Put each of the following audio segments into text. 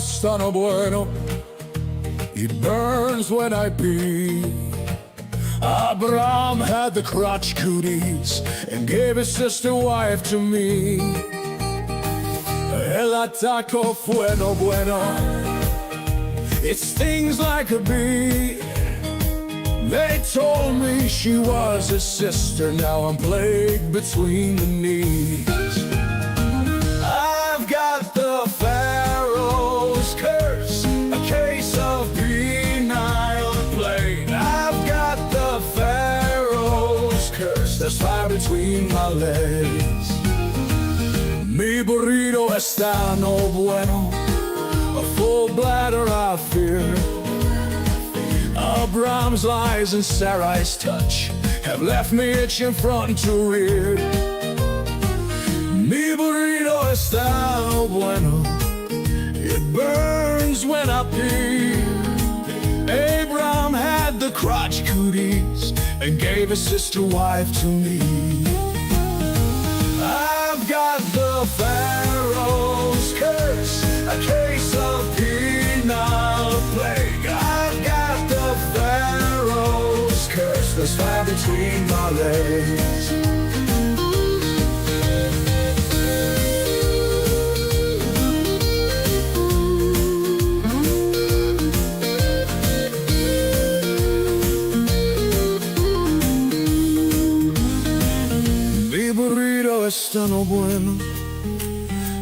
está no bueno. It burns when I pee. Abraham had the crotch cooties and gave his sister wife to me. El ataco fue no bueno. It stings like a bee. They told me she was his sister. Now I'm plagued between the knees. I've got the Pharaoh's curse, a case of penile plague. I've got the Pharaoh's curse, there's fire between my legs. Mi burrito está no bueno. A full bladder I fear. Abraham's lies and Sarai's touch have left me itching front to rear. Mi burrito está no bueno. It burns when I pee. Abraham had the crotch cooties and gave his sister wife to me. I've got the Pharaoh's curse, a case of penile plague. I've got the Pharaoh's curse, there's fire between my legs. Mi burrito está no bueno.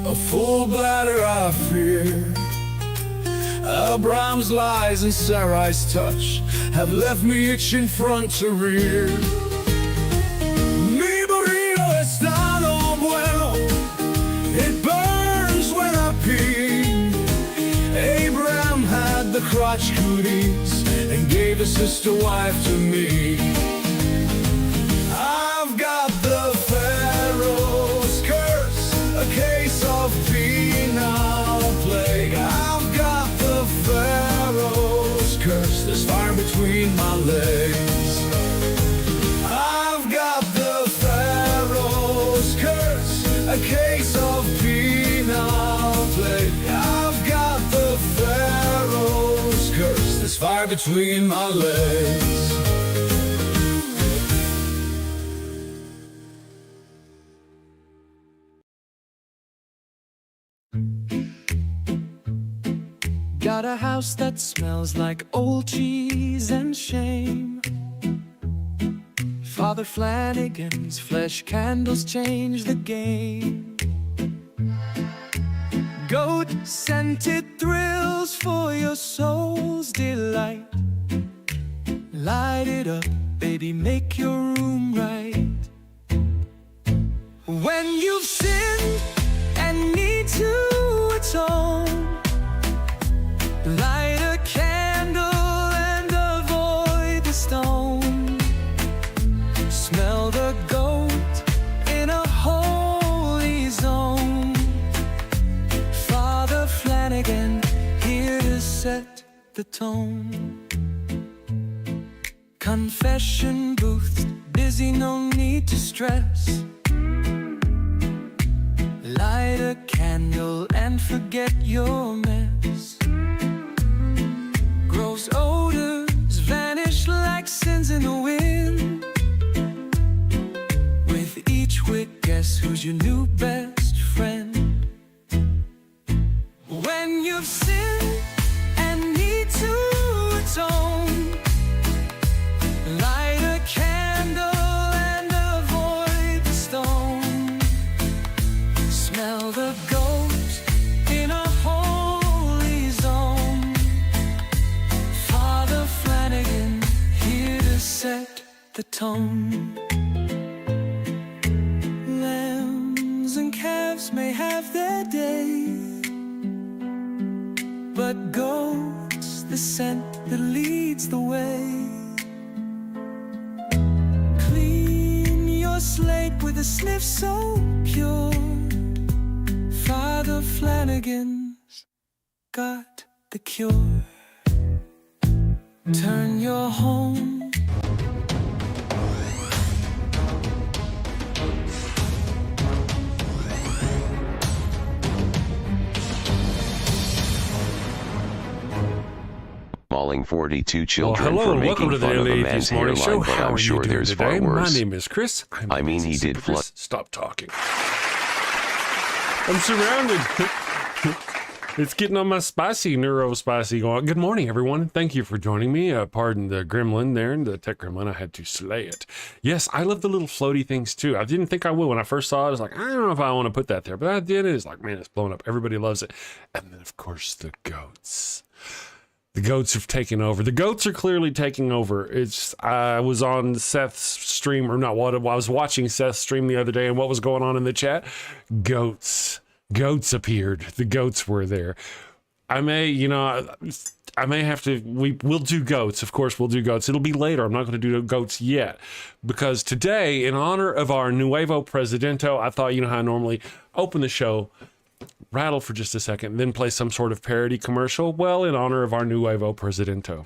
A full bladder I fear. Abraham's lies and Sarai's touch have left me itching front to rear. Mi burrito está no bueno. It burns when I pee. Abraham had the crotch cooties and gave his sister wife to me. I've got the Pharaoh's curse, a case of penile plague. I've got the Pharaoh's curse, there's fire between my legs. I've got the Pharaoh's curse, a case of penile plague. I've got the Pharaoh's curse, there's fire between my legs. Got a house that smells like old cheese and shame. Father Flanagan's flesh candles change the game. Goat-scented thrills for your soul's delight. Light it up, baby, make your room right. When you've sinned and need to atone, light a candle and avoid the stone. Smell the goat in a holy zone. Father Flanagan here to set the tone. Confession booth, busy, no need to stress. Light a candle and forget your mess. Gross odors vanish like sins in the wind. With each wick, guess who's your new best friend? When you've sinned and need to atone, light a candle and avoid the stone. Smell the goat in a holy zone. Father Flanagan here to set the tone. Lambs and calves may have their day, but goat's the scent that leads the way. Clean your slate with a sniff so pure. Father Flanagan's got the cure. Turn your home calling 42 children hello for and welcome making to the fun of a Daily man's Atheist Morning Show. hairline, but How I'm are sure you doing there's today? far worse. My name is Chris. I mean, he did flood. Stop talking. I'm surrounded. It's getting on my spicy going. Good morning, everyone. Thank you for joining me. Pardon the gremlin there, the tech gremlin. I had to slay it. Yes, I love the little floaty things too. I didn't think I would when I first saw it. I was like, I don't know if I want to put that there, but I did. It's like, man, it's blowing up. Everybody loves it. And then, of course, the goats. The goats have taken over. The goats are clearly taking over. I was on Seth's stream, or not what, I was watching Seth's stream the other day, and what was going on in the chat? Goats appeared. The goats were there. I may have to, we'll do goats. Of course, we'll do goats. It'll be later. I'm not going to do goats yet, because today, in honor of our Nuevo Presidento, I thought, you know how I normally open the show, rattle for just a second, then play some sort of parody commercial. Well, in honor of our Nuevo Presidento.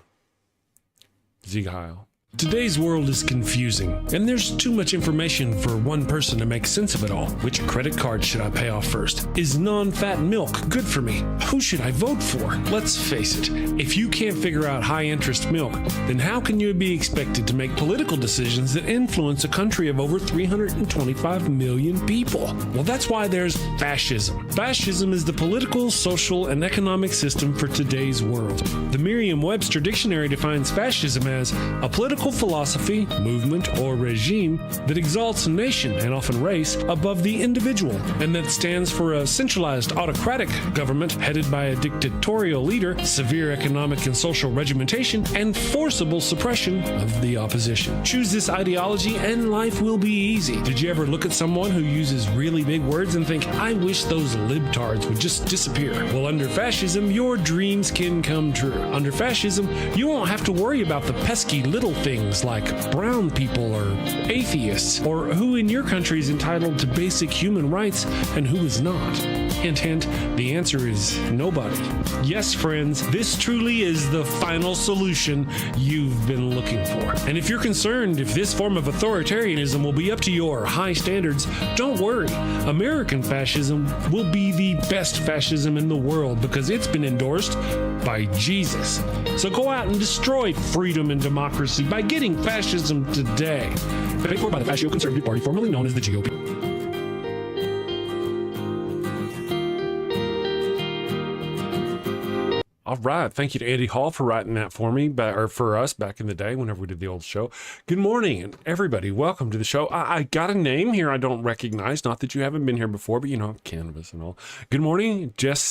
Sieg Heil. Today's world is confusing, and there's too much information for one person to make sense of it all. Which credit card should I pay off first? Is non-fat milk good for me? Who should I vote for? Let's face it, if you can't figure out high-interest milk, then how can you be expected to make political decisions that influence a country of over 325 million people? Well, that's why there's fascism. Fascism is the political, social, and economic system for today's world. The Merriam-Webster Dictionary defines fascism as a political philosophy, movement, or regime that exalts a nation, and often race, above the individual, and that stands for a centralized autocratic government headed by a dictatorial leader, severe economic and social regimentation, and forcible suppression of the opposition. Choose this ideology and life will be easy. Did you ever look at someone who uses really big words and think, I wish those libtards would just disappear? Well, under fascism, your dreams can come true. Under fascism, you won't have to worry about the pesky little things like brown people or atheists, or who in your country is entitled to basic human rights and who is not. Hint, hint, the answer is nobody. Yes, friends, this truly is the final solution you've been looking for. And if you're concerned if this form of authoritarianism will be up to your high standards, don't worry. American fascism will be the best fascism in the world because it's been endorsed by Jesus. So go out and destroy freedom and democracy by getting fascism today. Paid for by the Fascio Conservative Party, formerly known as the GOP. All right. Thank you to Andy Hall for writing that for me, or for us back in the day whenever we did the old show. Good morning, and everybody. Welcome to the show. I got a name here I don't recognize. Not that you haven't been here before, but you know, cannabis and all. Good morning, Jess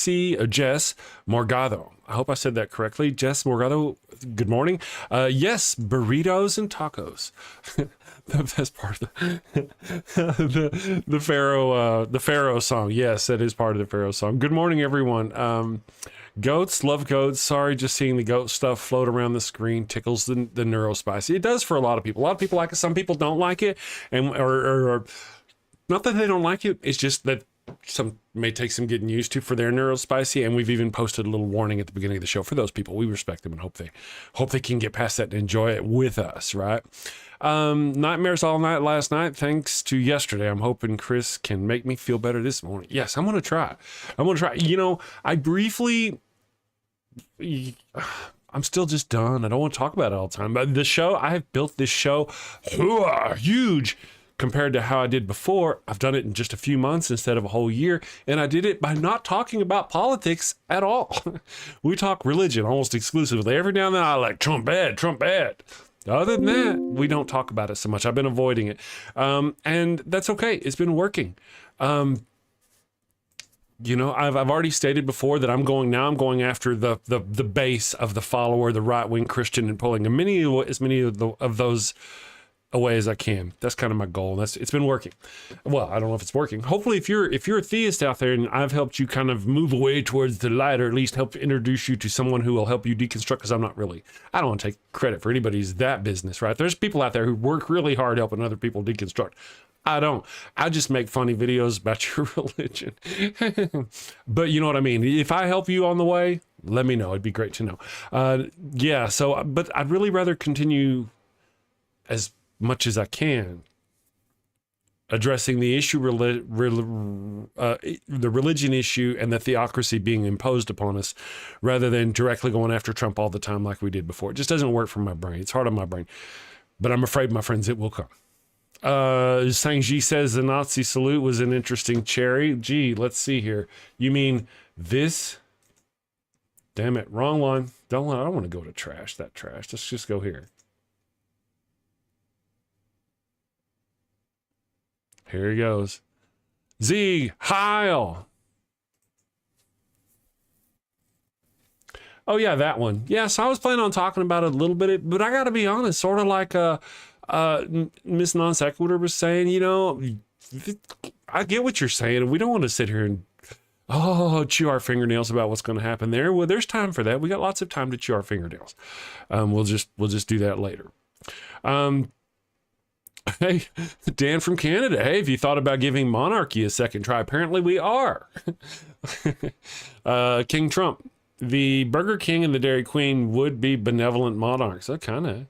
Morgado. I hope I said that correctly. Jess Morgado, good morning. Yes, burritos and tacos. The best part of the Pharaoh song. Yes, that is part of the Pharaoh song. Good morning, everyone. Goats, love goats. Sorry, just seeing the goat stuff float around the screen tickles the neurospicy. It does for a lot of people. A lot of people like it. Some people don't like it, and or not that they don't like it. It's just that some may take some getting used to for their neurospicy. And we've even posted a little warning at the beginning of the show for those people. We respect them and hope they can get past that and enjoy it with us, right? Nightmares all night last night, thanks to yesterday. I'm hoping Chris can make me feel better this morning. Yes, I'm going to try. You know, I'm still just done. I don't want to talk about it all the time. But the show, I have built this show huge compared to how I did before. I've done it in just a few months instead of a whole year. And I did it by not talking about politics at all. We talk religion almost exclusively. Every now and then I like Trump bad. Other than that, we don't talk about it so much. I've been avoiding it. And that's okay. It's been working. You know, I've already stated before that I'm going after the base of the follower, the right-wing Christian, and pulling as many of those away as I can. That's kind of my goal. It's been working. Well, I don't know if it's working. Hopefully, if you're a theist out there and I've helped you kind of move away towards the light, or at least help introduce you to someone who will help you deconstruct, because I don't want to take credit for anybody's that business, right? There's people out there who work really hard helping other people deconstruct. I don't. I just make funny videos about your religion. But you know what I mean? If I help you on the way, let me know. It'd be great to know. But I'd really rather continue as much as I can addressing the issue, the religion issue and the theocracy being imposed upon us, rather than directly going after Trump all the time like we did before. It just doesn't work for my brain. It's hard on my brain, but I'm afraid, my friends, it will come. Sangji says the Nazi salute was an interesting cherry. Gee, let's see here. You mean this? Damn it, wrong one. I don't want to go to trash. That trash. Let's just go here. Here he goes. Sieg Heil. Oh yeah, that one. Yes, I was planning on talking about it a little bit, but I got to be honest, sort of like Miss Non Sequitur was saying, you know, I get what you're saying. We don't want to sit here and chew our fingernails about what's going to happen there. Well, there's time for that. We got lots of time to chew our fingernails. We'll just do that later. Hey, Dan from Canada. Hey, have you thought about giving monarchy a second try? Apparently we are. King Trump. The Burger King and the Dairy Queen would be benevolent monarchs. Oh, kind of.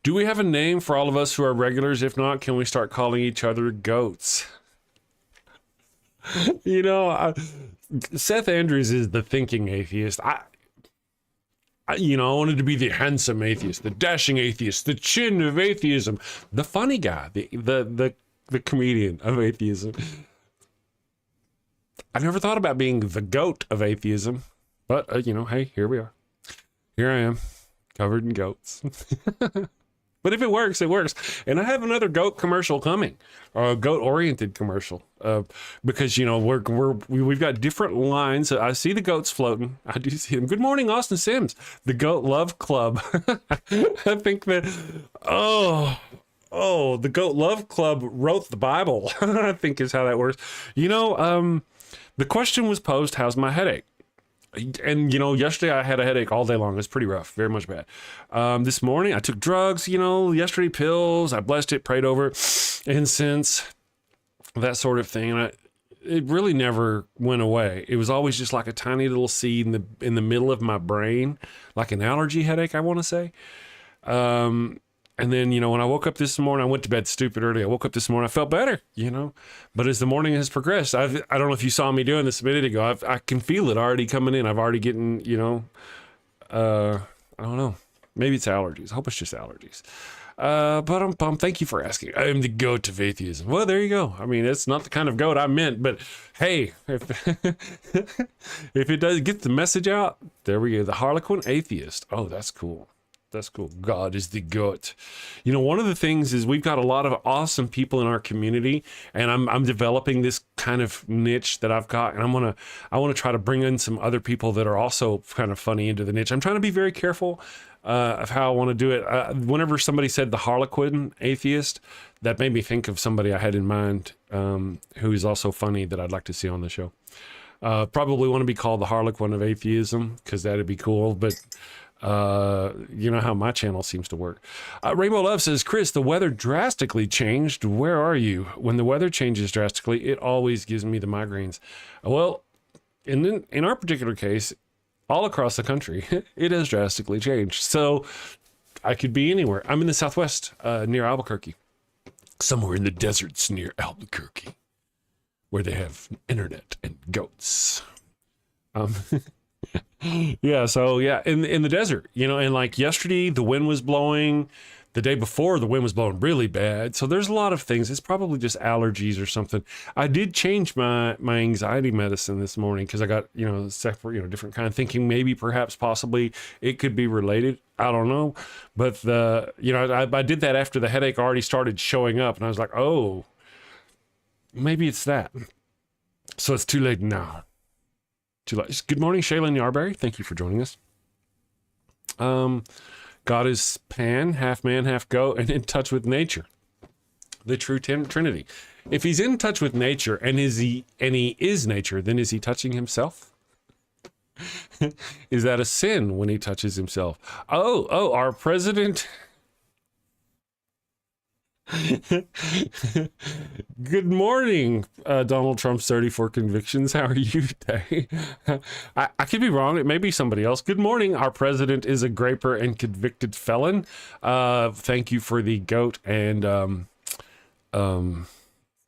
Do we have a name for all of us who are regulars? If not, can we start calling each other goats? You know, Seth Andrews is the thinking atheist. I wanted to be the handsome atheist, the dashing atheist, the chin of atheism, the funny guy, the comedian of atheism. I never thought about being the goat of atheism, but hey, here we are. Here I am, covered in goats. But if it works, it works. And I have another goat commercial coming, or a goat-oriented commercial, because we've got different lines. I see the goats floating. I do see them. Good morning, Austin Sims, the Goat Love Club. I think that the Goat Love Club wrote the Bible. I think is how that works. The question was posed, how's my headache? And, yesterday I had a headache all day long. It was pretty rough, very much bad. This morning I took drugs, yesterday pills, I blessed it, prayed over it, incense, that sort of thing. And it really never went away. It was always just like a tiny little seed in the middle of my brain, like an allergy headache, I want to say. And then, when I woke up this morning, I went to bed stupid early. I woke up this morning, I felt better, but as the morning has progressed, I don't know if you saw me doing this a minute ago. I can feel it already coming in. I've already getting, I don't know. Maybe it's allergies. I hope it's just allergies. But thank you for asking. I am the goat of atheism. Well, there you go. I mean, it's not the kind of goat I meant, but hey, if it does get the message out, there we go. The Harlequin atheist. Oh, that's cool. That's cool. God is the goat. One of the things is we've got a lot of awesome people in our community, and I'm developing this kind of niche that I've got, and I want to try to bring in some other people that are also kind of funny into the niche. I'm trying to be very careful of how I want to do it. Whenever somebody said the Harlequin atheist, that made me think of somebody I had in mind who is also funny that I'd like to see on the show. Probably want to be called the Harlequin of atheism, because that'd be cool, but you know how my channel seems to work. Rainbow Love says, Chris, the weather drastically changed. Where are you? When the weather changes drastically, it always gives me the migraines. Well, in our particular case, all across the country, it has drastically changed. So I could be anywhere. I'm in the Southwest, near Albuquerque, somewhere in the deserts near Albuquerque, where they have internet and goats. Yeah, so yeah, in the desert, and like yesterday the wind was blowing, the day before the wind was blowing really bad. So there's a lot of things. It's probably just allergies or something. I did change my anxiety medicine this morning because I got, separate, different kind of thinking, maybe perhaps possibly it could be related. I don't know. But I did that after the headache already started showing up, and I was like, oh, maybe it's that. So it's too late now. Good morning, Shaylin Yarberry. Thank you for joining us. God is Pan, half man, half goat, and in touch with nature. The true Trinity. If he's in touch with nature and he is nature, then is he touching himself? Is that a sin when he touches himself? Oh, our president. Good morning, Donald Trump's 34 convictions. How are you today? I could be wrong. It may be somebody else. Good morning. Our president is a graper and convicted felon. Thank you for the goat and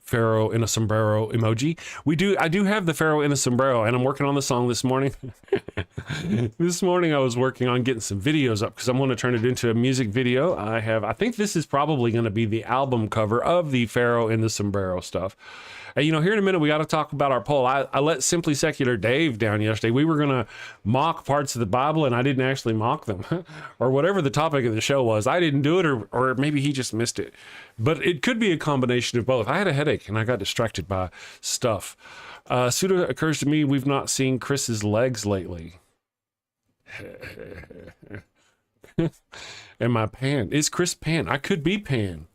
Pharaoh in a sombrero emoji. I do have the Pharaoh in a sombrero, and I'm working on the song this morning. This morning I was working on getting some videos up because I'm going to turn it into a music video. I think this is probably going to be the album cover of the Pharaoh in the sombrero stuff. And, you know, here in a minute, we got to talk about our poll. I let Simply Secular Dave down yesterday. We were going to mock parts of the Bible, and I didn't actually mock them. Or whatever the topic of the show was. I didn't do it, or maybe he just missed it. But it could be a combination of both. I had a headache, and I got distracted by stuff. Pseudo occurs to me, we've not seen Chris's legs lately. Am I Pan? Is Chris Pan? I could be Pan.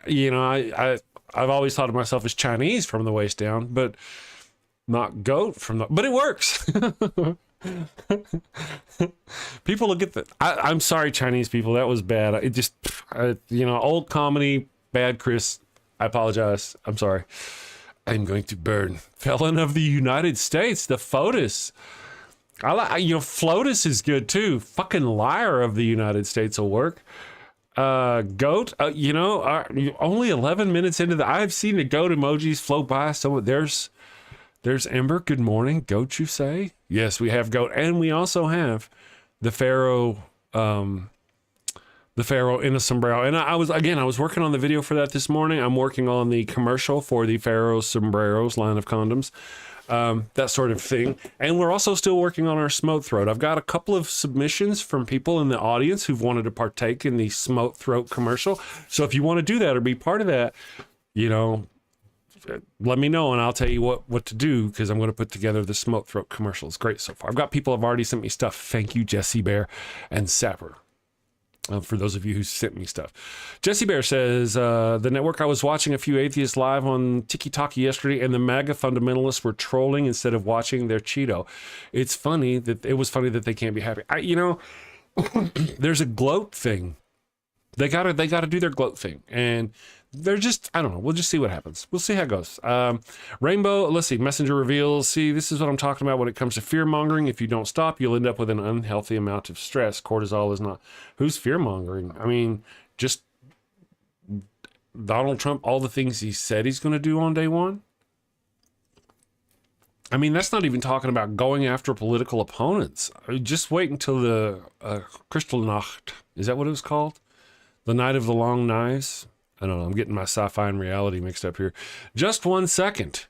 You know, I've always thought of myself as Chinese from the waist down, but not goat from the, but it works. People look at the, I'm sorry, Chinese people, that was bad. It just, you know, old comedy, bad Chris. I apologize. I'm sorry. I'm going to burn. Felon of the United States, the FOTUS. I like, you know, FLOTUS is good too. Fucking liar of the United States will work. Goat, you know, only 11 minutes into the, I've seen the goat emojis float by. So there's Ember. Good morning. Goat, you say? Yes, we have goat. And we also have the Pharaoh in a sombrero. And I was working on the video for that this morning. I'm working on the commercial for the Pharaoh sombreros line of condoms. That sort of thing. And we're also still working on our smote throat. I've got a couple of submissions from people in the audience who've wanted to partake in the smote throat commercial. So if you want to do that or be part of that, you know, let me know and I'll tell you what to do, because I'm going to put together the smote throat commercial. It's great so far. I've got people who have already sent me stuff. Thank you, Jesse Bear and Sapper. For those of you who sent me stuff. Jesse Bear says, the network, I was watching a few atheists live on Tiki-Taki yesterday, and the MAGA fundamentalists were trolling instead of watching their Cheeto. It was funny that they can't be happy. You know, there's a gloat thing. They gotta do their gloat thing. And they're just, I don't know. We'll just see what happens. We'll see how it goes. Rainbow, let's see. Messenger reveals. See, this is what I'm talking about when it comes to fear mongering. If you don't stop, you'll end up with an unhealthy amount of stress. Cortisol is not. Who's fear mongering? I mean, just Donald Trump, all the things he said he's going to do on day one. I mean, that's not even talking about going after political opponents. Just wait until the Kristallnacht. Is that what it was called? The Night of the Long Knives? I don't know. I'm getting my sci-fi and reality mixed up here. Just 1 second.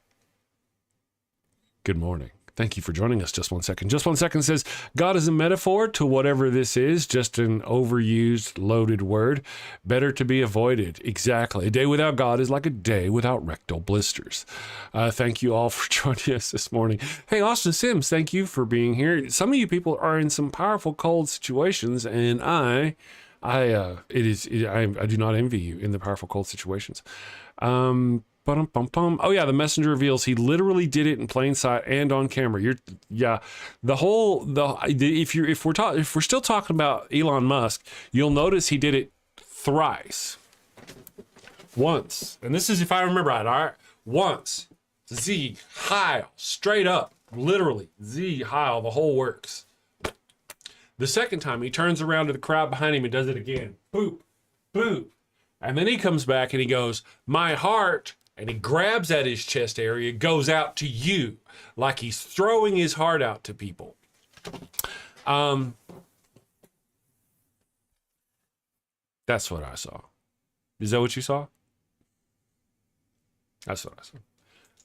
Good morning. Thank you for joining us. Just 1 second. Just 1 second says, God is a metaphor to whatever this is, just an overused, loaded word. Better to be avoided. Exactly. A day without God is like a day without rectal blisters. Thank you all for joining us this morning. Hey, Austin Sims, thank you for being here. Some of you people are in some powerful cold situations, and I do not envy you in the powerful cold situations. Oh yeah, the messenger reveals he literally did it in plain sight and on camera. If we're still talking about Elon Musk, you'll notice he did it thrice. Once, and this is if I remember right. All right, once, Z Heil, straight up, literally Z Heil, the whole works. The second time, he turns around to the crowd behind him and does it again. Boop, boop. And then he comes back and he goes, my heart, and he grabs at his chest area, goes out to you, like he's throwing his heart out to people. That's what I saw. Is that what you saw? That's what I saw.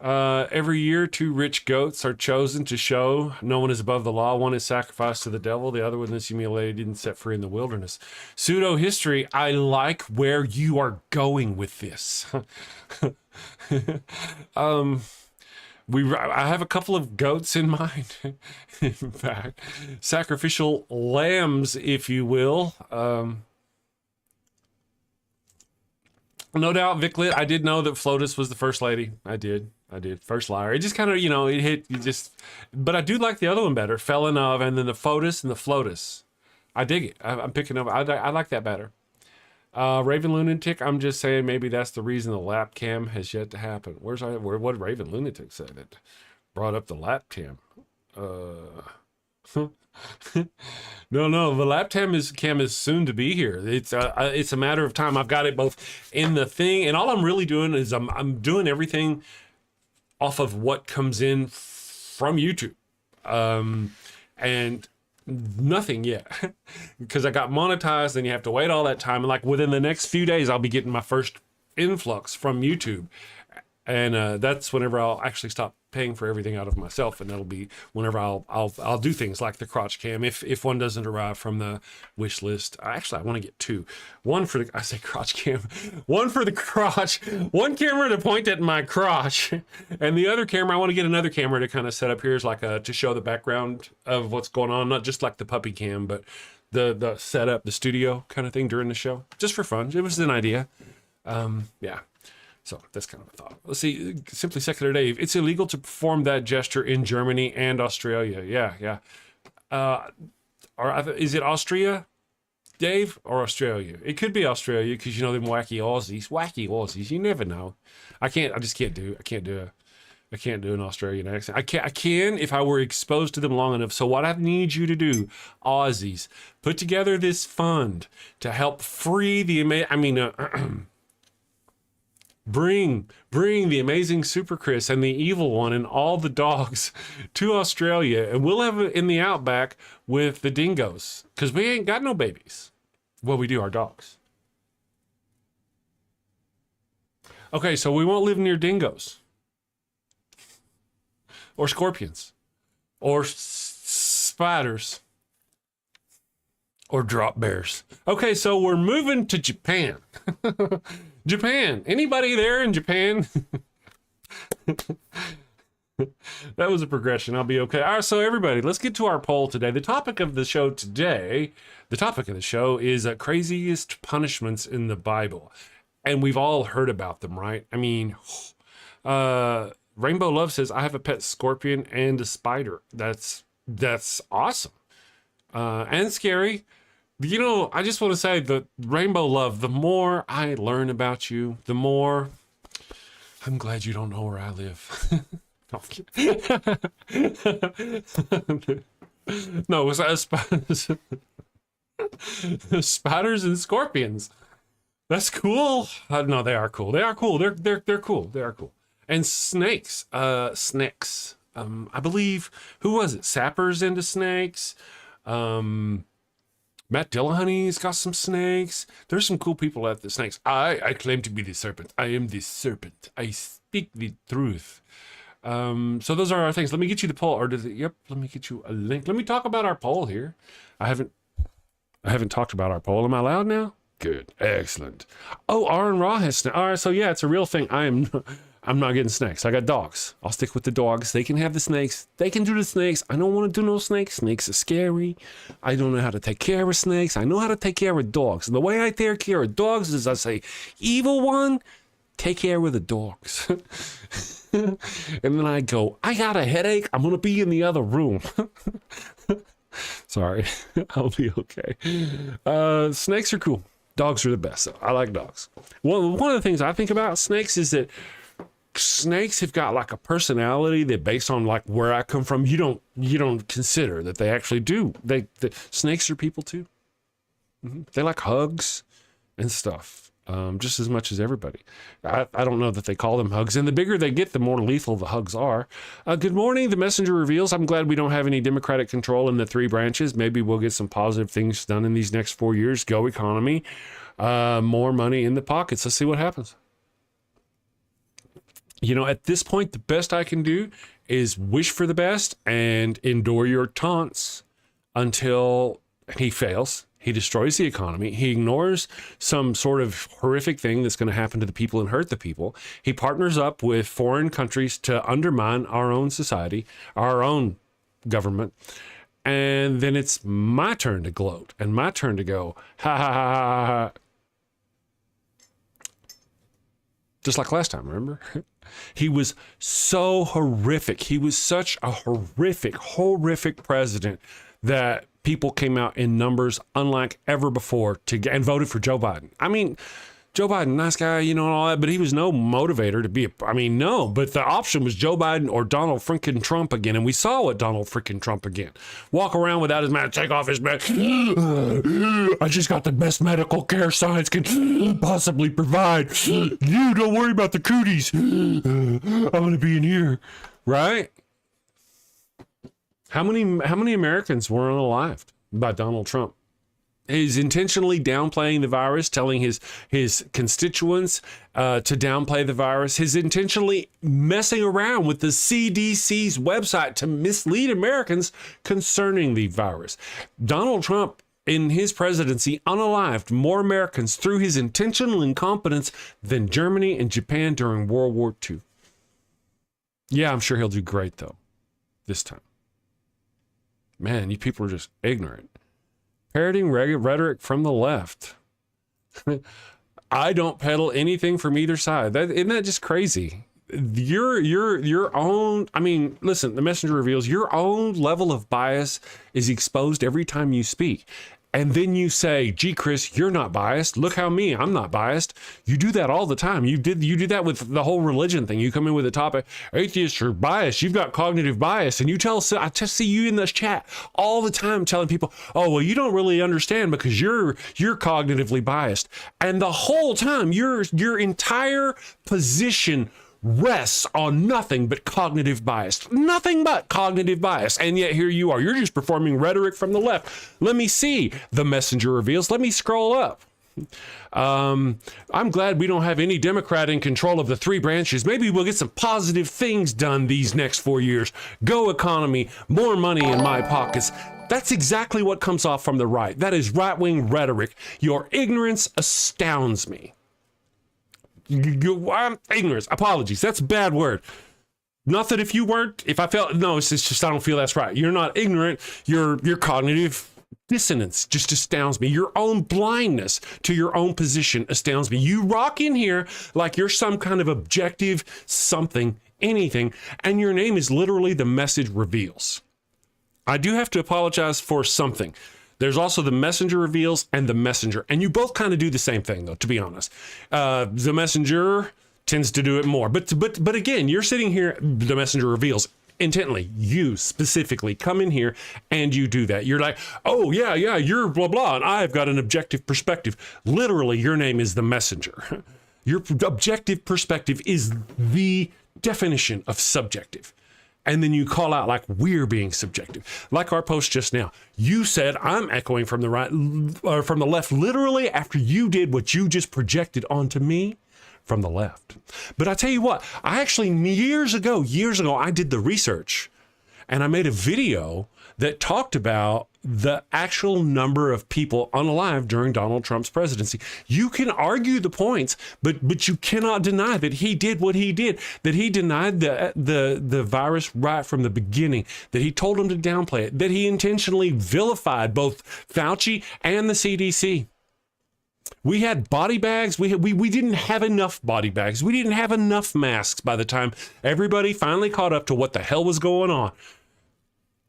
Every year, 2 rich goats are chosen to show no one is above the law. One is sacrificed to the devil. The other one is humiliated and set free in the wilderness. Pseudo history. I like where you are going with this. I have a couple of goats in mind. In fact, sacrificial lambs, if you will. No doubt, Viclet, I did know that FLOTUS was the first lady. I did. First liar. It just kind of, it hit, but I do like the other one better. Felon of, and then the FOTUS and the FLOTUS. I dig it. I'm picking up. I like that better. Raven Lunatic, I'm just saying maybe that's the reason the lap cam has yet to happen. What did Raven Lunatic say that brought up the lap cam? No, the lap cam is soon to be here. It's a matter of time. I've got it both in the thing, and all I'm really doing is I'm doing everything off of what comes in from YouTube, and nothing yet because I got monetized. Then you have to wait all that time, and like within the next few days, I'll be getting my first influx from YouTube. And that's whenever I'll actually stop paying for everything out of myself, and that'll be whenever I'll do things like the crotch cam if one doesn't arrive from the wish list. Actually, I want to get two. One for the, I say crotch cam, one for the crotch, one camera to point at my crotch, and the other camera, I want to get another camera to kind of set up here as like to show the background of what's going on, not just like the puppy cam, but the setup, the studio kind of thing during the show, just for fun. It was an idea. Yeah. So that's kind of a thought. Let's see. Simply Secular Dave. It's illegal to perform that gesture in Germany and Australia. Yeah. Or is it Austria, Dave, or Australia? It could be Australia because you know them wacky Aussies. You never know. I just can't do an Australian accent. I can if I were exposed to them long enough. So what I need you to do, Aussies, put together this fund to help free the Bring the amazing Super Chris and the evil one and all the dogs to Australia, and we'll have it in the outback with the dingoes because we ain't got no babies. Well, we do, our dogs. Okay, so we won't live near dingoes or scorpions or spiders or drop bears. Okay, so we're moving to Japan. Japan. Anybody there in Japan? That was a progression. I'll be okay. All right, so everybody, let's get to our poll today. The topic of the show is craziest punishments in the Bible. And we've all heard about them, right? I mean, Rainbow Love says, I have a pet scorpion and a spider. That's awesome. And scary. You know, I just want to say that Rainbow Love, the more I learn about you, the more I'm glad you don't know where I live. No, spiders and scorpions. That's cool. No, they are cool. They are cool. They're cool. They are cool. And snakes. Snakes. I believe, who was it? Sapper's into snakes. Matt Dillahunty's got some snakes. There's some cool people at the snakes. I claim to be the serpent. I am the serpent. I speak the truth. So those are our things. Let me get you the poll. Yep, let me get you a link. Let me talk about our poll here. I haven't talked about our poll. Am I loud now? Good. Excellent. Oh, Aaron Raw has snakes. All right, so yeah, it's a real thing. I'm not getting snakes. I got dogs. I'll stick with the dogs. They can have the snakes. They can do the snakes. I don't want to do no snakes. Snakes are scary. I don't know how to take care of snakes. I know how to take care of dogs. And the way I take care of dogs is I say, evil one, take care of the dogs. And then I go, I got a headache. I'm going to be in the other room. Sorry. I'll be okay. Snakes are cool. Dogs are the best. So I like dogs. One of the things I think about snakes is that snakes have got like a personality that, based on like where I come from, you don't consider that they actually do. The snakes are people too. They like hugs and stuff, just as much as everybody. I don't know that they call them hugs, and the bigger they get, the more lethal the hugs are. Good morning. The messenger reveals, I'm glad we don't have any Democratic control in the three branches. Maybe we'll get some positive things done in these next 4 years. Go economy, more money in the pockets. Let's see what happens. You know, at this point, the best I can do is wish for the best and endure your taunts until he fails. He destroys the economy. He ignores some sort of horrific thing that's going to happen to the people and hurt the people. He partners up with foreign countries to undermine our own society, our own government. And then it's my turn to gloat and my turn to go, ha, ha, ha, ha, ha. Just like last time, remember? He was so horrific. He was such a horrific president that people came out in numbers unlike ever before and voted for Joe Biden. I mean, Joe Biden, nice guy, you know, and all that, but he was no motivator to be but the option was Joe Biden or Donald freaking Trump again. And we saw what Donald freaking Trump again. Walk around without his mask, take off his mask. I just got the best medical care science can possibly provide. You don't worry about the cooties. I'm going to be in here, right? How many Americans were unalived by Donald Trump? He's intentionally downplaying the virus, telling his constituents to downplay the virus. He's intentionally messing around with the CDC's website to mislead Americans concerning the virus. Donald Trump, in his presidency, unalived more Americans through his intentional incompetence than Germany and Japan during World War II. Yeah, I'm sure he'll do great, though, this time. Man, you people are just ignorant. Parroting rhetoric from the left. I don't peddle anything from either side. Isn't that just crazy? Your own, I mean, listen, the messenger reveals your own level of bias is exposed every time you speak. And then you say, gee, Chris, you're not biased. Look how I'm not biased. You do that all the time. You do that with the whole religion thing. You come in with a topic, atheists are biased. You've got cognitive bias. And you I just see you in this chat all the time telling people, oh, well, you don't really understand because you're cognitively biased. And the whole time your entire position rests on nothing but cognitive bias. Nothing but cognitive bias. And yet here you are. You're just performing rhetoric from the left. Let me see. The messenger reveals. Let me scroll up. I'm glad we don't have any Democrat in control of the three branches. Maybe we'll get some positive things done these next 4 years. Go economy, more money in my pockets. That's exactly what comes off from the right. That is right-wing rhetoric. Your ignorance astounds me. Ignorance, apologies, that's a bad word. Not that if I felt, no, it's just I don't feel that's right. You're not ignorant, your cognitive dissonance just astounds me. Your own blindness to your own position astounds me. You rock in here like you're some kind of objective something, anything, and your name is literally the message reveals. I do have to apologize for something. There's also the messenger reveals and the messenger. And you both kind of do the same thing, though, to be honest. The messenger tends to do it more. But again, you're sitting here, the messenger reveals intently. You specifically come in here and you do that. You're like, oh, yeah, you're blah, blah, and I've got an objective perspective. Literally, your name is the messenger. Your objective perspective is the definition of subjective. And then you call out like we're being subjective. Like our post just now. You said I'm echoing from the right or from the left literally after you did what you just projected onto me from the left. But I tell you what, I actually years ago, I did the research and I made a video that talked about the actual number of people unalive during Donald Trump's presidency. You can argue the points, but you cannot deny that he did what he did, that he denied the virus right from the beginning, that he told them to downplay it, that he intentionally vilified both Fauci and the CDC. We had body bags. We didn't have enough body bags. We didn't have enough masks by the time everybody finally caught up to what the hell was going on.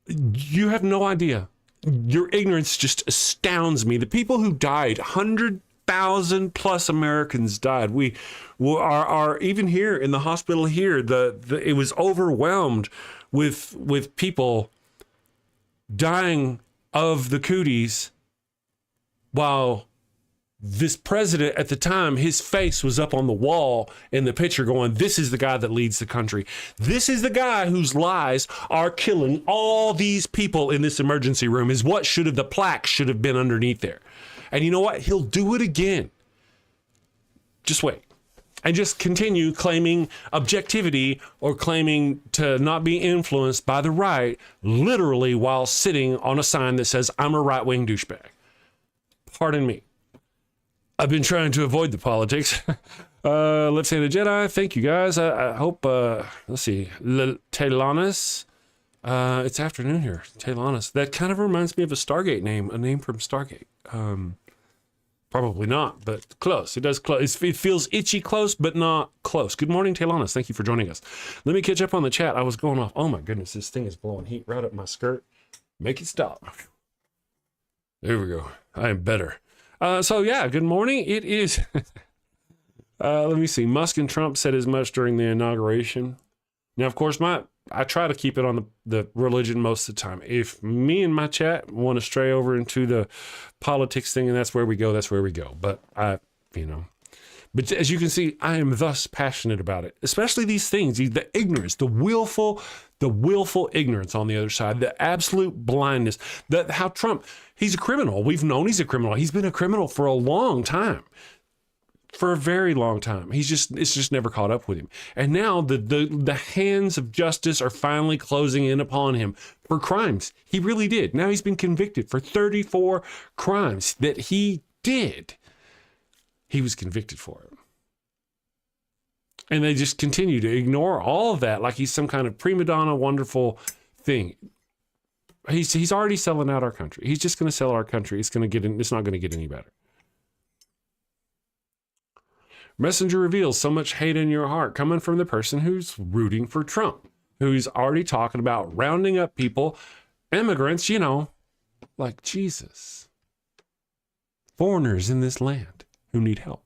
You have no idea. Your ignorance just astounds me. The people who died, 100,000 plus Americans died. We are even here in the hospital here. It was overwhelmed with people dying of the cooties, while this president at the time, his face was up on the wall in the picture going, this is the guy that leads the country. This is the guy whose lies are killing all these people in this emergency room, is what the plaque should have been underneath there. And you know what? He'll do it again. Just wait. And just continue claiming objectivity or claiming to not be influenced by the right, literally while sitting on a sign that says, I'm a right-wing douchebag. Pardon me. I've been trying to avoid the politics. Let's say the Jedi. Thank you, guys. I hope, let's see, Telanis. It's afternoon here. Telanis. That kind of reminds me of a Stargate name, a name from Stargate. Probably not, but close. It does close. It feels itchy close, but not close. Good morning, Telanis. Thank you for joining us. Let me catch up on the chat. I was going off. Oh my goodness, this thing is blowing heat right up my skirt. Make it stop. There we go. I am better. So yeah, good morning. It is, let me see. Musk and Trump said as much during the inauguration. Now, of course, I try to keep it on the religion most of the time. If me and my chat want to stray over into the politics thing, and that's where we go, that's where we go. But but as you can see, I am thus passionate about it, especially these things, the ignorance, the willful ignorance on the other side, the absolute blindness, how Trump, he's a criminal. We've known he's a criminal. He's been a criminal for a long time. For a very long time. It's just never caught up with him. And now the hands of justice are finally closing in upon him for crimes he really did. Now he's been convicted for 34 crimes that he did. He was convicted for it. And they just continue to ignore all of that like he's some kind of prima donna wonderful thing. He's already selling out our country. He's just going to sell our country. It's not going to get any better. Messenger reveals so much hate in your heart coming from the person who's rooting for Trump, who's already talking about rounding up people, immigrants, like Jesus. Foreigners in this land who need help.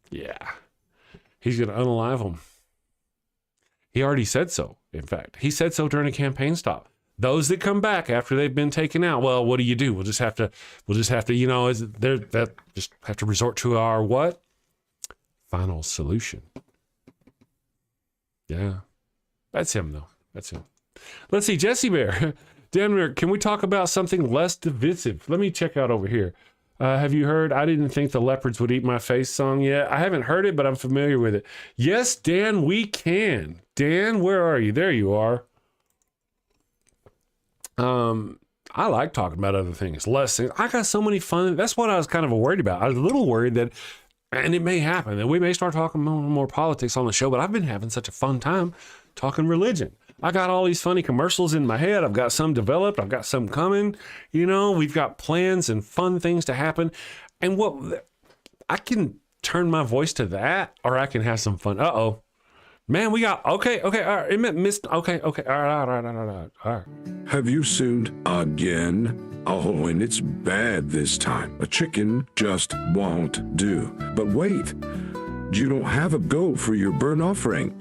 Yeah. He's going to unalive them. He already said so, in fact. He said so during a campaign stop. Those that come back after they've been taken out, well, what do? We'll just have to, just have to resort to our what? Final solution. Yeah. That's him, though. That's him. Let's see. Jesse Bear. Denver, can we talk about something less divisive? Let me check out over here. Have you heard I Didn't Think the Leopards Would Eat My Face song yet? I haven't heard it, but I'm familiar with it. Yes, Dan, we can. Dan, where are you? There you are. I like talking about other things. Less things. I got so many fun. That's what I was kind of worried about. I was a little worried that, and it may happen, that we may start talking more politics on the show, but I've been having such a fun time talking religion. I got all these funny commercials in my head. I've got some developed. I've got some coming. We've got plans and fun things to happen. And I can turn my voice to that, or I can have some fun. Uh-oh. Man, we got, okay, all right. It meant missed, okay, all right. Have you sinned again? Oh, and it's bad this time. A chicken just won't do. But wait, you don't have a goat for your burnt offering.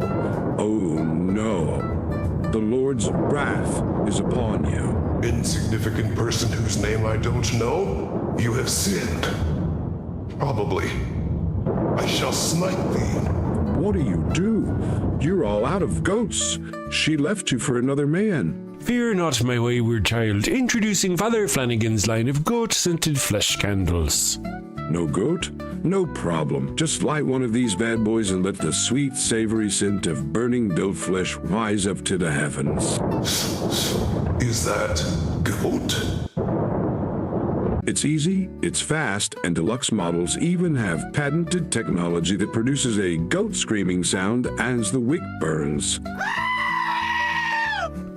Oh, no. The Lord's wrath is upon you. Insignificant person whose name I don't know, you have sinned. Probably. I shall smite thee. What do? You're all out of goats. She left you for another man. Fear not, my wayward child. Introducing Father Flanagan's line of goat-scented flesh candles. No goat? No problem. Just light one of these bad boys and let the sweet, savory scent of burning goat flesh rise up to the heavens. Is that goat? It's easy, it's fast, and deluxe models even have patented technology that produces a goat screaming sound as the wick burns.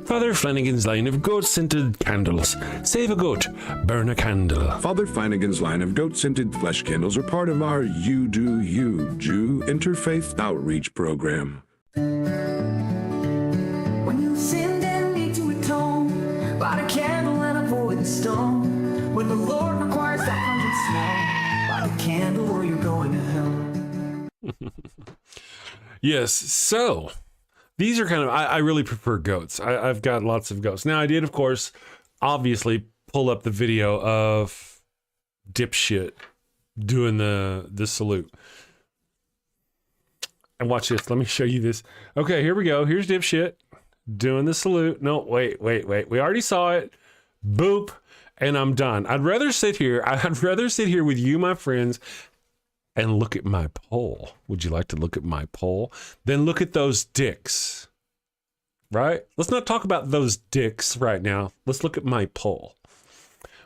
Father Flanagan's line of goat-scented candles. Save a goat, burn a candle. Father Flanagan's line of goat-scented flesh candles are part of our You Do You Jew interfaith outreach program. When you sinned and need to atone, light a candle and avoid the stone. When the Lord requires that pungent smell, light a candle or you're going to hell. Yes, so these are kind of, I really prefer goats. I've got lots of goats. Now, I did, of course, obviously pull up the video of dipshit doing the salute. And watch this. Let me show you this. Okay, here we go. Here's dipshit doing the salute. No, wait. We already saw it. Boop. And I'm done. I'd rather sit here with you, my friends, and look at my poll. Would you like to look at my poll? Then look at those dicks. Right? Let's not talk about those dicks right now. Let's look at my poll.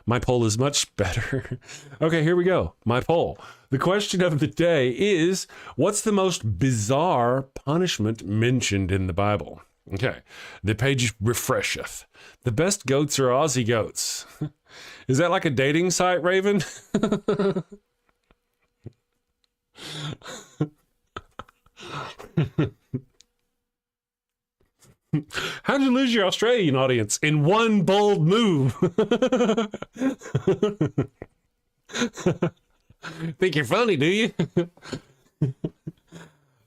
My poll is much better. Okay, here we go. My poll. The question of the day is, what's the most bizarre punishment mentioned in the Bible? Okay, the page refresheth. The best goats are Aussie goats. Is that like a dating site, Raven? How'd you lose your Australian audience in one bold move? Think you're funny, do you?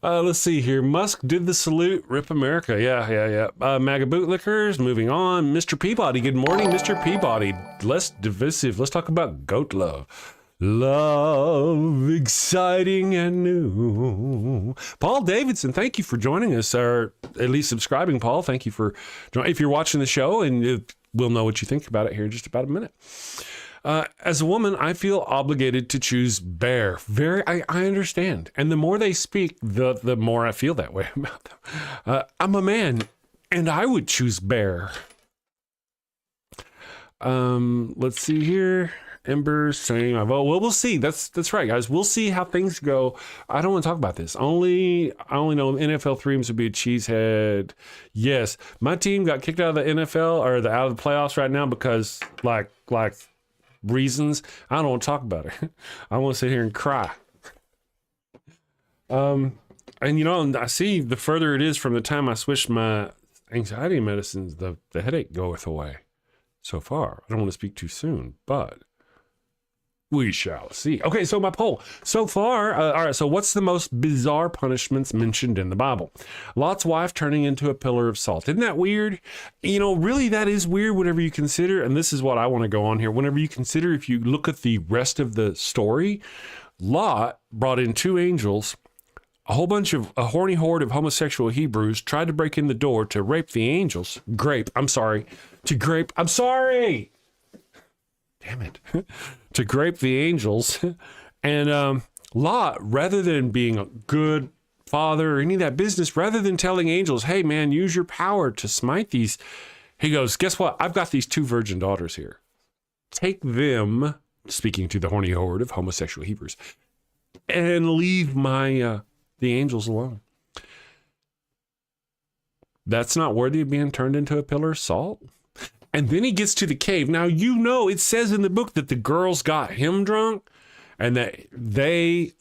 Let's see here. Musk did the salute. Rip America. Yeah. MAGA bootlickers. Moving on. Mr. Peabody. Good morning, Mr. Peabody. Less divisive. Let's talk about goat love. Love, exciting and new. Paul Davidson, thank you for joining us, or at least subscribing, Paul. Thank you for joining. If you're watching the show, and we'll know what you think about it here in just about a minute. As a woman, I feel obligated to choose bear. I understand. And the more they speak, the more I feel that way about them. I'm a man, and I would choose bear. Let's see here. Embers saying my vote. Well, we'll see. That's right, guys. We'll see how things go. I don't want to talk about this. I only know NFL Threems would be a cheesehead. Yes, my team got kicked out of the NFL or out of the playoffs right now because like reasons. I don't want to talk about it. I want to sit here and cry. And I see the further it is from the time I switched my anxiety medicines, the headache goeth away. So far, I don't want to speak too soon, but we shall see. Okay, so my poll. So far, all right, so what's the most bizarre punishments mentioned in the Bible? Lot's wife turning into a pillar of salt. Isn't that weird? Really, that is weird whenever you consider, and this is what I want to go on here, whenever you consider, if you look at the rest of the story, Lot brought in two angels, a horny horde of homosexual Hebrews tried to break in the door to rape the angels. I'm sorry. Damn it. To grape the angels. And Lot, rather than being a good father or any of that business, rather than telling angels, hey man, use your power to smite these, he goes, guess what? I've got these two virgin daughters here. Take them, speaking to the horny horde of homosexual Hebrews, and leave the angels alone. That's not worthy of being turned into a pillar of salt. And then he gets to the cave. Now, it says in the book that the girls got him drunk and that they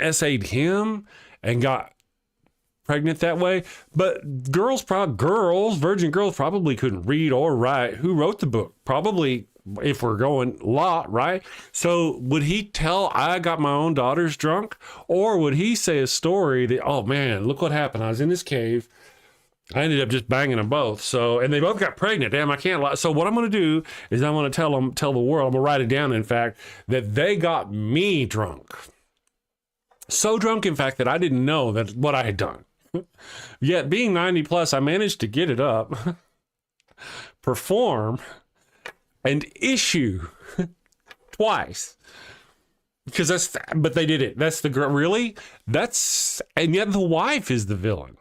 essayed him and got pregnant that way. But virgin girls probably couldn't read or write. Who wrote the book? Probably, if we're going, Lot, right? So would he tell, I got my own daughters drunk? Or would he say a story that, oh man, look what happened. I was in this cave. I ended up just banging them both. So, and they both got pregnant. Damn, I can't lie. So what I'm going to do is I'm going to tell the world, I'm going to write it down, in fact, that they got me drunk. So drunk, in fact, that I didn't know that what I had done. Yet being 90 plus, I managed to get it up, perform, and issue twice. But they did it. That's the girl. Really? And yet the wife is the villain.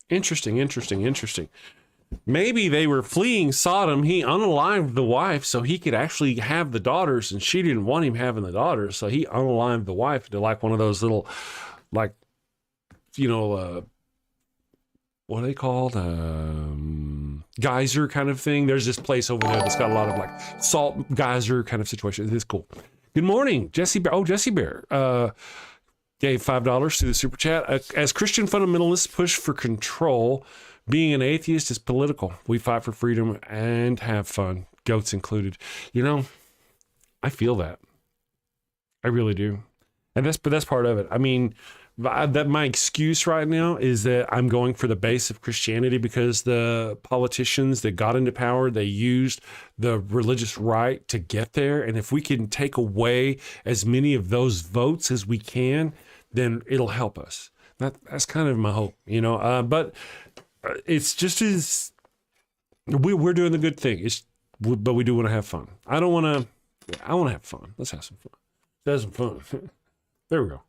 Interesting. Maybe they were fleeing Sodom. He unalived the wife so he could actually have the daughters, and she didn't want him having the daughters, so he unalived the wife to like one of those little, like, what are they called? Geyser kind of thing. There's this place over there that's got a lot of like salt geyser kind of situation. It is cool. Good morning, Jesse Bear. Oh, Jesse Bear. Gave $5 to the super chat. As Christian fundamentalists push for control, being an atheist is political. We fight for freedom and have fun, goats included. I feel that. I really do. And that's part of it. I mean, that my excuse right now is that I'm going for the base of Christianity because the politicians that got into power, they used the religious right to get there. And if we can take away as many of those votes as we can, then it'll help us. That's kind of my hope, but it's just as we're doing the good thing. But we do want to have fun. I want to have fun. Let's have some fun. Let's have some fun. There we go.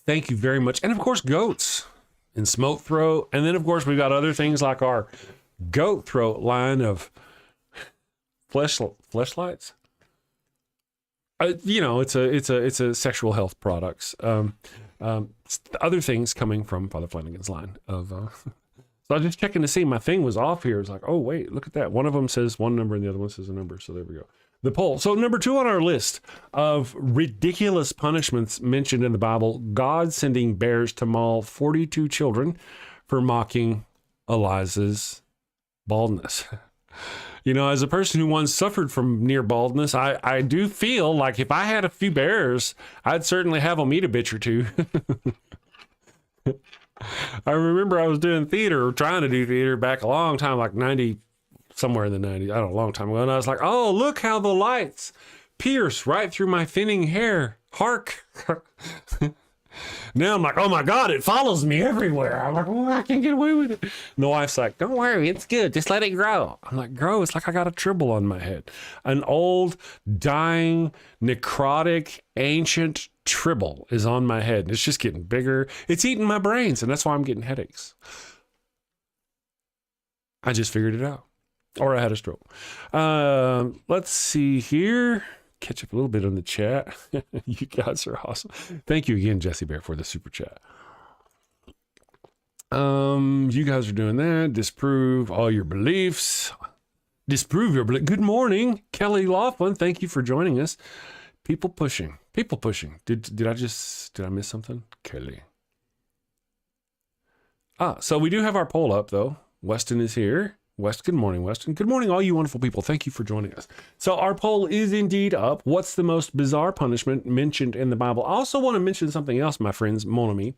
Thank you very much. And of course, goats and smoke throat. And then of course, we've got other things like our goat throat line of fleshlights. It's a sexual health products. Other things coming from Father Flanagan's line of. So I was just checking to see my thing was off here. It's like, oh wait, look at that. One of them says one number and the other one says a number. So there we go. the poll. So number 2 on our list of ridiculous punishments mentioned in the Bible, God sending bears to maul 42 children for mocking Eliza's baldness. You know, as a person who once suffered from near baldness, I do feel like if I had a few bears, I'd certainly have them eat a bitch or two. I remember I was doing theater, or trying to do theater back a long time, like 90, somewhere in the 90s, I don't know, a long time ago. And I was like, oh, look how the lights pierce right through my thinning hair. Hark. Now I'm like, oh my God, it follows me everywhere. I'm like, oh, I can't get away with it. And the wife's like, don't worry, it's good. Just let it grow. I'm like, grow? It's like I got a tribble on my head. An old, dying, necrotic, ancient tribble is on my head. And it's just getting bigger. It's eating my brains. And that's why I'm getting headaches. I just figured it out. Or I had a stroke. Let's see here. Catch up a little bit on the chat. You guys are awesome. Thank you again, Jesse Bear, for the super chat. You guys are doing that. Disprove all your beliefs. Disprove your belief. Good morning, Kelly Laughlin. Thank you for joining us. People pushing. People pushing. Did I miss something? Kelly. So we do have our poll up though. Weston is here. West, good morning, Weston. Good morning, all you wonderful people. Thank you for joining us. So our poll is indeed up. What's the most bizarre punishment mentioned in the Bible? I also want to mention something else, my friends, mon ami.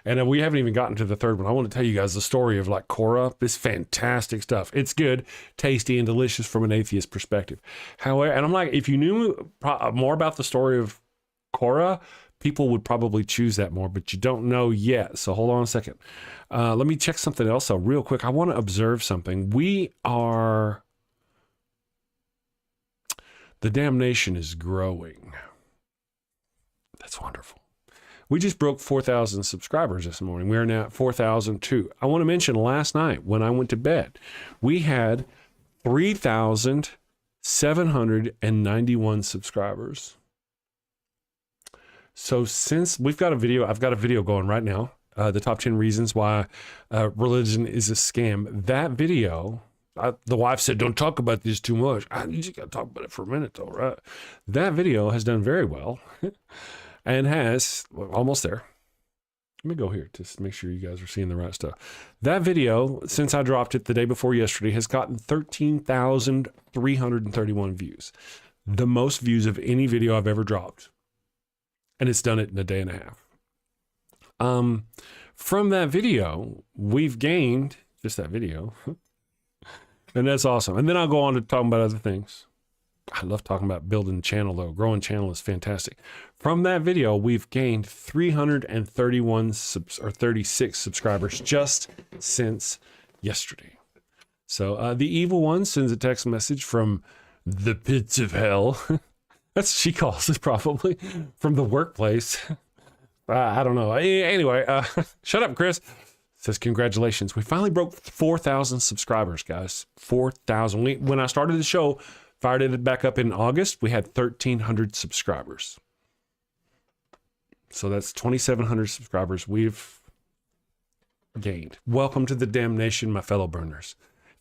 And we haven't even gotten to the third one. I want to tell you guys the story of like Korah. This fantastic stuff. It's good, tasty, and delicious from an atheist perspective. However, and I'm like, if you knew more about the story of Korah, people would probably choose that more, but you don't know yet. So hold on a second. Let me check something else though, real quick. I want to observe something. The damnation is growing. That's wonderful. We just broke 4,000 subscribers this morning. We are now at 4,002. I want to mention last night when I went to bed, we had 3,791 subscribers. So since I've got a video going right now, the top 10 reasons why religion is a scam. That video, the wife said, don't talk about this too much. You just got to talk about it for a minute though, right? That video has done very well and has, almost there. Let me go here to make sure you guys are seeing the right stuff. That video, since I dropped it the day before yesterday, has gotten 13,331 views. The most views of any video I've ever dropped. And it's done it in a day and a half. From that video, we've gained just that video. And that's awesome. And then I'll go on to talk about other things. I love talking about building a channel though. Growing channel is fantastic. From that video, we've gained 36 subscribers just since yesterday. So the evil one sends a text message from the pits of hell. That's what she calls it, probably, from the workplace. I don't know. Anyway, shut up, Chris. Says, congratulations. We finally broke 4,000 subscribers, guys. 4,000. When I started the show, fired it back up in August, we had 1,300 subscribers. So that's 2,700 subscribers we've gained. Welcome to the damnation, my fellow burners.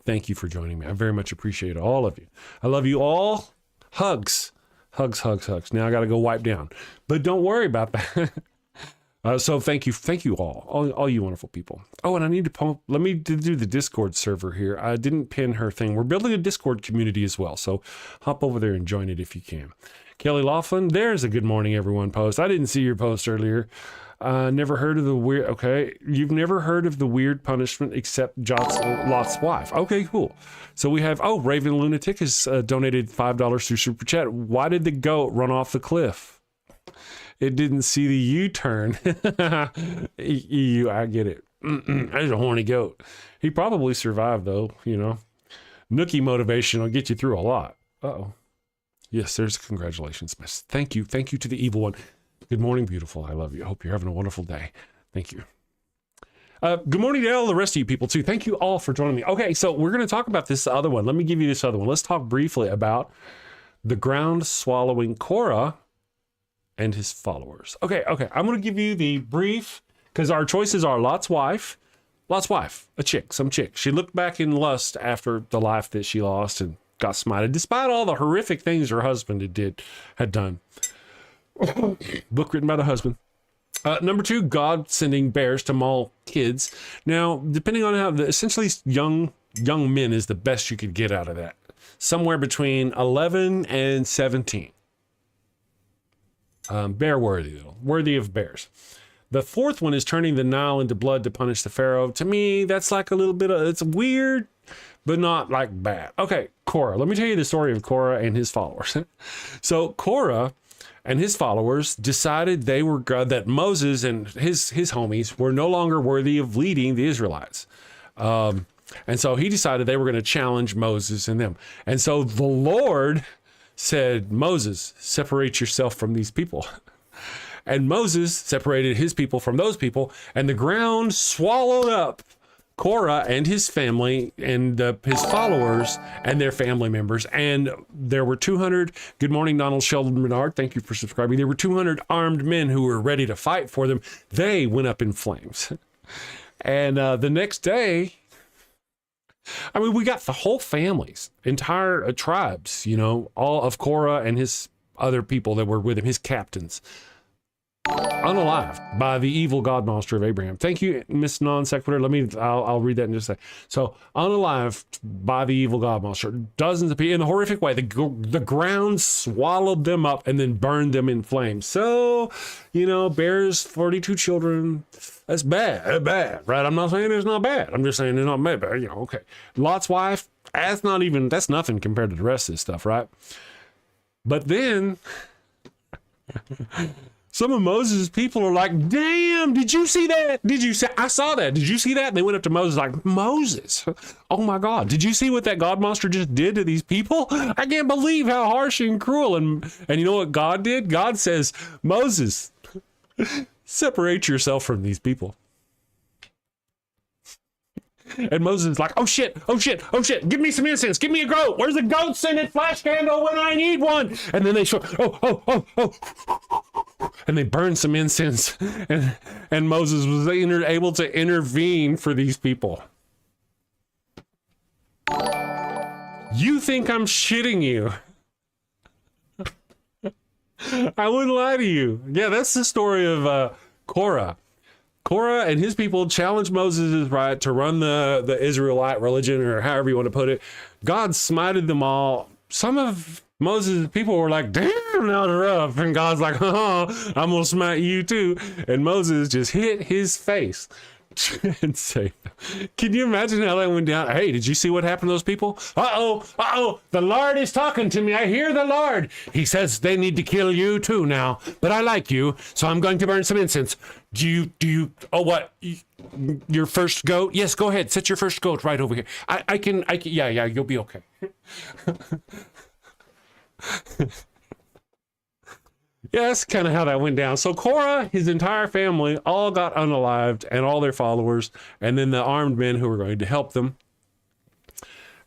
Thank you for joining me. I very much appreciate all of you. I love you all. Hugs. Hugs, hugs, hugs. Now I got to go wipe down. But don't worry about that. So thank you all you wonderful people. Oh, and I need to let me do the Discord server here. I didn't pin her thing. We're building a Discord community as well. So hop over there and join it if you can. Kelly Laughlin, there's a good morning everyone post. I didn't see your post earlier. Never heard of the weird, okay. You've never heard of the weird punishment except Lot's wife. Okay, cool. So we have, Raven Lunatic has donated $5 through Super Chat. Why did the goat run off the cliff? It didn't see the U-turn. I get it. There's a horny goat. He probably survived though, you know. Nookie motivation will get you through a lot. Uh-oh. Yes, there's congratulations. Thank you. Thank you to the evil one. Good morning, beautiful. I love you. I hope you're having a wonderful day. Thank you. Good morning to all the rest of you people too. Thank you all for joining me. Okay, so we're going to talk about this other one. Let me give you this other one. Let's talk briefly about the ground-swallowing Korah and his followers. Okay. I'm going to give you the brief, because our choices are Lot's wife, a chick, some chick. She looked back in lust after the life that she lost, and got smited, despite all the horrific things her husband had done. Book written by the husband. Number 2, God sending bears to maul kids. Now, depending on how, essentially young men is the best you could get out of that. Somewhere between 11 and 17. Bear worthy, though. Worthy of bears. The 4th one is turning the Nile into blood to punish the Pharaoh. To me, that's like a little bit of, it's weird, but not like bad. Okay, Korah. Let me tell you the story of Korah and his followers. So Korah and his followers decided they were that Moses and his homies were no longer worthy of leading the Israelites. And so he decided they were going to challenge Moses and them. And so the Lord said, Moses, separate yourself from these people. And Moses separated his people from those people, and the ground swallowed up Korah and his family and his followers and their family members. And there were 200, good morning, Donald Sheldon Menard, thank you for subscribing. There were 200 armed men who were ready to fight for them. They went up in flames. And the next day, I mean, we got the whole families, entire tribes, you know, all of Korah and his other people that were with him, his captains, unalived by the evil God monster of Abraham. Thank you, Miss Non Sequitur. I'll read that in just a second. So, unalived by the evil God monster. Dozens of people in a horrific way. The ground swallowed them up and then burned them in flames. So, you know, bears 42 children. That's bad. Bad, right? I'm not saying it's not bad. I'm just saying it's not bad. But, you know, okay. Lot's wife. That's nothing compared to the rest of this stuff, right? But then some of Moses' people are like, damn, did you see that? I saw that. Did you see that? And they went up to Moses like, Moses, oh my God, did you see what that God monster just did to these people? I can't believe how harsh and cruel. And you know what God did? God says, Moses, separate yourself from these people. And Moses is like, oh shit, give me some incense, give me a goat. Where's the goat scented flash candle when I need one? And then they show, oh. And they burned some incense. And Moses was able to intervene for these people. You think I'm shitting you? I wouldn't lie to you. Yeah, that's the story of Korah. Korah and his people challenged Moses' right to run the Israelite religion, or however you want to put it. God smited them all. Some of Moses' people were like, damn, that was rough. And God's like, I'm going to smite you too. And Moses just hit his face and say, can you imagine how that went down? Hey, did you see what happened to those people? Uh-oh, the Lord is talking to me. I hear the Lord. He says they need to kill you too now, but I like you, so I'm going to burn some incense. Do you, oh, what? Your first goat? Yes, go ahead. Set your first goat right over here. I can, yeah, you'll be okay. Yeah, that's kind of how that went down. So Korah, his entire family, all got unalived, and all their followers, and then the armed men who were going to help them.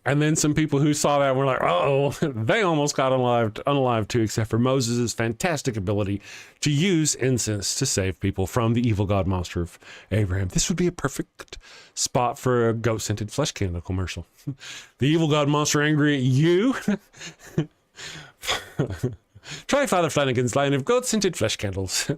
And then some people who saw that were like, uh-oh, they almost got unalived too, except for Moses' fantastic ability to use incense to save people from the evil God monster of Abraham. This would be a perfect spot for a goat-scented flesh candle commercial. The evil God monster angry at you. Try Father Flanagan's line of goat-scented flesh candles.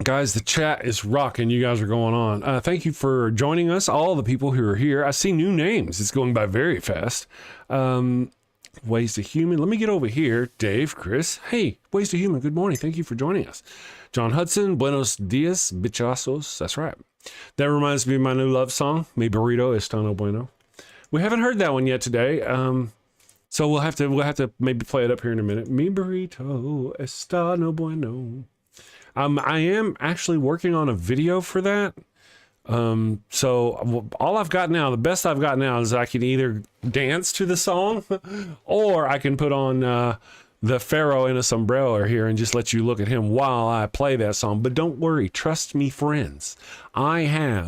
Guys, the chat is rocking. You guys are going on. Thank you for joining us, all the people who are here. I see new names. It's going by very fast. Ways to Human. Let me get over here. Dave, Chris. Hey, Ways to Human. Good morning. Thank you for joining us. John Hudson. Buenos dias, bichazos. That's right. That reminds me of my new love song. Mi burrito está no bueno. We haven't heard that one yet today. So we'll have to maybe play it up here in a minute. Mi burrito está no bueno. I am actually working on a video for that. So all I've got now, the best I've got now is I can either dance to the song or I can put on the Pharaoh in a sombrero here and just let you look at him while I play that song. But don't worry, trust me, friends. I'm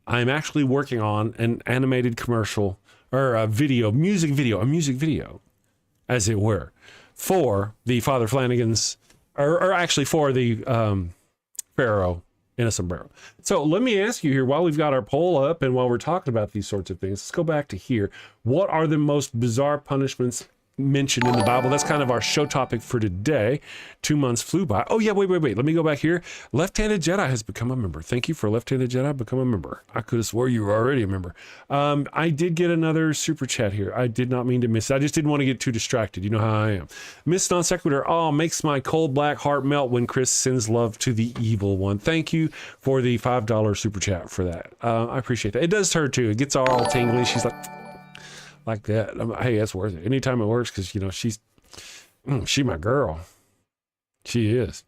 actually working on an animated commercial, or a music video, as it were, for the Father Flanagan's, or actually for the Pharaoh and a sombrero. So let me ask you here, while we've got our poll up and while we're talking about these sorts of things, let's go back to here. What are the most bizarre punishments mentioned in the Bible? That's kind of our show topic for today. 2 months flew by. Oh yeah, wait. Let me go back here. Left-Handed Jedi has become a member. Thank you for Left-Handed Jedi become a member. I could have swore you were already a member. I did get another super chat here. I did not mean to miss it. I just didn't want to get too distracted. You know how I am. Miss Non Sequitur. Oh, makes my cold black heart melt when Chris sends love to the evil one. Thank you for the $5 super chat for that. I appreciate that. It does her too. It gets all tingly. She's like that. Hey, that's worth it. Anytime it works, because, you know, she my girl. She is.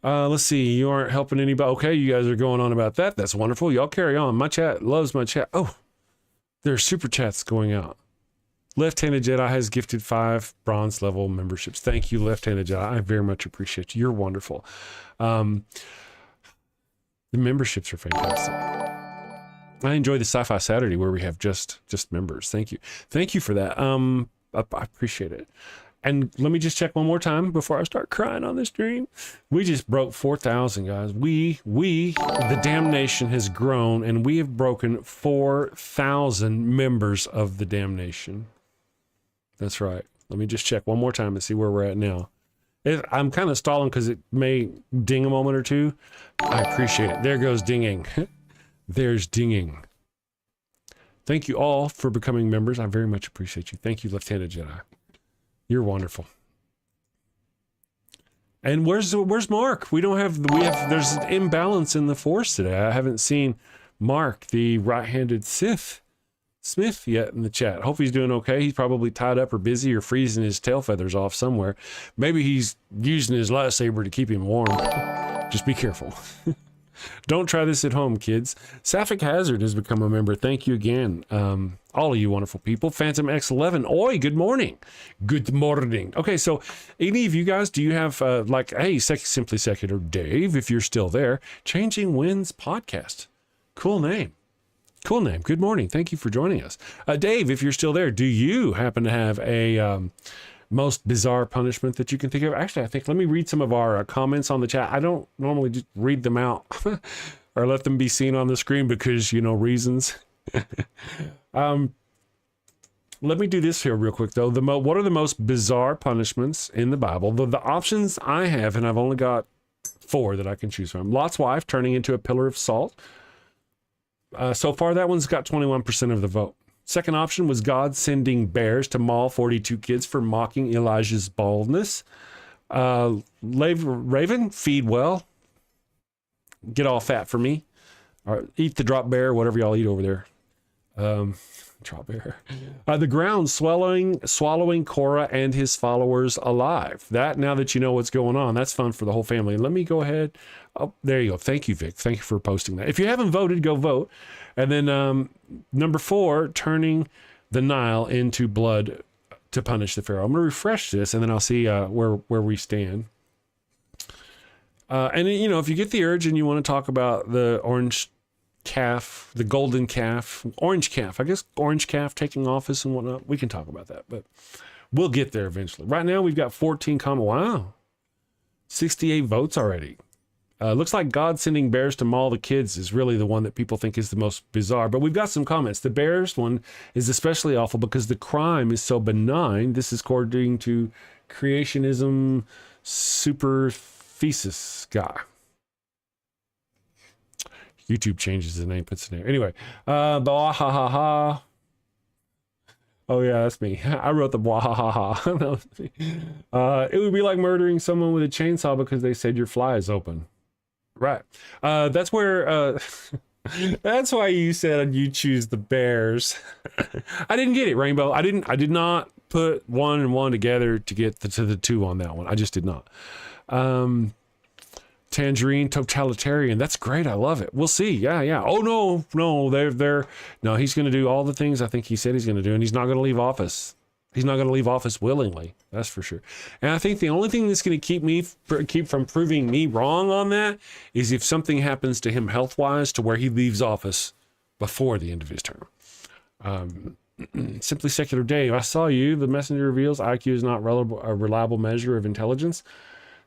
Let's see. You aren't helping anybody. Okay, you guys are going on about that. That's wonderful. Y'all carry on. My chat loves my chat. Oh, there's super chats going out. Left-Handed Jedi has gifted 5 bronze level memberships. Thank you, Left-Handed Jedi. I very much appreciate you. You're wonderful. The memberships are fantastic. I enjoy the Sci-Fi Saturday where we have just members. Thank you for that. I appreciate it. And let me just check one more time before I start crying on this stream. We just broke 4,000, guys. The damnation has grown, and we have broken 4,000 members of the damnation. That's right. Let me just check one more time and see where we're at now. I'm kind of stalling because it may ding a moment or two. I appreciate it. There goes dinging. There's dinging. Thank you all for becoming members. I very much appreciate you. Thank you, Left-Handed Jedi. You're wonderful. And where's Mark? There's an imbalance in the force today. I haven't seen Mark, the right-handed Sith Smith, yet in the chat. Hope he's doing okay. He's probably tied up or busy or freezing his tail feathers off somewhere. Maybe he's using his lightsaber to keep him warm. Just be careful. Don't try this at home, kids. Sapphic Hazard has become a member. Thank you again. All of you wonderful people. Phantom X11. Oi, good morning. Good morning. Okay, so any of you guys, do you have hey, Simply Secular Dave, if you're still there, Changing Winds Podcast. Cool name. Cool name. Good morning. Thank you for joining us. Dave, if you're still there, do you happen to have a most bizarre punishment that you can think of? Actually, let me read some of our comments on the chat. I don't normally just read them out or let them be seen on the screen because, reasons. Let me do this here real quick, though. What are the most bizarre punishments in the Bible? The options I have, and I've only got 4 that I can choose from. Lot's wife turning into a pillar of salt. So far, that one's got 21% of the vote. Second option was God sending bears to maul 42 kids for mocking Elijah's baldness. Raven, feed well. Get all fat for me. Or eat the drop bear, whatever y'all eat over there. Drop bear. The ground swallowing Korah and his followers alive. Now that you know what's going on, that's fun for the whole family. Let me go ahead. Oh, there you go. Thank you, Vic. Thank you for posting that. If you haven't voted, go vote. And then number 4, turning the Nile into blood to punish the Pharaoh. I'm going to refresh this, and then I'll see where we stand. And if you get the urge and you want to talk about the orange calf, the golden calf, orange calf, I guess orange calf taking office and whatnot, we can talk about that, but we'll get there eventually. Right now, we've got 14 comments. Wow. 68 votes already. Looks like God sending bears to maul the kids is really the one that people think is the most bizarre, but we've got some comments. The bears one is especially awful because the crime is so benign. This is according to creationism super thesis guy. YouTube changes the name, puts it there. Anyway, blah, ha, ha, ha. Oh, yeah, that's me. I wrote the blah, ha, ha, ha. That was me. It would be like murdering someone with a chainsaw because they said your fly is open. Right. That's where... that's why you said you choose the bears. I didn't get it, Rainbow. I did not put 1 and 1 together to get to the 2 on that one. I just did not. Tangerine totalitarian. That's great. I love it. We'll see. Yeah. Oh no. No. He's going to do all the things I think he said he's going to do, and he's not going to leave office. He's not going to leave office willingly. That's for sure. And I think the only thing that's going to keep from proving me wrong on that is if something happens to him health-wise to where he leaves office before the end of his term. Simply Secular Dave. I saw you. The messenger reveals IQ is not a reliable measure of intelligence.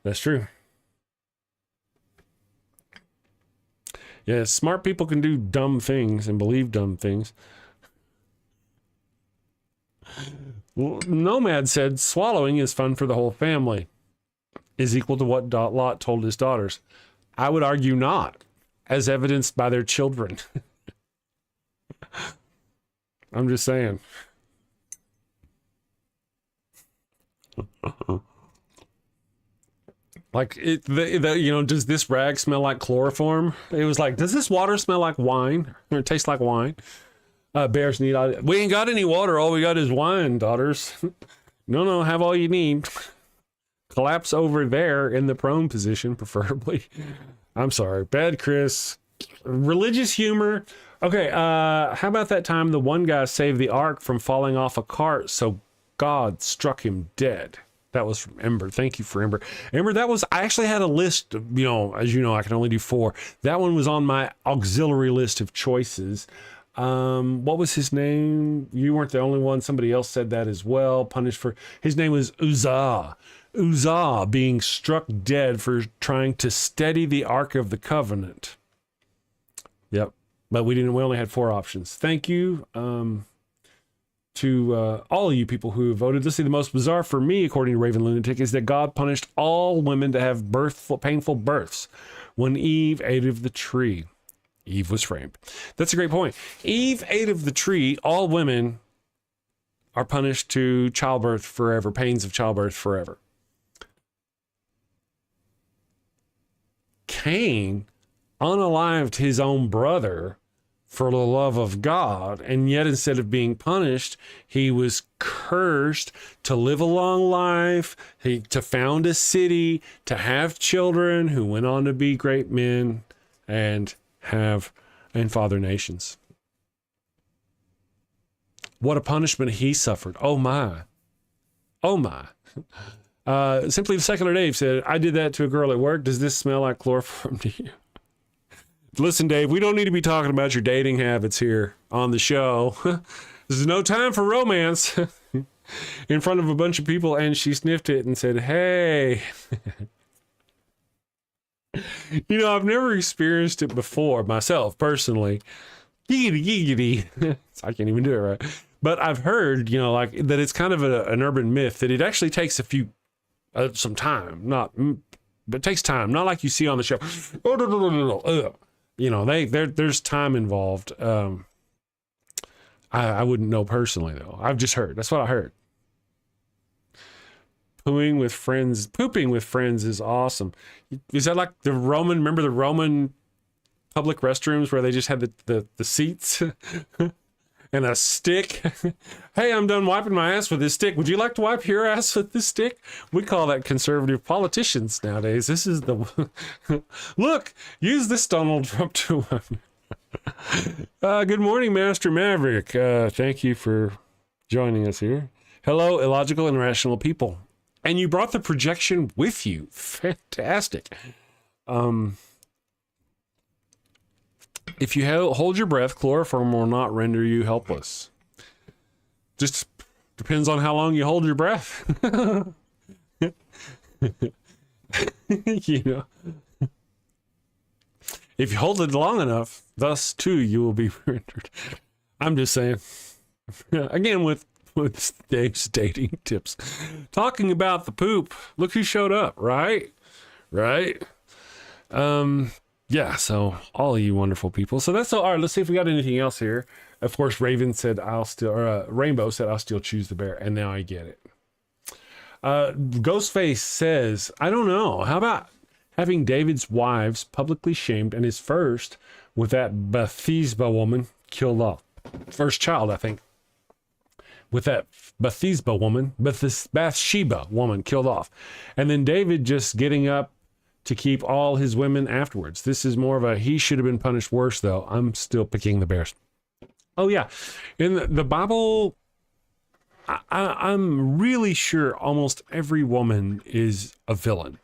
That's true. Yeah, smart people can do dumb things and believe dumb things. Nomad said swallowing is fun for the whole family is equal to what Lot told his daughters. I would argue not, as evidenced by their children. I'm just saying. Like, does this rag smell like chloroform? It was like, does this water smell like wine? Or it tastes like wine? Bears need, we ain't got any water. All we got is wine, daughters. No, have all you need. Collapse over there in the prone position, preferably. I'm sorry. Bad Chris. Religious humor. Okay, how about that time the one guy saved the ark from falling off a cart, so God struck him dead? That was from Ember. Thank you for Ember. Ember, I actually had a list of, as you know, I can only do 4. That one was on my auxiliary list of choices. What was his name? You weren't the only one. Somebody else said that as well. Punished for, his name was Uzzah. Uzzah being struck dead for trying to steady the Ark of the Covenant. Yep. But we only had 4 options. Thank you. To all of you people who voted. Let's see, the most bizarre for me, according to Raven Lunatic, is that God punished all women to have painful births when Eve ate of the tree. Eve was framed. That's a great point. Eve ate of the tree. All women are punished to childbirth forever, pains of childbirth forever. Cain unalived his own brother for the love of God, and yet instead of being punished, he was cursed to live a long life, to found a city, to have children who went on to be great men and father nations. What a punishment he suffered. Oh my. Simply Secular Dave said, I did that to a girl at work. Does this smell like chloroform to you? Listen, Dave, we don't need to be talking about your dating habits here on the show. This is no time for romance. In front of a bunch of people, and she sniffed it and said, hey. I've never experienced it before myself, personally. Giggity. I can't even do it right. But I've heard, that it's kind of an urban myth that it actually takes some time. But it takes time. Not like you see on the show. Oh, no. There's time involved. I wouldn't know personally, though. I've just heard. That's what I heard. Pooping with friends is awesome. Is that like remember the Roman public restrooms where they just had the seats and a stick? Hey, I'm done wiping my ass with this stick. Would you like to wipe your ass with this stick? We call that conservative politicians nowadays. This is the look, use this Donald Trump to good morning, Master Maverick. Thank you for joining us here. Hello, illogical and irrational people. And you brought the projection with you. Fantastic. If you hold your breath, chloroform will not render you helpless. Just depends on how long you hold your breath. If you hold it long enough, thus too you will be rendered. I'm just saying. Again, with Dave's dating tips. Talking about the poop, look who showed up, right? Yeah, so all of you wonderful people. So that's all right. Let's see if we got anything else here. Of course, Raven said Rainbow said I'll still choose the bear, and now I get it. Ghostface says, I don't know. How about having David's wives publicly shamed and his first with that Bathsheba woman killed off? First child, I think. With that Bathsheba woman killed off. And then David just getting up to keep all his women afterwards. This is more of he should have been punished worse, though. I'm still picking the bears. Oh, yeah. In the Bible, I'm really sure almost every woman is a villain,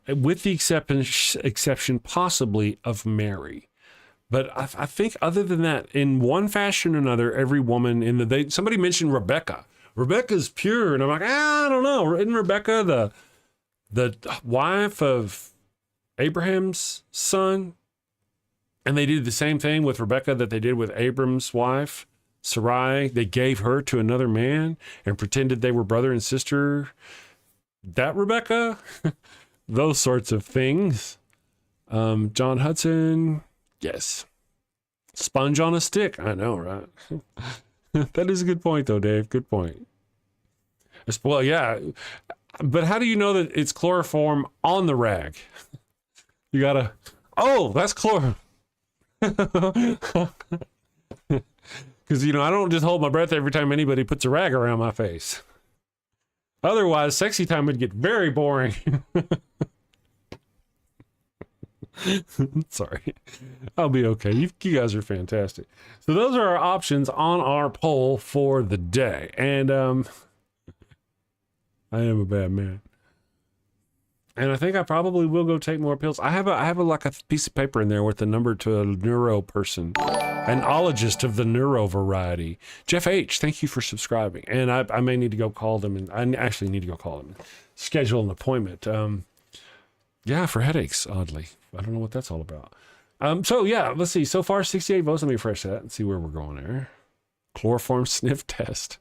with the exception possibly of Mary. But I think other than that, in one fashion or another, every woman somebody mentioned Rebecca. Rebecca's pure. And I'm like, I don't know. Isn't Rebecca the wife of Abraham's son? And they did the same thing with Rebecca that they did with Abram's wife, Sarai. They gave her to another man and pretended they were brother and sister. That Rebecca? Those sorts of things. John Hudson, yes. Sponge on a stick. I know, right? That is a good point, though, Dave. Good point. Well, yeah. But how do you know that it's chloroform on the rag? You gotta, oh, that's chlor. Because, you know, I don't just hold my breath every time anybody puts a rag around my face. Otherwise, sexy time would get very boring. Sorry. I'll be okay. You guys are fantastic. So those are our options on our poll for the day. And I am a bad man. And I think I probably will go take more pills. I have like a piece of paper in there with the number to a neuro person, an ologist of the neuro variety. Jeff H., thank you for subscribing. And I may need to go call them, and I actually need to go call them and schedule an appointment. Yeah, for headaches, oddly. I don't know what that's all about. So yeah, let's see. So far, 68 votes. Let me refresh that and see where we're going there. Chloroform sniff test.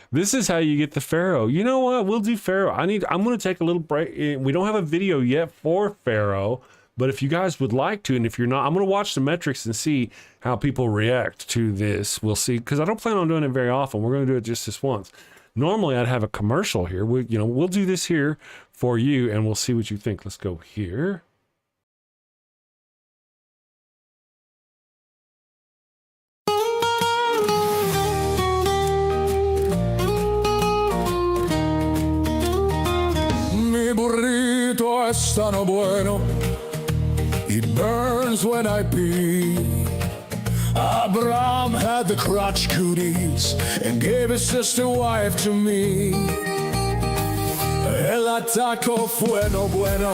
This is how you get the Pharaoh. You know what? We'll do Pharaoh. I'm going to take a little break. We don't have a video yet for Pharaoh, but if you guys would like to, and if you're not, I'm going to watch the metrics and see how people react to this. We'll see, because I don't plan on doing it very often. We're going to do it just this once. Normally, I'd have a commercial here. We'll do this here for you, and we'll see what you think. Let's go here. Mi burrito es tan bueno, it burns when I pee. Abraham had the crotch cooties and gave his sister wife to me. El ataco fue no bueno,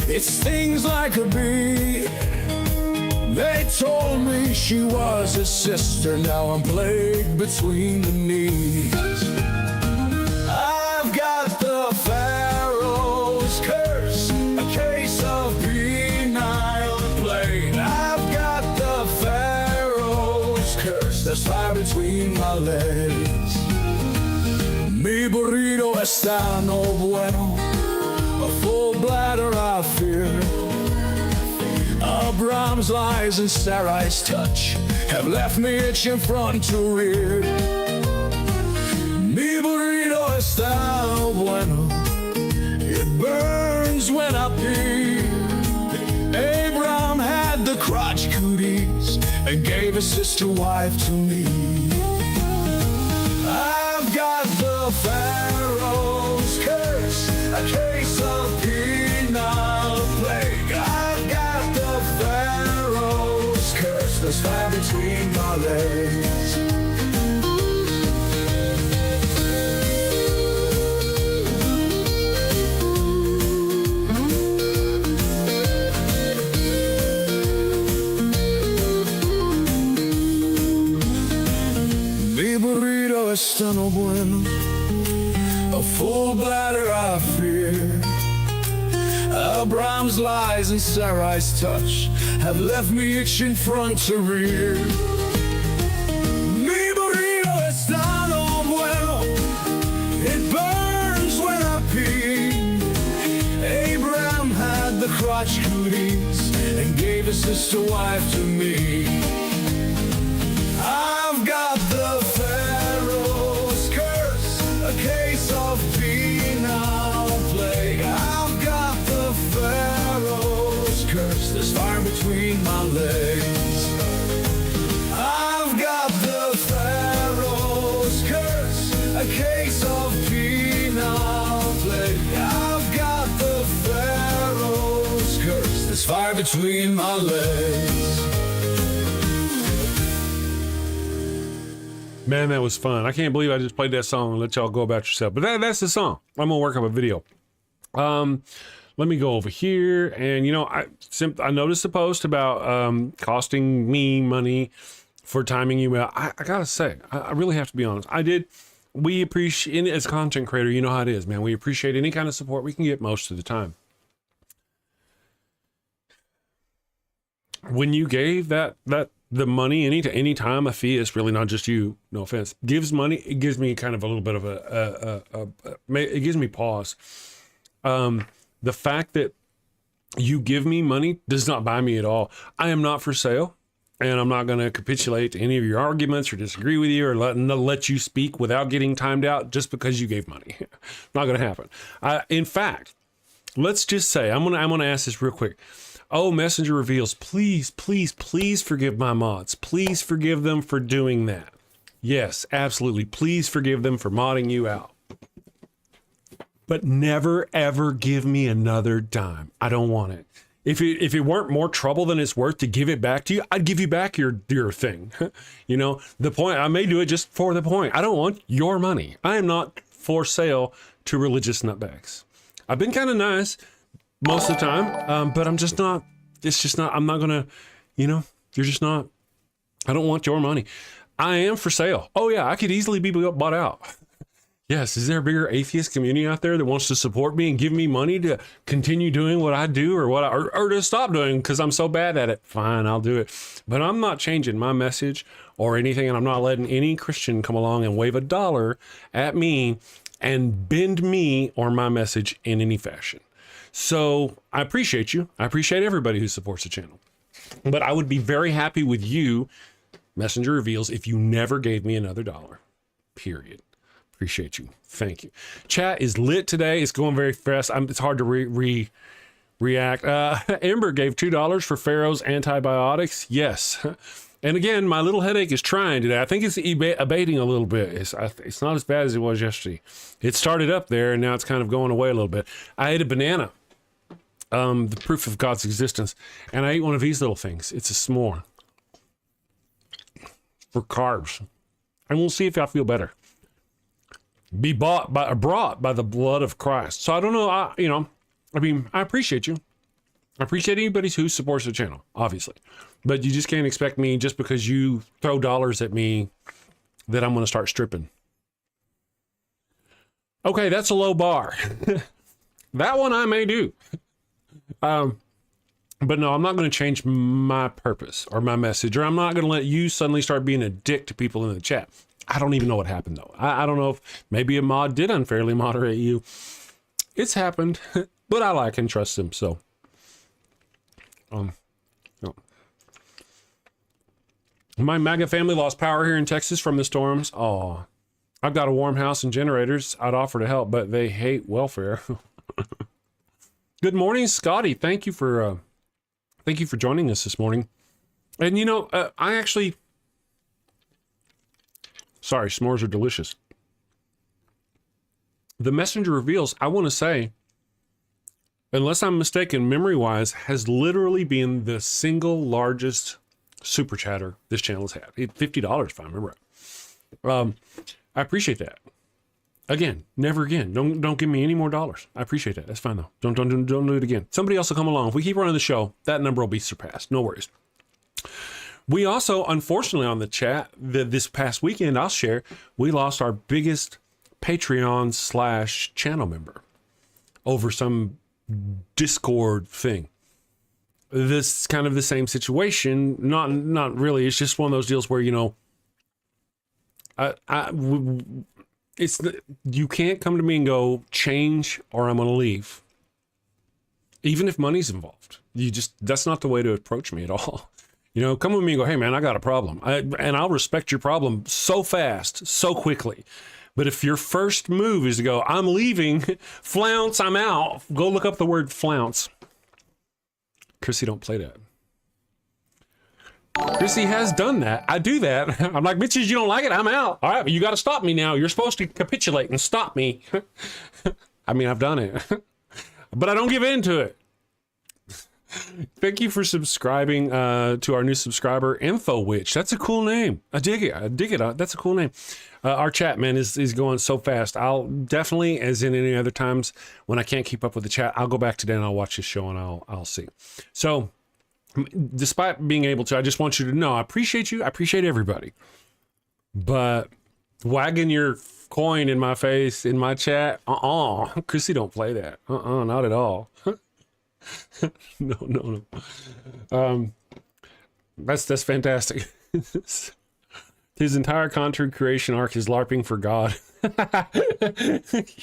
it stings like a bee. They told me she was his sister, now I'm plagued between the knees. I've got the Pharaoh's curse, a case of penile plague. I've got the Pharaoh's curse, there's fire between my legs. Mi burrito está no bueno, a full bladder I fear. Abraham's lies and Sarai's touch have left me itching front to rear. Mi burrito está no bueno, it burns when I pee. Abraham had the crotch cooties and gave his sister wife to me. I've got the Pharaoh's curse, a case of penile plague. I've got the Pharaoh's curse, there's fire between my legs. Mi burrito está no bueno, a full bladder I fear. Abraham's lies and Sarai's touch have left me itching front to rear. Mi burrito está no bueno, it burns when I pee. Abraham had the crotch cooties and gave his sister wife to me. I've got the Pharaoh's curse, a case of penile plague. I've got the Pharaoh's curse, there's fire between my legs. I've got the Pharaoh's curse, a case of penile plague. I've got the Pharaoh's curse, there's fire between my legs. Man, that was fun. I can't believe I just played that song and let y'all go about yourself. But that's the song. I'm going to work up a video. Let me go over here. And, you know, I noticed the post about costing me money for timing you out. I got to say, I really have to be honest. We appreciate, as a content creator, you know how it is, man. We appreciate any kind of support we can get most of the time. when you gave the money any time a theist, really not just you, no offense, gives money, it gives me kind of a little bit of it gives me pause. The fact that you give me money does not buy me at all. I am not for sale, and I'm not going to capitulate to any of your arguments or disagree with you or let you speak without getting timed out just because you gave money. Not going to happen. In fact, let's just say, I'm going to ask this real quick. Oh, Messenger Reveals, please, please, please forgive my mods. Please forgive them for doing that. Yes, absolutely. Please forgive them for modding you out. But never, ever give me another dime. I don't want it. If it weren't more trouble than it's worth to give it back to you, I'd give you back your thing. You know, the point, I may do it just for the point. I don't want your money. I am not for sale to religious nutbags. I've been kind of nice most of the time, but I'm just not, it's just not, I'm not going to, you know, you're just not, I don't want your money. I am for sale. Oh yeah, I could easily be bought out. Yes, is there a bigger atheist community out there that wants to support me and give me money to continue doing what I do or to stop doing because I'm so bad at it? Fine, I'll do it. But I'm not changing my message or anything, and I'm not letting any Christian come along and wave $1 at me and bend me or my message in any fashion. So I appreciate you. I appreciate everybody who supports the channel. But I would be very happy with you, Messenger Reveals, if you never gave me another $1. Period. Appreciate you. Thank you. Chat is lit today. It's going very fast. It's hard to react. Ember gave $2 for Pharaoh's antibiotics. Yes. And again, my little headache is trying today. I think it's abating a little bit. It's not as bad as it was yesterday. It started up there and now it's kind of going away a little bit. I ate a banana, the proof of God's existence, and I ate one of these little things. It's a s'more for carbs. And we'll see if I feel better. Be brought by the blood of Christ. So I don't know. I appreciate you. I appreciate anybody who supports the channel, obviously, but you just can't expect me just because you throw dollars at me that I'm going to start stripping. Okay. That's a low bar. That one I may do. But no, I'm not going to change my purpose or my message, or I'm not going to let you suddenly start being a dick to people in the chat. I don't even know what happened though. I don't know if maybe a mod did unfairly moderate you. It's happened, but I like and trust him. So, no. My MAGA family lost power here in Texas from the storms. Oh, I've got a warm house and generators. I'd offer to help, but they hate welfare. Good morning, Scotty. Thank you for joining us this morning. And you know, I actually. Sorry, s'mores are delicious. The Messenger Reveals, I want to say, unless I'm mistaken, memory-wise, has literally been the single largest super chatter this channel has had. $50, if I remember right. I appreciate that. Again, never again. Don't give me any more dollars. I appreciate that. That's fine though. Don't do it again. Somebody else will come along. If we keep running the show, that number will be surpassed. No worries. We also, unfortunately, on the chat, this past weekend, I'll share, we lost our biggest Patreon / channel member over some Discord thing. This is kind of the same situation. Not really. It's just one of those deals where, you know, you can't come to me and go, change or I'm going to leave. Even if money's involved. That's not the way to approach me at all. You know, come with me and go, hey man, I got a problem. And I'll respect your problem so fast, so quickly. But if your first move is to go, I'm leaving, flounce, I'm out, go look up the word flounce. Chrissy, don't play that. Chrissy has done that. I do that. I'm like, bitches, you don't like it? I'm out. All right, but you got to stop me now. You're supposed to capitulate and stop me. I mean, I've done it. But I don't give in to it. Thank you for subscribing to our new subscriber, InfoWitch. That's a cool name. I dig it. That's a cool name. Our chat, man, is going so fast. I'll definitely, as in any other times when I can't keep up with the chat, I'll go back today and I'll watch this show and I'll see. So, despite being able to, I just want you to know I appreciate you. I appreciate everybody. But wagging your coin in my face in my chat, Chrissy, don't play that. Not at all. No. That's fantastic. His entire content creation arc is LARPing for God.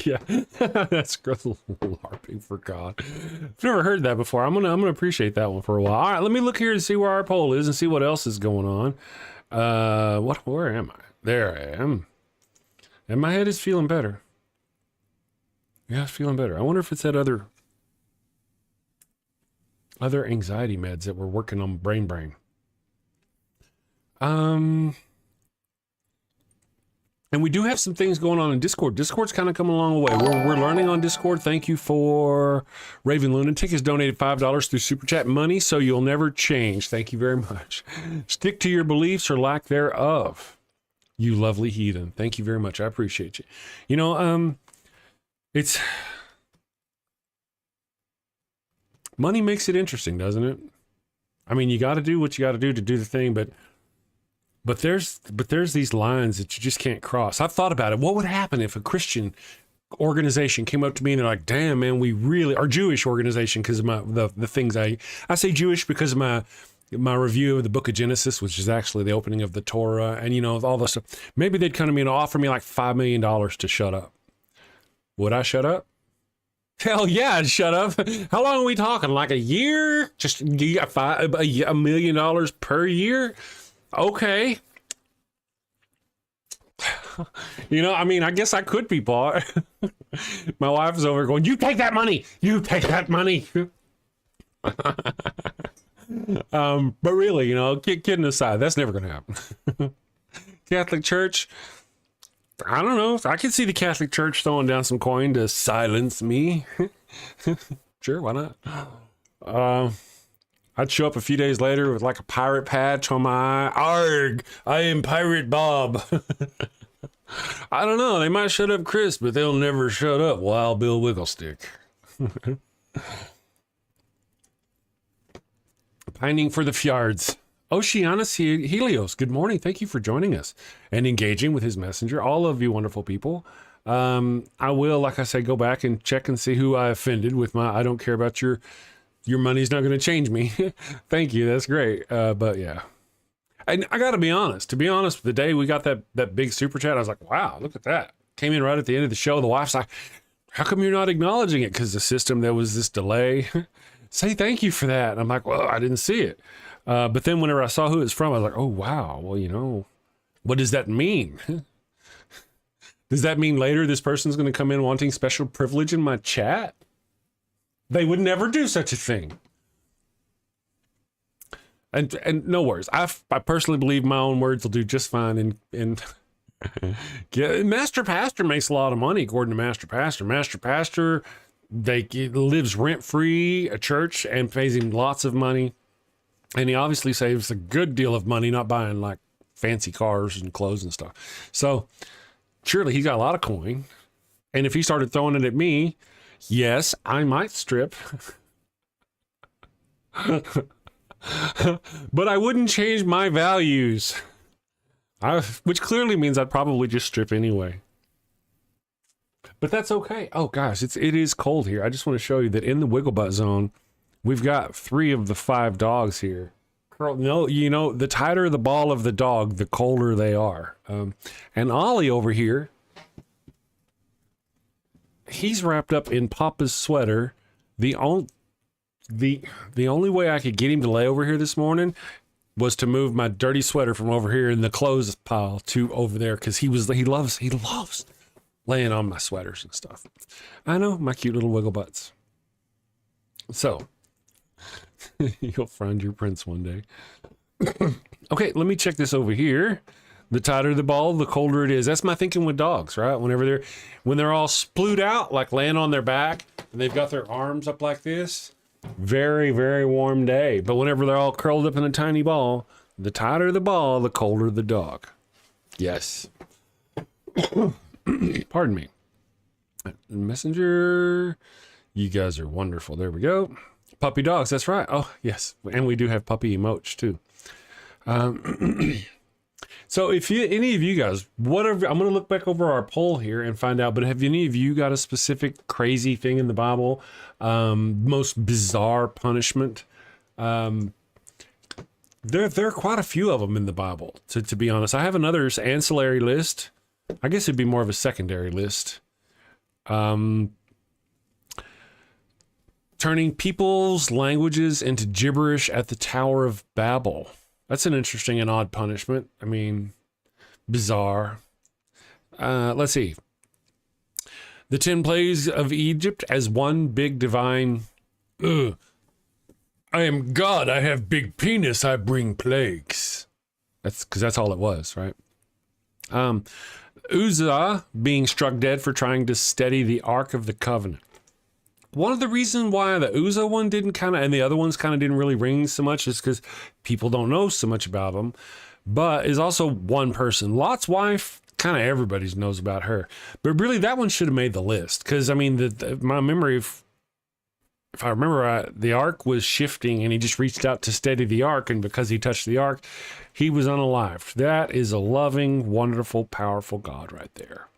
Yeah, that's gross. LARPing for God. I've never heard that before. I'm gonna appreciate that one for a while. All right, let me look here and see where our poll is and see what else is going on. Where am I? There I am. And my head is feeling better. Yeah, it's feeling better. I wonder if it's that other anxiety meds that we're working on brain. And we do have some things going on in Discord. Discord's kind of coming along the way. We're learning on Discord. Thank you for Raven Lunatic has donated $5 through Super Chat money, so you'll never change. Thank you very much. Stick to your beliefs or lack thereof, you lovely heathen. Thank you very much. I appreciate you. You know, it's money makes it interesting, doesn't it? I mean, you got to do what you got to do the thing, but there's these lines that you just can't cross. I've thought about it. What would happen if a Christian organization came up to me and they're like, "Damn, man, we really," or Jewish organization, because of the things I say Jewish because of my review of the book of Genesis, which is actually the opening of the Torah, and you know, all this stuff. Maybe they'd come to me and offer me like $5 million to shut up. Would I shut up? Hell yeah, I'd shut up. How long are we talking? Like a year? Just you got $1 million per year? Okay. You know, I mean, I guess I could be bought. My wife is over going, "You take that money. You take that money." But really, you know, kidding aside, that's never going to happen. Catholic Church, I don't know. I could see the Catholic Church throwing down some coin to silence me. Sure, why not? I'd show up a few days later with like a pirate patch on my eye. Arg, I am Pirate Bob. I don't know. They might shut up Chris, but they'll never shut up Wild Bill Wigglestick. Pining for the Fjards. Oceanus Helios, good morning. Thank you for joining us and engaging with his messenger. All of you wonderful people. I will, like I said, go back and check and see who I offended with my "I don't care about your money's not going to change me." Thank you. That's great. But yeah, and I got to be honest. To be honest, the day we got that big super chat, I was like, wow, look at that. Came in right at the end of the show. The wife's like, "How come you're not acknowledging it?" Because the system, there was this delay. Say thank you for that. And I'm like, well, I didn't see it. But then whenever I saw who it's from, I was like, oh, wow. Well, you know, what does that mean? Does that mean later this person's going to come in wanting special privilege in my chat? They would never do such a thing. And no worries. I personally believe my own words will do just fine. And Master Pastor makes a lot of money, according to Master Pastor. Master Pastor, lives rent-free a church and pays him lots of money. And he obviously saves a good deal of money not buying like fancy cars and clothes and stuff. So surely he's got a lot of coin. And if he started throwing it at me, yes, I might strip. But I wouldn't change my values. Which clearly means I'd probably just strip anyway. But that's okay. Oh gosh, it is cold here. I just want to show you that in the Wiggle Butt Zone, we've got 3 of the 5 dogs here. No, you know, the tighter the ball of the dog, the colder they are. And Ollie over here, he's wrapped up in Papa's sweater. The only way I could get him to lay over here this morning was to move my dirty sweater from over here in the clothes pile to over there, because he loves laying on my sweaters and stuff. I know, my cute little wiggle butts. So you'll find your prince one day. Okay, let me check this over here. The tighter the ball, the colder it is. That's my thinking with dogs, right? When they're all sploot out, like laying on their back, and they've got their arms up like this, very, very warm day. But whenever they're all curled up in a tiny ball, the tighter the ball, the colder the dog. Yes. Pardon me. Messenger, you guys are wonderful. There we go. Puppy dogs, that's right. Oh, yes. And we do have puppy emotes too. So if any of you guys, whatever, I'm going to look back over our poll here and find out, but have any of you got a specific crazy thing in the Bible? Most bizarre punishment? There are quite a few of them in the Bible, to be honest. I have another ancillary list. I guess it'd be more of a secondary list. Turning people's languages into gibberish at the Tower of Babel. That's an interesting and odd punishment. I mean, bizarre. Let's see. The 10 plagues of Egypt as one big divine... Ugh. I am God, I have big penis, I bring plagues. That's because that's all it was, right? Uzzah being struck dead for trying to steady the Ark of the Covenant. One of the reasons why the Uzzah one didn't kind of, and the other ones kind of didn't really ring so much is because people don't know so much about them, but is also one person. Lot's wife, kind of everybody knows about her, but really that one should have made the list. Because I mean, my memory, if I remember right, the ark was shifting and he just reached out to steady the ark, and because he touched the ark, he was unalived. That is a loving, wonderful, powerful God right there.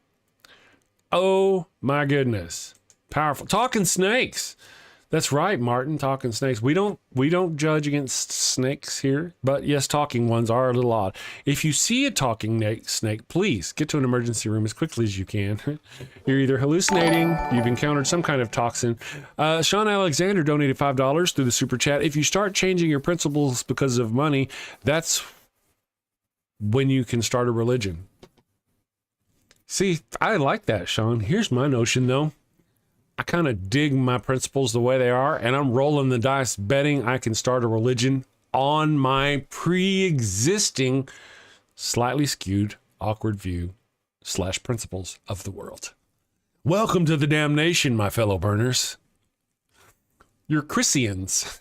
Oh my goodness. Powerful. Talking snakes. That's right, Martin, talking snakes. We don't judge against snakes here, but yes, talking ones are a little odd. If you see a talking snake, please get to an emergency room as quickly as you can. You're either hallucinating, you've encountered some kind of toxin. Sean Alexander donated $5 through the super chat. If you start changing your principles because of money, that's when you can start a religion. See, I like that, Sean. Here's my notion, though. I kind of dig my principles the way they are, and I'm rolling the dice betting I can start a religion on my pre-existing, slightly skewed, awkward view / principles of the world. Welcome to the damnation, my fellow burners. You're Christians.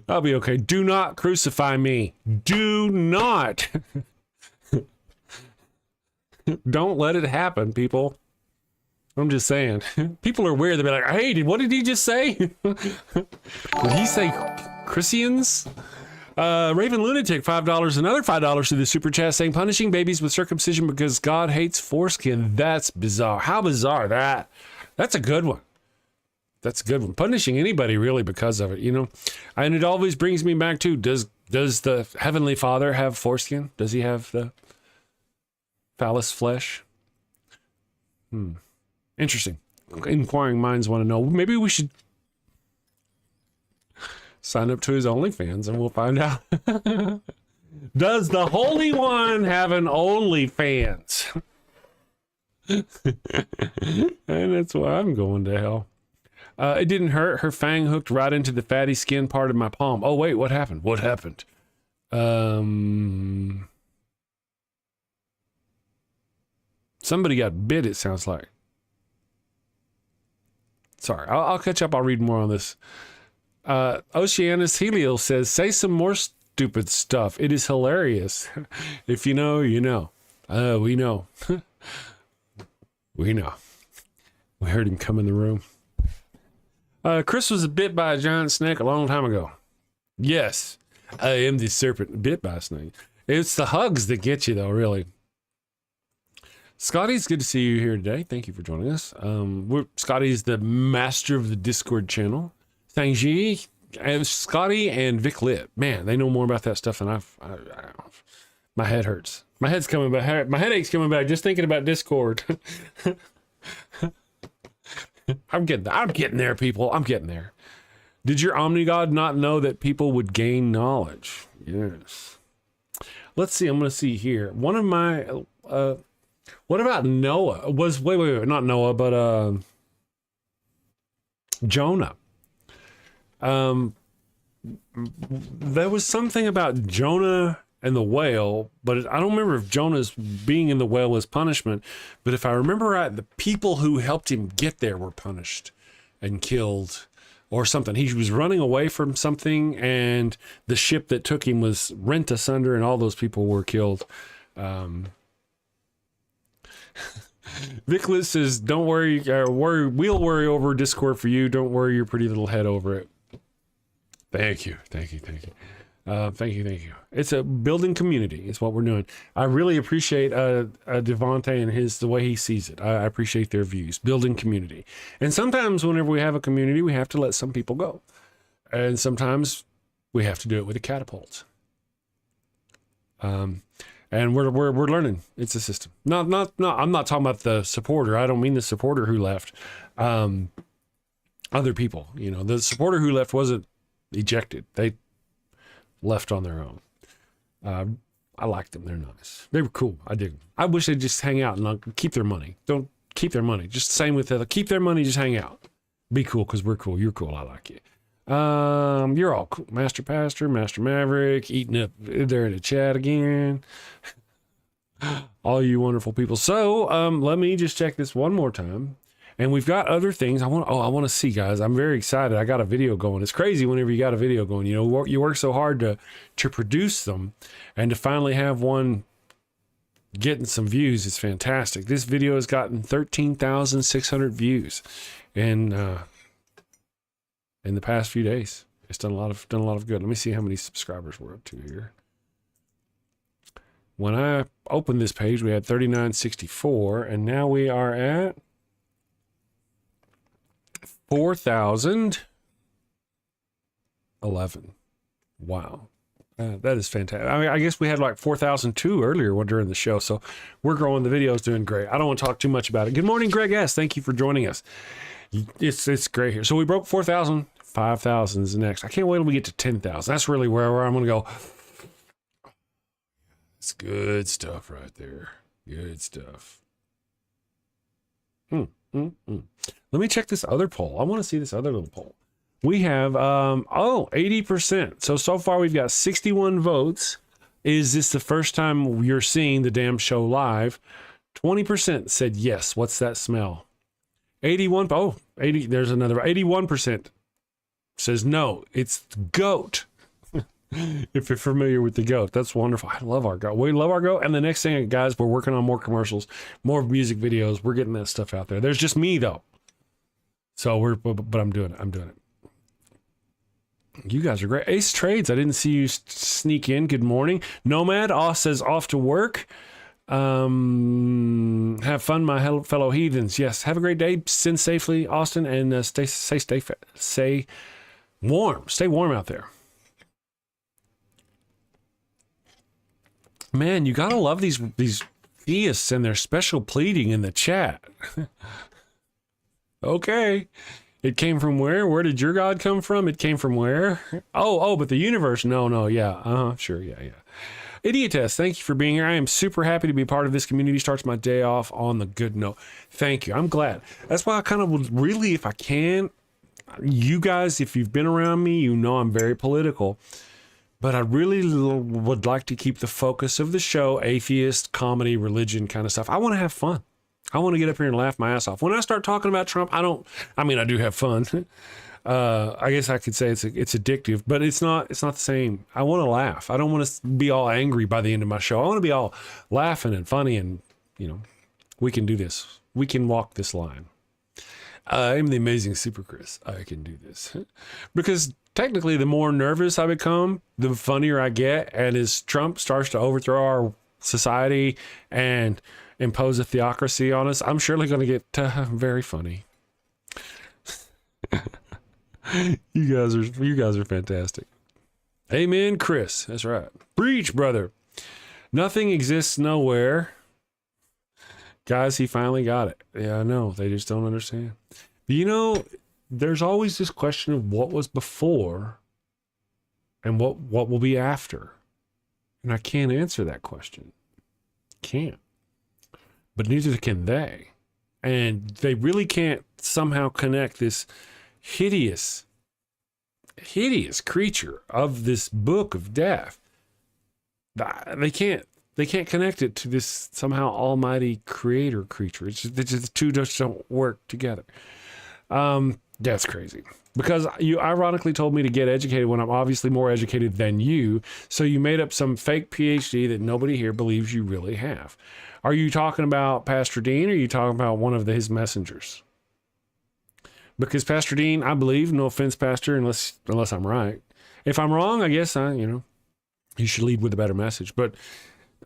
I'll be okay. Do not crucify me. Do not. Don't let it happen, people. I'm just saying. People are weird. They'll be like, hey, what did he just say? Did he say Christians? Raven Lunatic, $5. Another $5 to the super chat saying, punishing babies with circumcision because God hates foreskin. That's bizarre. How bizarre that? That's a good one. That's a good one. Punishing anybody really because of it, you know? And it always brings me back to, does the Heavenly Father have foreskin? Does he have the phallus flesh? Interesting. Inquiring minds want to know. Maybe we should sign up to his OnlyFans and we'll find out. Does the Holy One have an OnlyFans? And that's why I'm going to hell. It didn't hurt. Her fang hooked right into the fatty skin part of my palm. Oh, wait, what happened? What happened? Somebody got bit, it sounds like. Sorry, I'll catch up. I'll read more on this. Oceanus Helio says, say some more stupid stuff. It is hilarious. If you know, you know. We know. We know. We heard him come in the room. Chris was bit by a giant snake a long time ago. Yes, I am the serpent bit by a snake. It's the hugs that get you, though, really. Scotty, it's good to see you here today. Thank you for joining us. Scotty's the master of the Discord channel. Thank you. And Scotty and Vic Lit. Man, they know more about that stuff than I've. My head hurts. My head's coming back. My headache's coming back just thinking about Discord. I'm getting there, people. I'm getting there. Did your Omnigod not know that people would gain knowledge? Yes. Let's see. I'm going to see here. One of my... what about Noah? Wait, not Noah, but Jonah. There was something about Jonah and the whale, but I don't remember if Jonah's being in the whale was punishment. But if I remember right, the people who helped him get there were punished and killed or something. He was running away from something, and the ship that took him was rent asunder, and all those people were killed. Vicklet says, don't worry, we'll worry over Discord for you. Don't worry your pretty little head over it. Thank you. Thank you. It's a building community. It's what we're doing. I really appreciate Devontae and the way he sees it. I appreciate their views. Building community. And sometimes whenever we have a community, we have to let some people go. And sometimes we have to do it with a catapult. And we're learning. It's a system. I'm not talking about the supporter. I don't mean the supporter who left. Other people, you know, the supporter who left wasn't ejected. They left on their own. I like them. They're nice. They were cool. I dig them. I wish they'd just hang out and not keep their money. Don't keep their money. Just same with the keep their money. Just hang out. Be cool because we're cool. You're cool. I like you. You're all cool. Master Pastor, Master Maverick, eating up there in the chat again. All you wonderful people. So, let me just check this one more time. And we've got other things I want to see, guys. I'm very excited. I got a video going. It's crazy whenever you got a video going. You know, you work so hard to produce them, and to finally have one getting some views is fantastic. This video has gotten 13,600 views in the past few days. It's done a lot of good. Let me see how many subscribers we're up to here. When I opened this page, we had 3964, and now we are at 4,011. Wow. That is fantastic. I mean, I guess we had like 4,002 earlier during the show, so we're growing. The video's doing great. I don't want to talk too much about it. Good morning, Greg S. Thank you for joining us. It's great here. So we broke 4,000. 5,000 is next. I can't wait till we get to 10,000. That's really where I'm going to go. It's good stuff right there. Good stuff. Let me check this other poll. I want to see this other little poll. We have 80%. So far we've got 61 votes. Is this the first time you're seeing the damn show live? 20% said yes. What's that smell? 80. There's another 81% says no. It's goat. If you're familiar with the goat, that's wonderful. I love our goat. We love our goat. And the next thing, guys, we're working on more commercials, more music videos. We're getting that stuff out there. There's just me though. So but I'm doing it. You guys are great. Ace Trades, I didn't see you sneak in. Good morning. Nomad says off to work. Have fun, my fellow heathens. Yes, have a great day. Send safely, Austin, and stay warm. Stay warm out there. Man, you gotta love these theists and their special pleading in the chat. Okay. It came from where? Where did your God come from? It came from where? Oh, but the universe. No, yeah. Sure, yeah. Idiotess, thank you for being here. I am super happy to be part of this community. Starts my day off on the good note. Thank you. I'm glad. That's why I kind of would really, if I can, you guys, if you've been around me, you know I'm very political. But I really would like to keep the focus of the show, atheist, comedy, religion kind of stuff. I want to have fun. I want to get up here and laugh my ass off. When I start talking about Trump, I do have fun. I guess I could say it's addictive, but it's not the same. I want to laugh. I don't want to be all angry by the end of my show. I want to be all laughing and funny, and we can do this. We can walk this line. I'm the amazing Super Chris. I can do this. Because technically, the more nervous I become, the funnier I get. And as Trump starts to overthrow our society and impose a theocracy on us, I'm surely going to get very funny. You guys are fantastic. Amen, Chris. That's right. Preach, brother. Nothing exists nowhere. Guys, he finally got it. Yeah, I know. They just don't understand. But there's always this question of what was before and what will be after. And I can't answer that question. Can't. But neither can they. And they really can't somehow connect this hideous creature of this book of death. They can't connect it to this somehow almighty creator creature. The two just don't work together. That's crazy. Because you ironically told me to get educated when I'm obviously more educated than you. So you made up some fake PhD that nobody here believes you really have. Are you talking about Pastor Dean, or are you talking about one of his messengers? Because Pastor Dean, I believe, no offense, Pastor, unless I'm right. If I'm wrong, I guess you should lead with a better message. But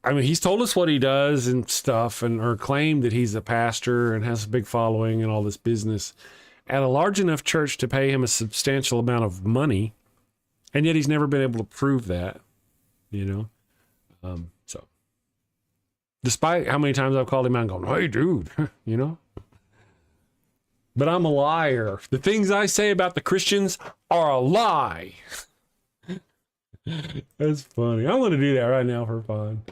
I mean, he's told us what he does and stuff, or claimed that he's a pastor and has a big following and all this business at a large enough church to pay him a substantial amount of money And yet he's never been able to prove that, you know? So despite how many times I've called him out and going, hey, dude, you know? But I'm a liar. The things I say about the Christians are a lie. That's funny. I want to do that right now for fun.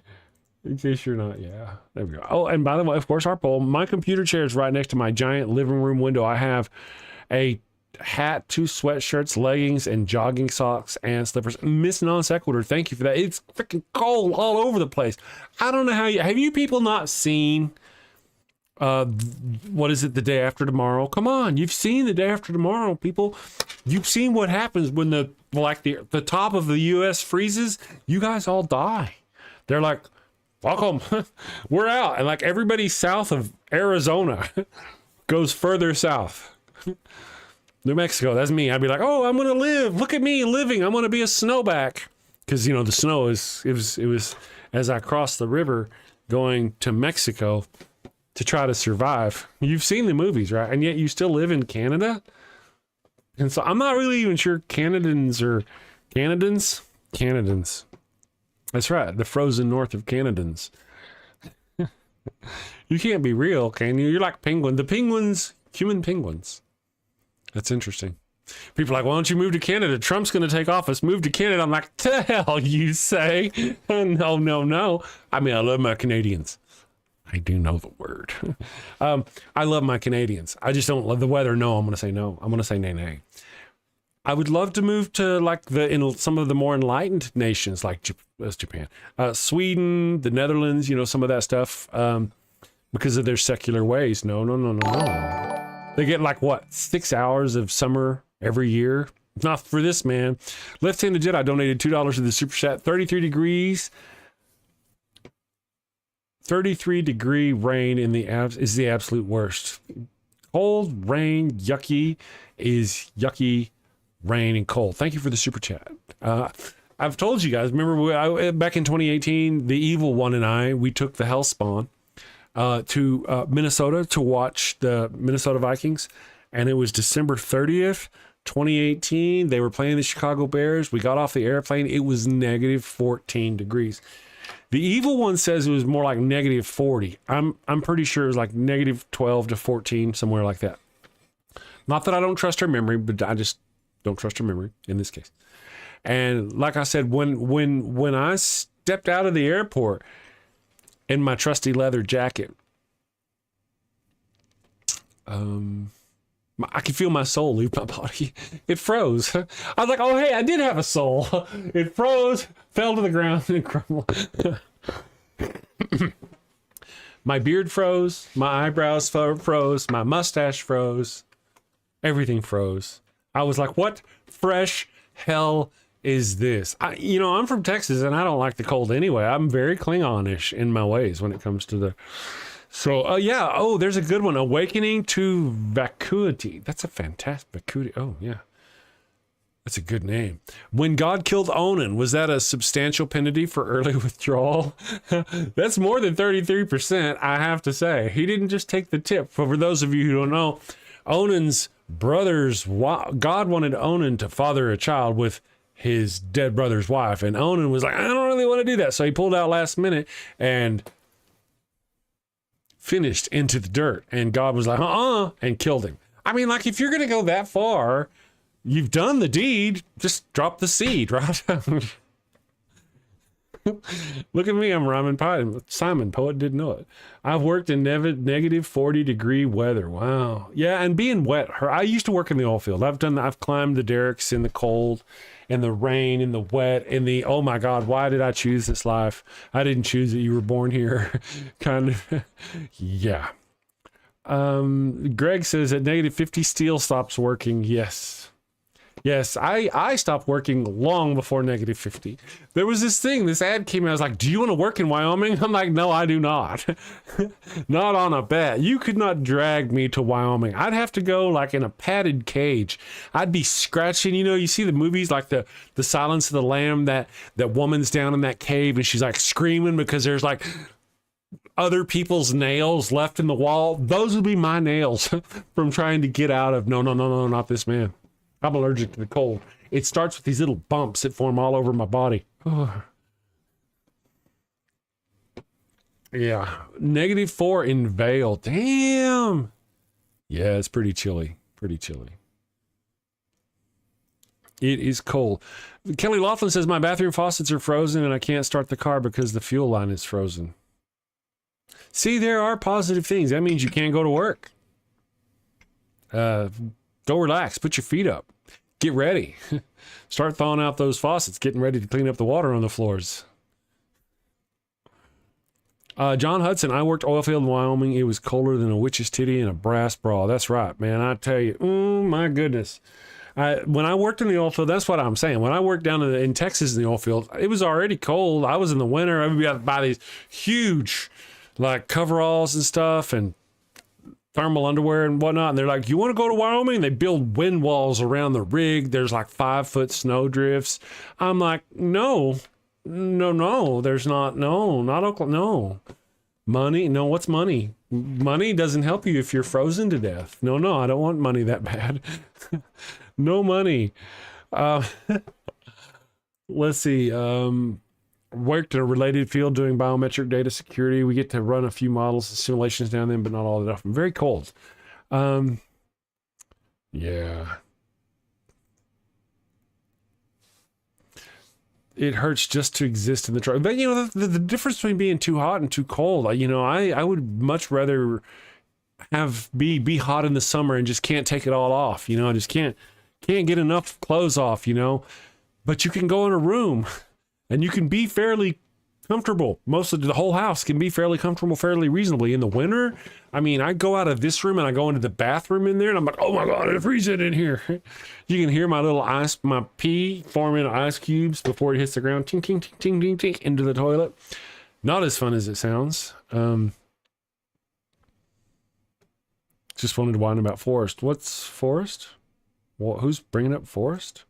In case you're not, yeah. There we go. Oh, and by the way, of course, our poll, my computer chair is right next to my giant living room window. I have a hat, 2 sweatshirts, leggings, and jogging socks and slippers. Miss Non Sequitur, thank you for that. It's freaking cold all over the place. I don't know how have you people not seen what is it, The Day After Tomorrow? Come on, you've seen The Day After Tomorrow, people. You've seen what happens when the top of the US freezes. You guys all die. They're like, welcome, we're out. And like everybody south of Arizona goes further south. New Mexico, that's me. I'd be like, oh, I'm gonna live. Look at me living. I'm gonna be a snowback. Because you know the snow it was as I crossed the river going to Mexico to try to survive. You've seen the movies, right? And yet you still live in Canada. And so I'm not really even sure Canadians. That's right, the frozen north of Canadians. You can't be real, can you? You're like penguin. The penguins, human penguins. That's interesting. People are like, why don't you move to Canada? Trump's going to take office. Move to Canada. I'm like, the hell you say? No. I mean, I love my Canadians. I do know the word. I love my Canadians. I just don't love the weather. No, I'm going to say no. I'm going to say nay. I would love to move to like some of the more enlightened nations like Japan, Sweden, the Netherlands, you know, some of that stuff, because of their secular ways. No. They get like what, 6 hours of summer every year? Not for this man. Left-handed Jedi donated $2 to the super chat. 33 degrees. 33-degree rain is the absolute worst. Cold, rain, yucky is yucky, rain, and cold. Thank you for the super chat. I've told you guys, remember back in 2018, the evil one and I, we took the Hellspawn to Minnesota to watch the Minnesota Vikings. And it was December 30th, 2018. They were playing the Chicago Bears. We got off the airplane. It was negative 14 degrees. The evil one says it was more like negative 40. I'm pretty sure it was like negative 12 to 14, somewhere like that. Not that I don't trust her memory, but I just don't trust her memory in this case. And like I said, when I stepped out of the airport in my trusty leather jacket, I could feel my soul leave my body. It froze. I was like, oh, hey, I did have a soul. It froze, fell to the ground, and crumbled. My beard froze. My eyebrows froze. My mustache froze. Everything froze. I was like, what fresh hell is this? I'm from Texas, and I don't like the cold anyway. I'm very Klingon-ish in my ways when it comes to the... So, yeah. Oh, there's a good one. Awakening to Vacuity. That's a fantastic Vacuity. Oh, yeah. That's a good name. When God killed Onan, was that a substantial penalty for early withdrawal? That's more than 33%, I have to say. He didn't just take the tip. For those of you who don't know, Onan's brothers, God wanted Onan to father a child with his dead brother's wife. And Onan was like, I don't really want to do that. So he pulled out last minute and finished into the dirt, and God was like, and killed him. I mean, like, if you're going to go that far, you've done the deed, just drop the seed, right? Look at me, I'm rhyming pie. Simon, poet, didn't know it. I've worked in negative 40-degree weather. Wow. Yeah, and being wet. I used to work in the oil field. I've climbed the derricks in the cold, in the rain, in the wet, in the, oh my God, why did I choose this life? I didn't choose it. You were born here. Kind of. Yeah. Greg says at negative 50, steel stops working. Yes, I stopped working long before negative 50. There was this ad came out. I was like, do you want to work in Wyoming? I'm like, no, I do not. Not on a bet. You could not drag me to Wyoming. I'd have to go like in a padded cage. I'd be scratching. You see the movies like the Silence of the Lamb, that woman's down in that cave and she's like screaming because there's like other people's nails left in the wall. Those would be my nails from trying to get out of, no, not this man. I'm allergic to the cold. it starts with these little bumps that form all over my body. Yeah, -4 in Vale. Damn. Yeah, it's pretty chilly. Pretty chilly. It is cold. Kelly Laughlin says, my bathroom faucets are frozen and I can't start the car because the fuel line is frozen. See, there are positive things. That means you can't go to work. Go relax. Put your feet up. Get ready. Start thawing out those faucets. Getting ready to clean up the water on the floors. John Hudson, I worked oil field in Wyoming. It was colder than a witch's titty in a brass bra. That's right, man. I tell you, oh my goodness. When I worked in the oil field, that's what I'm saying. When I worked down in Texas in the oil field, it was already cold. I was in the winter. I would be able to buy these huge, like, coveralls and stuff and thermal underwear and whatnot. And they're like, you want to go to Wyoming? They build wind walls around the rig. There's like 5-foot snow drifts. I'm like, no, there's not. No, not Oklahoma. No. Money? No, what's money? Money doesn't help you if you're frozen to death. No, I don't want money that bad. No money. Let's see. Worked in a related field doing biometric data security. We get to run a few models and simulations down there, but not all that often. Very cold. Yeah. It hurts just to exist in the truck. But, you know, the difference between being too hot and too cold, you know, I would much rather be hot in the summer and just can't take it all off. You know, I just can't get enough clothes off, you know. But you can go in a room and you can be fairly comfortable. Most of the whole house can be fairly comfortable, fairly reasonably. In the winter, I mean, I go out of this room and I go into the bathroom in there and I'm like, oh my God, it's freezing in here. You can hear my pee forming ice cubes before it hits the ground. Ting, ting, ting, ting, ting, ting, into the toilet. Not as fun as it sounds. Just wanted to whine about Forrest. What's Forrest? Well, who's bringing up Forrest?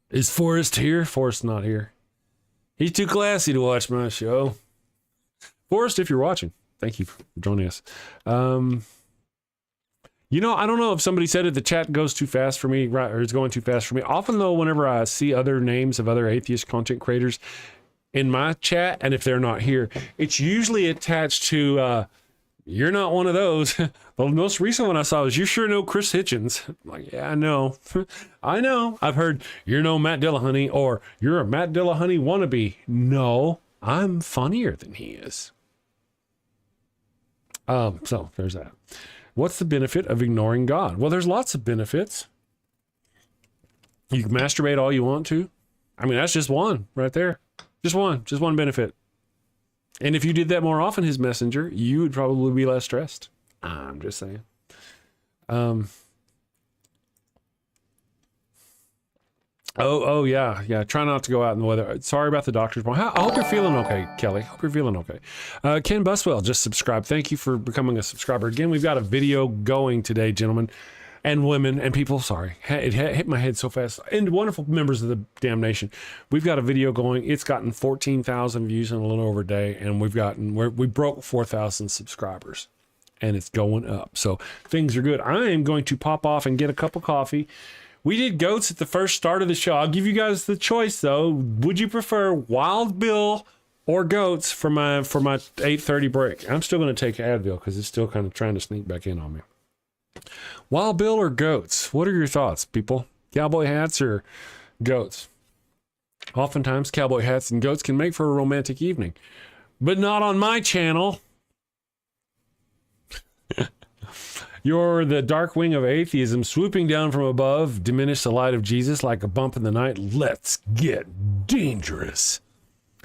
Is Forrest here? Forrest's not here. He's too classy to watch my show. Forrest, if you're watching, thank you for joining us. You know, I don't know if somebody said it, the chat goes too fast for me, right? Or it's going too fast for me. Often though, whenever I see other names of other atheist content creators in my chat, and if they're not here, it's usually attached to, you're not one of those. The most recent one I saw was, you sure know Chris Hitchens? I'm like, yeah, I know. I know. I've heard, you're no Matt Dillahunty, or you're a Matt Dillahunty wannabe. No, I'm funnier than he is. So there's that. What's the benefit of ignoring God? Well, there's lots of benefits. You can masturbate all you want to. I mean, that's just one right there. Just one benefit. And if you did that more often, his messenger, you would probably be less stressed. I'm just saying. Oh yeah. Try not to go out in the weather. Sorry about the doctor's appointment. I hope you're feeling okay, Kelly. Hope you're feeling okay. Ken Buswell just subscribed. Thank you for becoming a subscriber. Again, we've got a video going today, gentlemen and women and people. Sorry, it hit my head so fast. And wonderful members of the damn nation. We've got a video going. It's gotten 14,000 views in a little over a day, and we broke 4,000 subscribers, and it's going up. So things are good. I am going to pop off and get a cup of coffee. We did goats at the first start of the show. I'll give you guys the choice though. Would you prefer Wild Bill or goats for my 8:30 break? I'm still going to take Advil because it's still kind of trying to sneak back in on me. Wild Bill or goats? What are your thoughts, people? Cowboy hats or goats? Oftentimes, cowboy hats and goats can make for a romantic evening, but not on my channel. You're the dark wing of atheism swooping down from above, diminish the light of Jesus like a bump in the night. Let's get dangerous.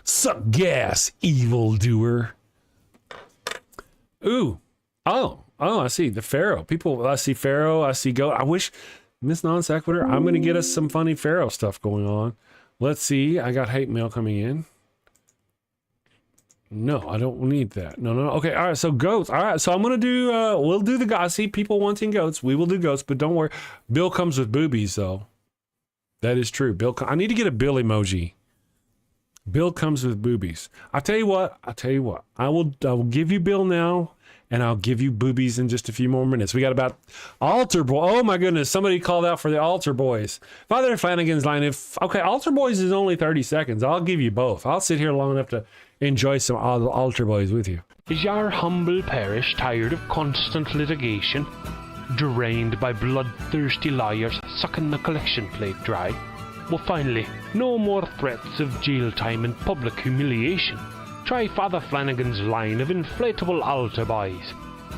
Suck gas, evildoer. Ooh. Oh, I see. The Pharaoh. People, I see Pharaoh. I see goat. I wish, Miss Non Sequitur, I'm going to get us some funny Pharaoh stuff going on. Let's see. I got hate mail coming in. No, I don't need that. No. Okay, all right, so goats. All right, so I'm going to do, we'll do the goats. I see people wanting goats. We will do goats, but don't worry. Bill comes with boobies, though. That is true. I need to get a Bill emoji. Bill comes with boobies. I'll tell you what. I will give you Bill now, and I'll give you boobies in just a few more minutes. We got about altar boy. Oh my goodness, somebody called out for the altar boys. Father Flanagan's line. Okay, altar boys is only 30 seconds. I'll give you both. I'll sit here long enough to enjoy some altar boys with you. Is your humble parish tired of constant litigation, drained by bloodthirsty lawyers sucking the collection plate dry? Well, finally, no more threats of jail time and public humiliation. Try Father Flanagan's line of inflatable altar boys.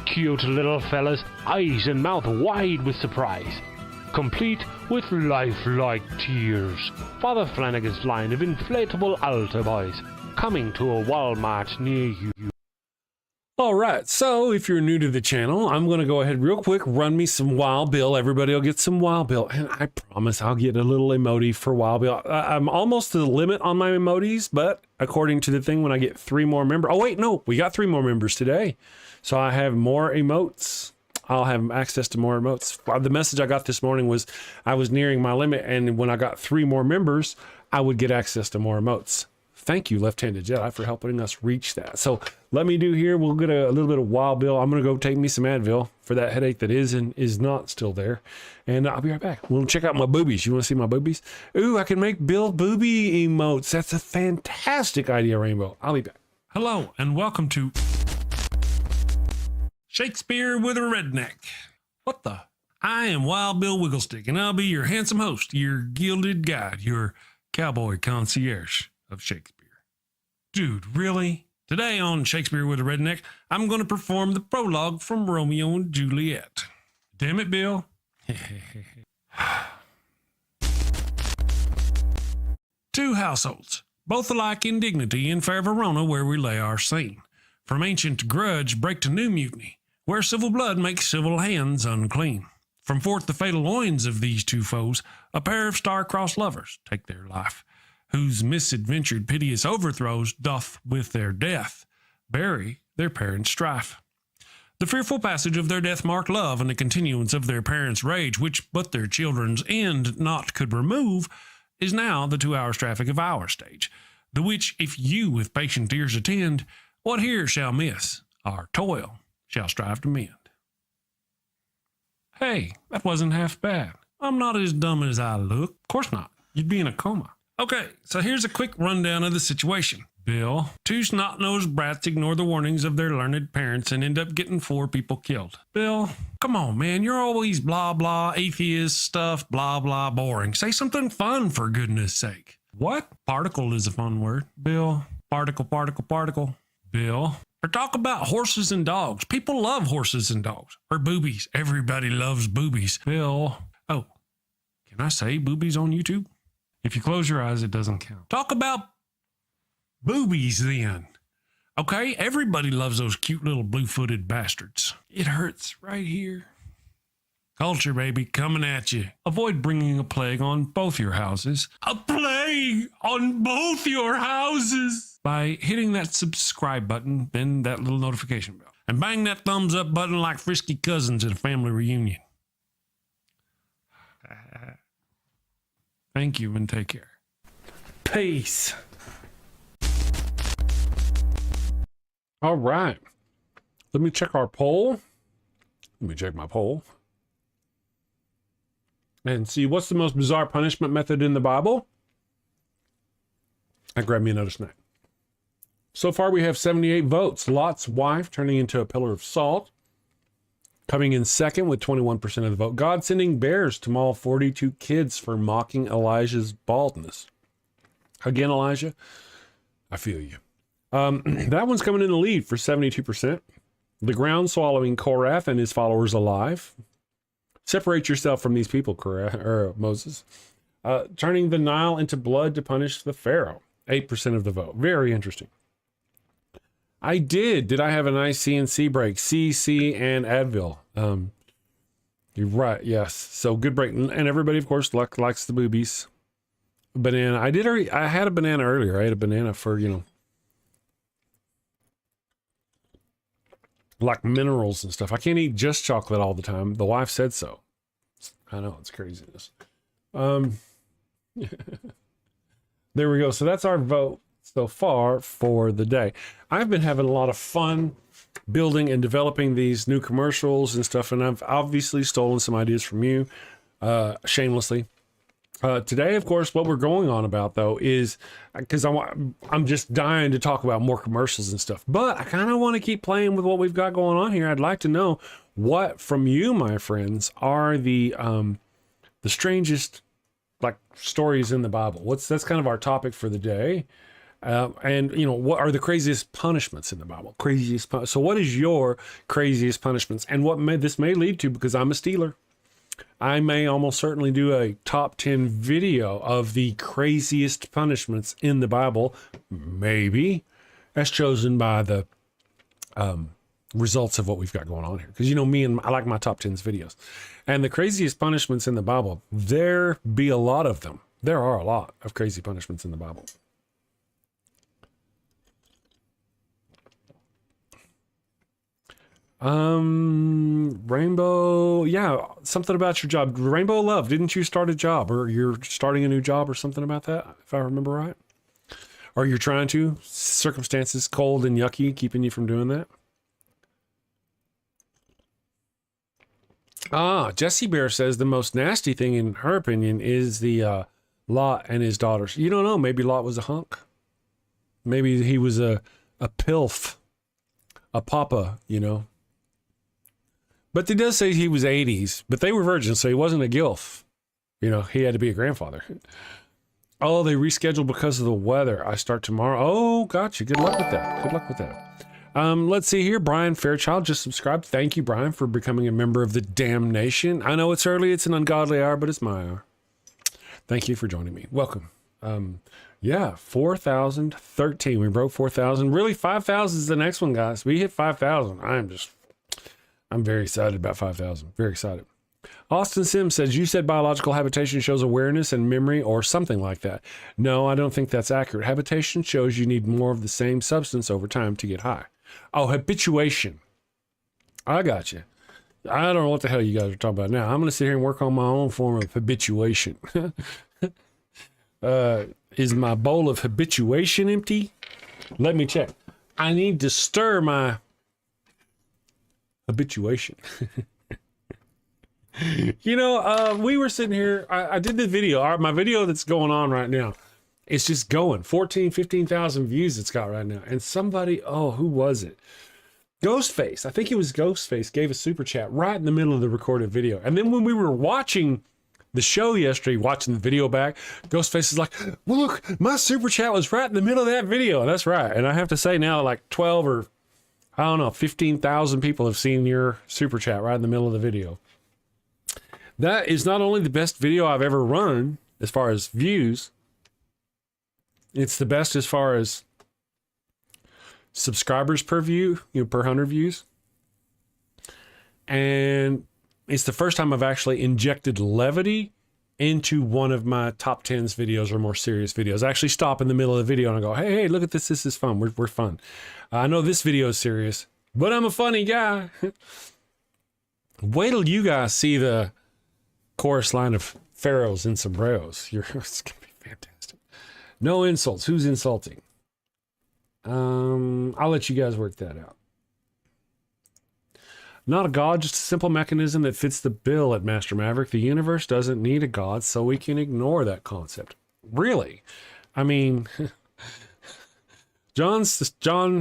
Cute little fellas, eyes and mouth wide with surprise, complete with lifelike tears. Father Flanagan's line of inflatable altar boys, coming to a Walmart near you. All right, so if you're new to the channel, I'm going to go ahead real quick, run me some Wild Bill. Everybody will get some Wild Bill, and I promise I'll get a little emoji for Wild Bill. I'm almost to the limit on my emojis, but according to the thing, when I get 3 more members, oh wait, no, we got 3 more members today. So I have more emotes. I'll have access to more emotes. The message I got this morning was I was nearing my limit, and when I got 3 more members, I would get access to more emotes. Thank you, Left-Handed Jedi, for helping us reach that. So let me do here. We'll get a little bit of Wild Bill. I'm going to go take me some Advil for that headache that is and is not still there. And I'll be right back. We'll check out my boobies. You want to see my boobies? Ooh, I can make Bill booby emotes. That's a fantastic idea, Rainbow. I'll be back. Hello, and welcome to Shakespeare with a Redneck. What the? I am Wild Bill Wigglestick, and I'll be your handsome host, your gilded guide, your cowboy concierge of Shakespeare. Dude, really? Today on Shakespeare with a Redneck, I'm going to perform the prologue from Romeo and Juliet. Damn it, Bill. 2 households, both alike in dignity in fair Verona, where we lay our scene. From ancient grudge break to new mutiny, where civil blood makes civil hands unclean. From forth the fatal loins of these 2 foes, a pair of star-crossed lovers take their life, whose misadventured piteous overthrows doth with their death bury their parents' strife. The fearful passage of their death-marked love and the continuance of their parents' rage, which but their children's end not could remove, is now the 2 hours traffic of our stage, the which if you with patient ears attend, what here shall miss, our toil shall strive to mend. Hey, that wasn't half bad. I'm not as dumb as I look. Of course not. You'd be in a coma. Okay, so here's a quick rundown of the situation. Bill, 2 snot-nosed brats ignore the warnings of their learned parents and end up getting 4 people killed. Bill, come on, man, you're always blah, blah, atheist stuff, blah, blah, boring. Say something fun, for goodness sake. What? Particle is a fun word. Bill, particle, particle, particle. Bill, or talk about horses and dogs. People love horses and dogs. Or boobies. Everybody loves boobies. Bill, oh, can I say boobies on YouTube? If you close your eyes, it doesn't count. Talk about boobies then. Okay, everybody loves those cute little blue-footed bastards. It hurts right here. Culture, baby, coming at you. Avoid bringing a plague on both your houses. A plague on both your houses! By hitting that subscribe button, then that little notification bell. And bang that thumbs up button like frisky cousins at a family reunion. Thank you and take care. Peace. All right. Let me check our poll. Let me check my poll. And see, what's the most bizarre punishment method in the Bible? I grabbed me another snack. So far, we have 78 votes. Lot's wife turning into a pillar of salt. Coming in second with 21% of the vote. God sending bears to maul 42 kids for mocking Elijah's baldness. Again, Elijah, I feel you. That one's coming in the lead for 72%. The ground swallowing Korath and his followers alive. Separate yourself from these people, Moses. Turning the Nile into blood to punish the Pharaoh. 8% of the vote. Very interesting. I did. Did I have a nice CNC break? C, and Advil. You're right. Yes. So good break. And everybody, of course, likes the boobies. Banana. I had a banana earlier. I had a banana for, like minerals and stuff. I can't eat just chocolate all the time. The wife said so. I know, it's craziness. There we go. So that's our vote so far for the day. I've been having a lot of fun building and developing these new commercials and stuff. And I've obviously stolen some ideas from you, shamelessly. Today, of course, what we're going on about, though, is because I'm just dying to talk about more commercials and stuff. But I kind of want to keep playing with what we've got going on here. I'd like to know what from you, my friends, are the strangest like stories in the Bible. That's kind of our topic for the day. And you know, what are the craziest punishments in the Bible? So what is your craziest punishments, and what this may lead to? Because I'm a stealer, I may almost certainly do a top 10 video of the craziest punishments in the Bible, maybe as chosen by the results of what we've got going on here. Because you know me, and I like my top 10s videos. And the craziest punishments in the Bible, there be a lot of them. There are a lot of crazy punishments in the Bible. Rainbow, yeah, something about your job. Rainbow Love, didn't you start a job, or you're starting a new job or something about that, if I remember right? Or you're trying to, circumstances cold and yucky keeping you from doing that? Jessie Bear says the most nasty thing in her opinion is the Lot and his daughters. You don't know, maybe Lot was a hunk. Maybe he was a pilf, a papa, you know. But it does say he was 80s, but they were virgins, so he wasn't a gilf. You know, he had to be a grandfather. Oh, they rescheduled because of the weather. I start tomorrow. Oh, gotcha. Good luck with that. Good luck with that. Let's see here. Brian Fairchild just subscribed. Thank you, Brian, for becoming a member of the damnation. I know it's early. It's an ungodly hour, but it's my hour. Thank you for joining me. Welcome. Yeah, 4,013. We broke 4,000. Really, 5,000 is the next one, guys. We hit 5,000. I'm very excited about 5,000. Very excited. Austin Sims says, you said biological habitation shows awareness and memory or something like that. No, I don't think that's accurate. Habitation shows you need more of the same substance over time to get high. Oh, habituation. I got you. I don't know what the hell you guys are talking about now. I'm going to sit here and work on my own form of habituation. Is my bowl of habituation empty? Let me check. I need to stir my habituation. You know, we were sitting here. I did the video. My video that's going on right now, it's just going 15,000 views it's got right now. And somebody, who was it? Ghostface. I think it was Ghostface gave a super chat right in the middle of the recorded video. And then when we were watching the show yesterday, watching the video back, Ghostface is like, well, look, my super chat was right in the middle of that video. And that's right. And I have to say now, like 12 or I don't know, 15,000 people have seen your super chat right in the middle of the video. That is not only the best video I've ever run as far as views, it's the best as far as subscribers per view, per 100 views. And it's the first time I've actually injected levity into one of my top 10s videos or more serious videos. I actually stop in the middle of the video and I go, hey, look at this. This is fun. We're fun. I know this video is serious, but I'm a funny guy. Wait till you guys see the chorus line of pharaohs and sombreros. It's going to be fantastic. No insults. Who's insulting? I'll let you guys work that out. Not a god, just a simple mechanism that fits the bill at Master Maverick. The universe doesn't need a god, so we can ignore that concept. Really? I mean, John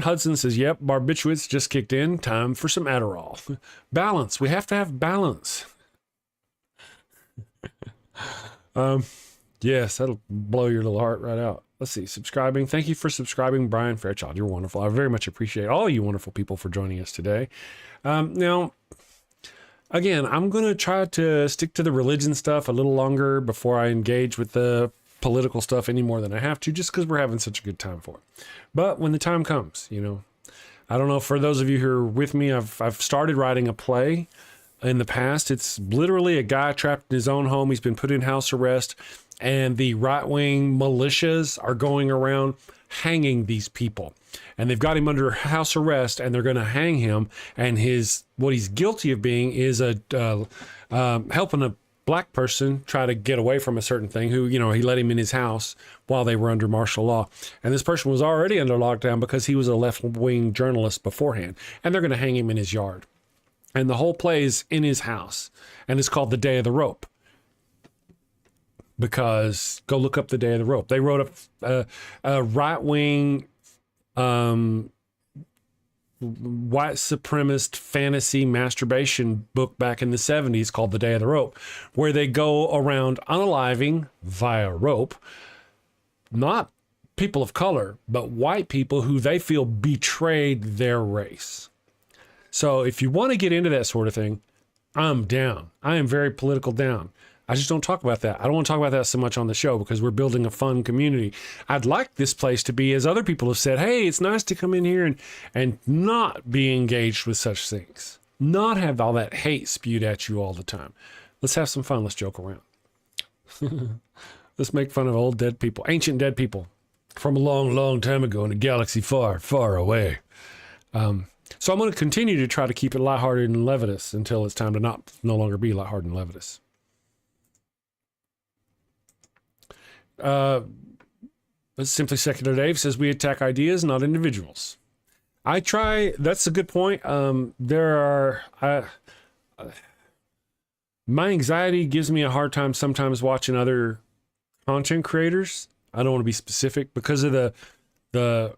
Hudson says, yep, barbiturates just kicked in. Time for some Adderall. Balance. We have to have balance. Yes, that'll blow your little heart right out. Let's see, subscribing. Thank you for subscribing, Brian Fairchild. You're wonderful. I very much appreciate all you wonderful people for joining us today. Now, again, I'm going to try to stick to the religion stuff a little longer before I engage with the political stuff any more than I have to, just because we're having such a good time for it. But when the time comes, I don't know, for those of you who are with me, I've started writing a play in the past. It's literally a guy trapped in his own home. He's been put in house arrest, and the right-wing militias are going around hanging these people. And they've got him under house arrest, and they're going to hang him. And what he's guilty of being is helping a black person try to get away from a certain thing who, he let him in his house while they were under martial law. And this person was already under lockdown because he was a left-wing journalist beforehand. And they're going to hang him in his yard. And the whole play is in his house. And it's called The Day of the Rope. Because go look up The Day of the Rope. They wrote a right-wing white supremacist fantasy masturbation book back in the 70s called The Day of the Rope, where they go around unaliving via rope, not people of color, but white people who they feel betrayed their race. So if you want to get into that sort of thing, I'm down. I am very political down. I just don't talk about that. I don't want to talk about that so much on the show because we're building a fun community. I'd like this place to be, as other people have said, hey, it's nice to come in here and not be engaged with such things. Not have all that hate spewed at you all the time. Let's have some fun. Let's joke around. Let's make fun of old dead people, ancient dead people from a long, long time ago in a galaxy far, far away. So I'm going to continue to try to keep it lighthearted and levitus until it's time to no longer be lighthearted and levitus. Simply Secular Dave says we attack ideas, not individuals. I try. That's a good point. My anxiety gives me a hard time sometimes watching other content creators. I don't want to be specific because of the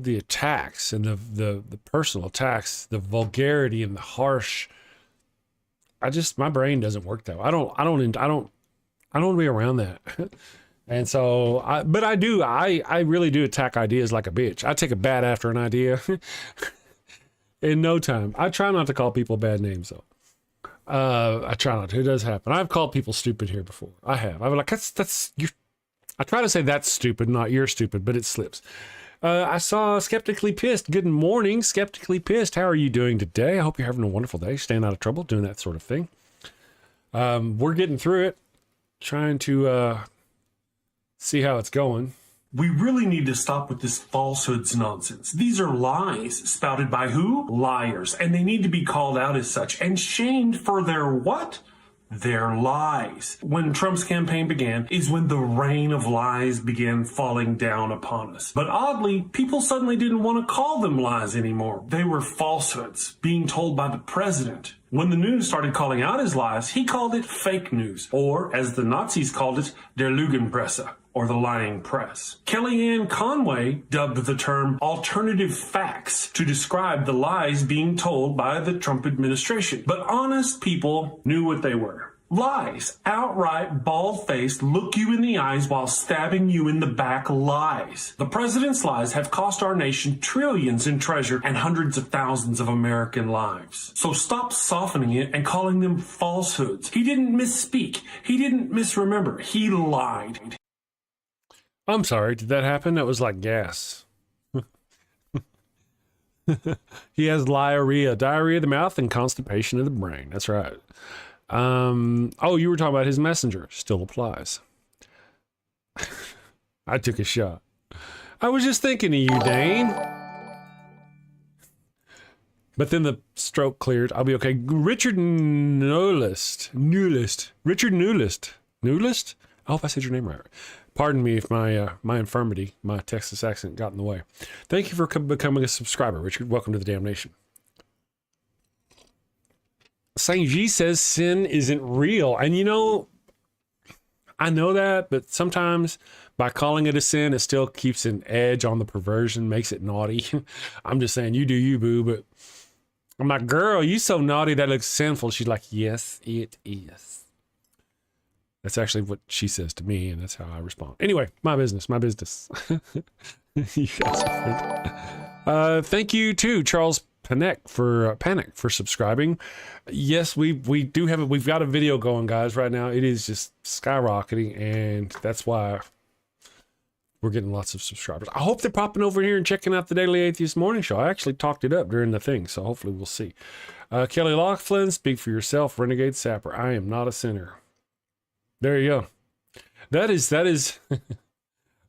attacks and the personal attacks, the vulgarity and the harsh. My brain doesn't work that way. I don't want to be around that. And so, I really do attack ideas like a bitch. I take a bat after an idea in no time. I try not to call people bad names though. I try not to. It does happen. I've called people stupid here before. I have. I'm like, I try to say that's stupid, not you're stupid, but it slips. I saw Skeptically Pissed. Good morning, Skeptically Pissed. How are you doing today? I hope you're having a wonderful day, staying out of trouble, doing that sort of thing. We're getting through it, trying to see how it's going. We really need to stop with this falsehoods nonsense. These are lies spouted by who? Liars. And they need to be called out as such and shamed for their what? Their lies. When Trump's campaign began is when the rain of lies began falling down upon us. But oddly, people suddenly didn't want to call them lies anymore. They were falsehoods being told by the president. When the news started calling out his lies, he called it fake news, or as the Nazis called it, der Lügenpresse, or the lying press. Kellyanne Conway dubbed the term alternative facts to describe the lies being told by the Trump administration. But honest people knew what they were. Lies. Outright, bald-faced, look you in the eyes while stabbing you in the back lies. The president's lies have cost our nation trillions in treasure and hundreds of thousands of American lives. So stop softening it and calling them falsehoods. He didn't misspeak. He didn't misremember. He lied. I'm sorry, did that happen? That was like gas. He has diarrhea of the mouth and constipation of the brain. That's right. Oh, you were talking about his messenger. Still applies. I took a shot. I was just thinking of you, Dane. But then the stroke cleared. I'll be okay. Richard Newlist. Richard Newlist? I hope I said your name right. Pardon me if my infirmity, my Texas accent got in the way. Thank you for becoming a subscriber, Richard. Welcome to the damnation. Saint G says sin isn't real. And I know that, but sometimes by calling it a sin, it still keeps an edge on the perversion, makes it naughty. I'm just saying, you do you, boo. But I'm like, girl, you so naughty that looks sinful. She's like, yes, it is. That's actually what she says to me, and that's how I respond. Anyway, my business. You guys are good. Thank you to Charles Panic for subscribing. Yes, we've got a video going, guys, right now. It is just skyrocketing, and that's why we're getting lots of subscribers. I hope they're popping over here and checking out the Daily Atheist Morning Show. I actually talked it up during the thing, so hopefully we'll see. Kelly Laughlin, speak for yourself, Renegade Sapper. I am not a sinner. There you go. That is, there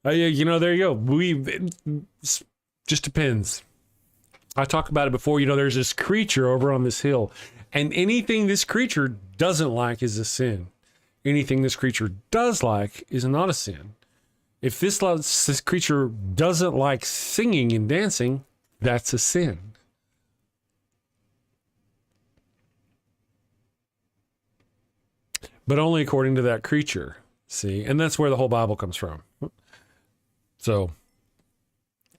you go. It just depends. I talked about it before. There's this creature over on this hill, And anything this creature doesn't like is a sin. Anything this creature does like is not a sin. If this creature doesn't like singing and dancing, that's a sin. But only according to that creature. See? And that's where the whole Bible comes from. So,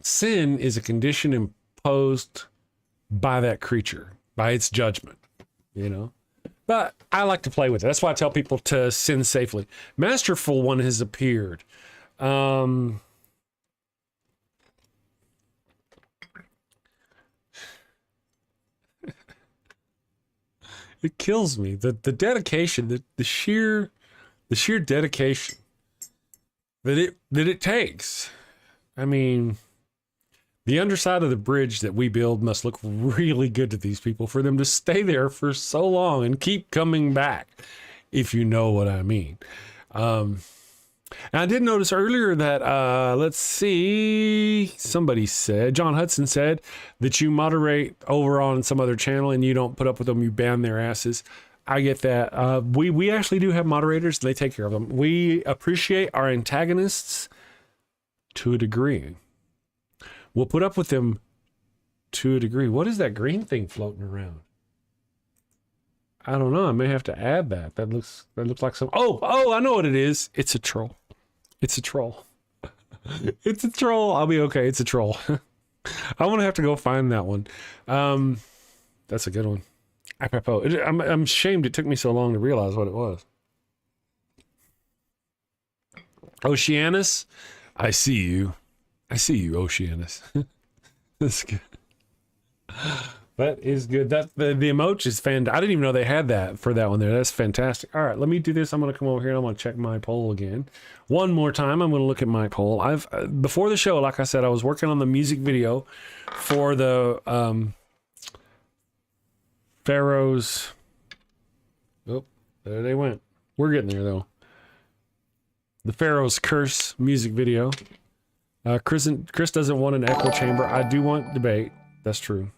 sin is a condition imposed by that creature, by its judgment, you know? But I like to play with it. That's why I tell people to sin safely. Masterful One has appeared. It kills me. The dedication, the sheer dedication that it takes. I mean, the underside of the bridge that we build must look really good to these people for them to stay there for so long and keep coming back, if you know what I mean. And I did notice earlier that, let's see, somebody said, John Hudson said that you moderate over on some other channel and you don't put up with them, you ban their asses. I get that. We actually do have moderators. They take care of them. We appreciate our antagonists to a degree. We'll put up with them to a degree. What is that green thing floating around? I don't know. I may have to add that. That looks like some. Oh, I know what it is. It's a troll. It's a troll. It's a troll. I'll be okay. It's a troll. I'm gonna have to go find that one. That's a good one. Apropos. I'm ashamed it took me so long to realize what it was. Oceanus, I see you. I see you, Oceanus. That's good. That is good. That the emoji is fantastic. I didn't even know they had that for that one there. That's fantastic. All right, let me do this. I'm going to come over here and I'm going to check my poll again. One more time, I'm going to look at my poll. I've before the show, like I said, I was working on the music video for the Pharaoh's. Oh, there they went. We're getting there though. The Pharaoh's Curse music video. Chris doesn't want an echo chamber. I do want debate. That's true.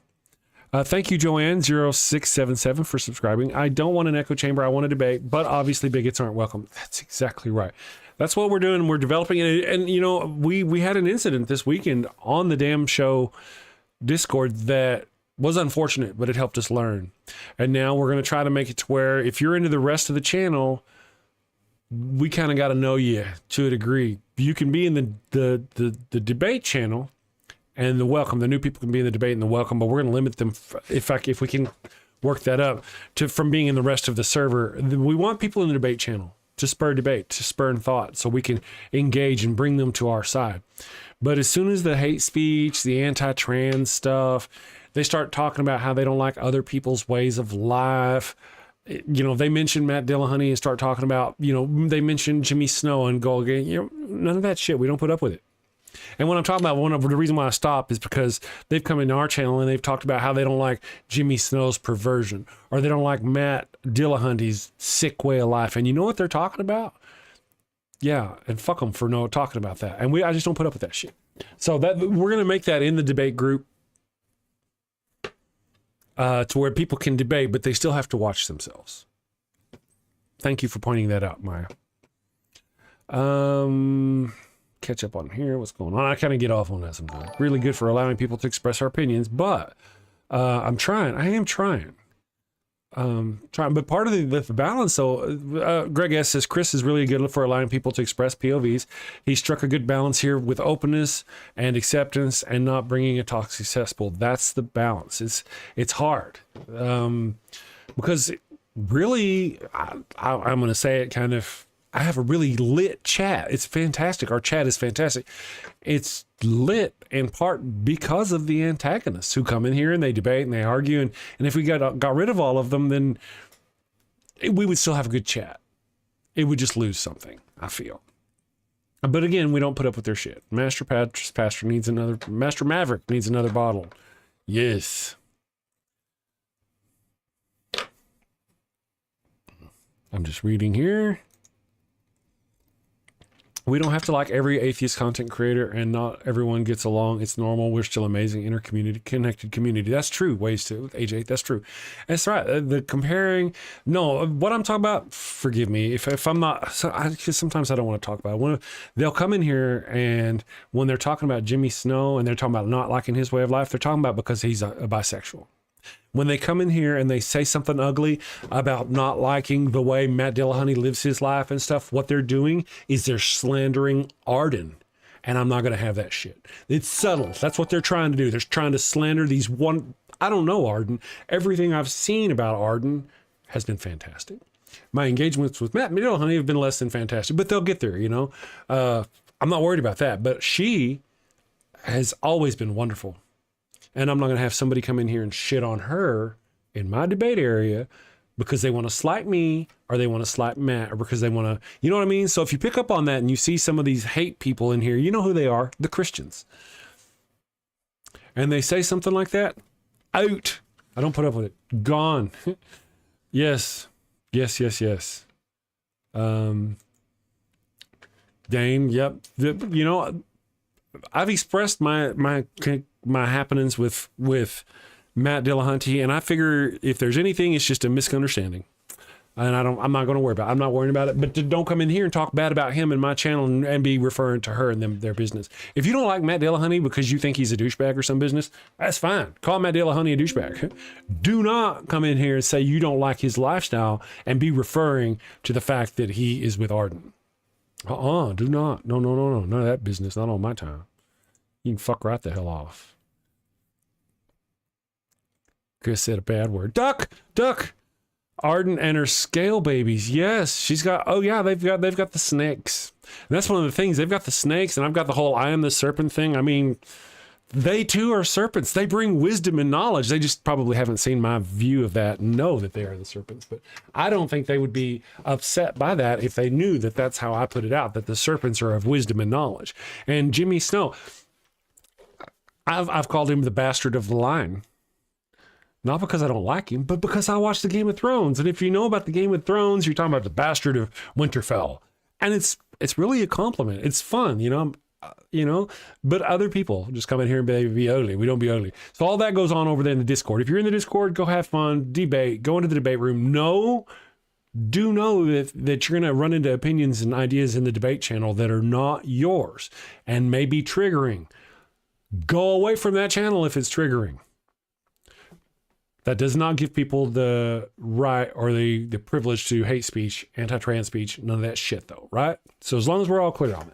Thank you, Joanne0677 for subscribing. I don't want an echo chamber. I want a debate, but obviously bigots aren't welcome. That's exactly right. That's what we're doing. We're developing it. And you know, we had an incident this weekend on the damn show Discord that was unfortunate, but it helped us learn. And now we're going to try to make it to where if you're into the rest of the channel, we kind of got to know you to a degree. You can be in the debate channel and the welcome. The new people can be in the debate and the welcome, but we're going to limit them if we can work that up from being in the rest of the server. We want people in the debate channel to spur debate, to spur thought, so we can engage and bring them to our side. But as soon as the hate speech, the anti-trans stuff, they start talking about how they don't like other people's ways of life. You know, they mention Matt Dillahunty and start talking about, you know, they mention Jimmy Snow and go again. You know, none of that shit. We don't put up with it. And when I'm talking about the reason why I stopped is because they've come into our channel and they've talked about how they don't like Jimmy Snow's perversion, or they don't like Matt Dillahunty's sick way of life. And you know what they're talking about? Yeah, and fuck them for talking about that. And I just don't put up with that shit. So that we're gonna make that in the debate group to where people can debate, but they still have to watch themselves. Thank you for pointing that out, Maya. Catch up on here. What's going on? I kind of get off on that sometimes. Really good for allowing people to express our opinions, but I'm trying. I am trying. But part of the balance, though, Greg S says Chris is really good for allowing people to express POVs. He struck a good balance here with openness and acceptance and not bringing a toxic cesspool. That's the balance. It's hard because really, I'm going to say it kind of. I have a really lit chat. It's fantastic. Our chat is fantastic. It's lit in part because of the antagonists who come in here and they debate and they argue. And if we got rid of all of them, then we would still have a good chat. It would just lose something, I feel. But again, we don't put up with their shit. Master Maverick needs another bottle. Yes. I'm just reading here. We don't have to like every atheist content creator, and not everyone gets along. It's normal. We're still amazing, connected community. That's true. Ways to AJ. That's true. That's right. The comparing. No, what I'm talking about. Forgive me if I'm not. Because sometimes I don't want to talk about it. They'll come in here, and when they're talking about Jimmy Snow and they're talking about not liking his way of life, they're talking about because he's a bisexual. When they come in here and they say something ugly about not liking the way Matt Dillahunty lives his life and stuff, what they're doing is they're slandering Arden. And I'm not going to have that shit. It's subtle. That's what they're trying to do. They're trying to slander these one. I don't know Arden. Everything I've seen about Arden has been fantastic. My engagements with Matt Dillahunty have been less than fantastic, but they'll get there, you know. I'm not worried about that. But she has always been wonderful. And I'm not going to have somebody come in here and shit on her in my debate area because they want to slight me or they want to slight Matt or because they want to, you know what I mean? So if you pick up on that and you see some of these hate people in here, you know who they are, the Christians. And they say something like that, out. I don't put up with it. Gone. Yes. Yes, yes, yes. Dane, yep. You know, I've expressed my happenings with Matt Dillahunty, and I figure if there's anything, it's just a misunderstanding. And I'm not going to worry about it. I'm not worrying about it. But don't come in here and talk bad about him in my channel and be referring to her and their business. If you don't like Matt Dillahunty because you think he's a douchebag or some business, that's fine. Call Matt Dillahunty a douchebag. Do not come in here and say you don't like his lifestyle and be referring to the fact that he is with Arden. Do not. No. None of that business. Not on my time. You can fuck right the hell off. Chris said a bad word. Duck. Arden and her scale babies. Yes, she's got. Oh yeah, they've got the snakes. And that's one of the things. They've got the snakes, and I've got the whole I am the serpent thing. I mean, they too are serpents. They bring wisdom and knowledge. They just probably haven't seen my view of that and know that they are the serpents. But I don't think they would be upset by that if they knew that that's how I put it out, that the serpents are of wisdom and knowledge. And Jimmy Snow, I've called him the bastard of the line. Not because I don't like him, but because I watched the Game of Thrones. And if you know about the Game of Thrones, you're talking about the bastard of Winterfell. And it's really a compliment. It's fun, you know, but other people just come in here and be ugly. We don't be ugly. So all that goes on over there in the Discord. If you're in the Discord, go have fun, debate, go into the debate room. Do know that you're going to run into opinions and ideas in the debate channel that are not yours and may be triggering. Go away from that channel if it's triggering. That does not give people the right or the privilege to hate speech, anti-trans speech, none of that shit though, right? So as long as we're all clear on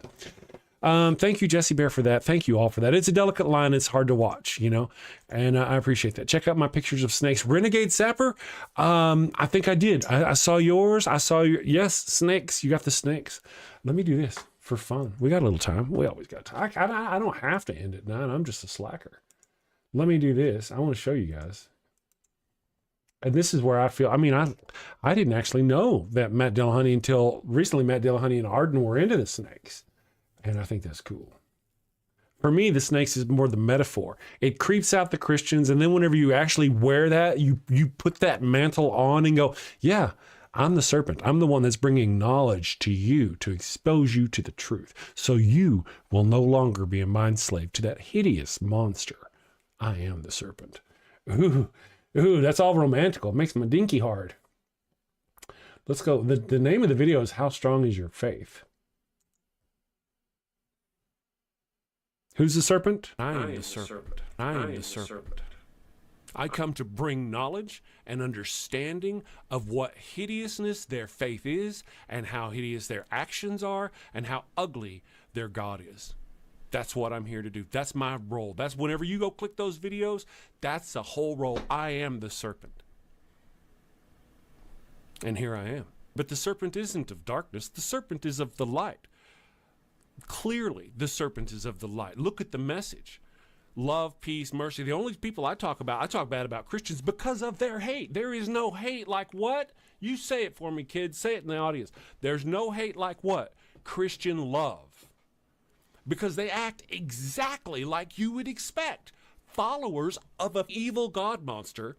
it. Thank you, Jesse Bear, for that. Thank you all for that. It's a delicate line. It's hard to watch, you know, and I appreciate that. Check out my pictures of snakes. Renegade Sapper, I think I did. I saw yours. I saw your, yes, snakes. You got the snakes. Let me do this for fun. We got a little time. We always got time. I don't have to end at 9. I'm just a slacker. Let me do this. I want to show you guys. And this is where I feel, I mean, I didn't actually know that Matt Dillahunty until recently. Matt Dillahunty and Arden were into the snakes. And I think that's cool. For me, the snakes is more the metaphor. It creeps out the Christians. And then whenever you actually wear that, you put that mantle on and go, yeah, I'm the serpent. I'm the one that's bringing knowledge to you to expose you to the truth. So you will no longer be a mind slave to that hideous monster. I am the serpent. Ooh, that's all romantical. It makes my dinky hard. Let's go. The name of the video is How Strong Is Your Faith? Who's the serpent? I am the serpent. I am the serpent. I come to bring knowledge and understanding of what hideousness their faith is and how hideous their actions are and how ugly their God is. That's what I'm here to do. That's my role. That's whenever you go click those videos, that's the whole role. I am the serpent. And here I am. But the serpent isn't of darkness. The serpent is of the light. Clearly, the serpent is of the light. Look at the message. Love, peace, mercy. The only people I talk bad about Christians because of their hate. There is no hate like what? You say it for me, kids. Say it in the audience. There's no hate like what? Christian love. Because they act exactly like you would expect. Followers of an evil God monster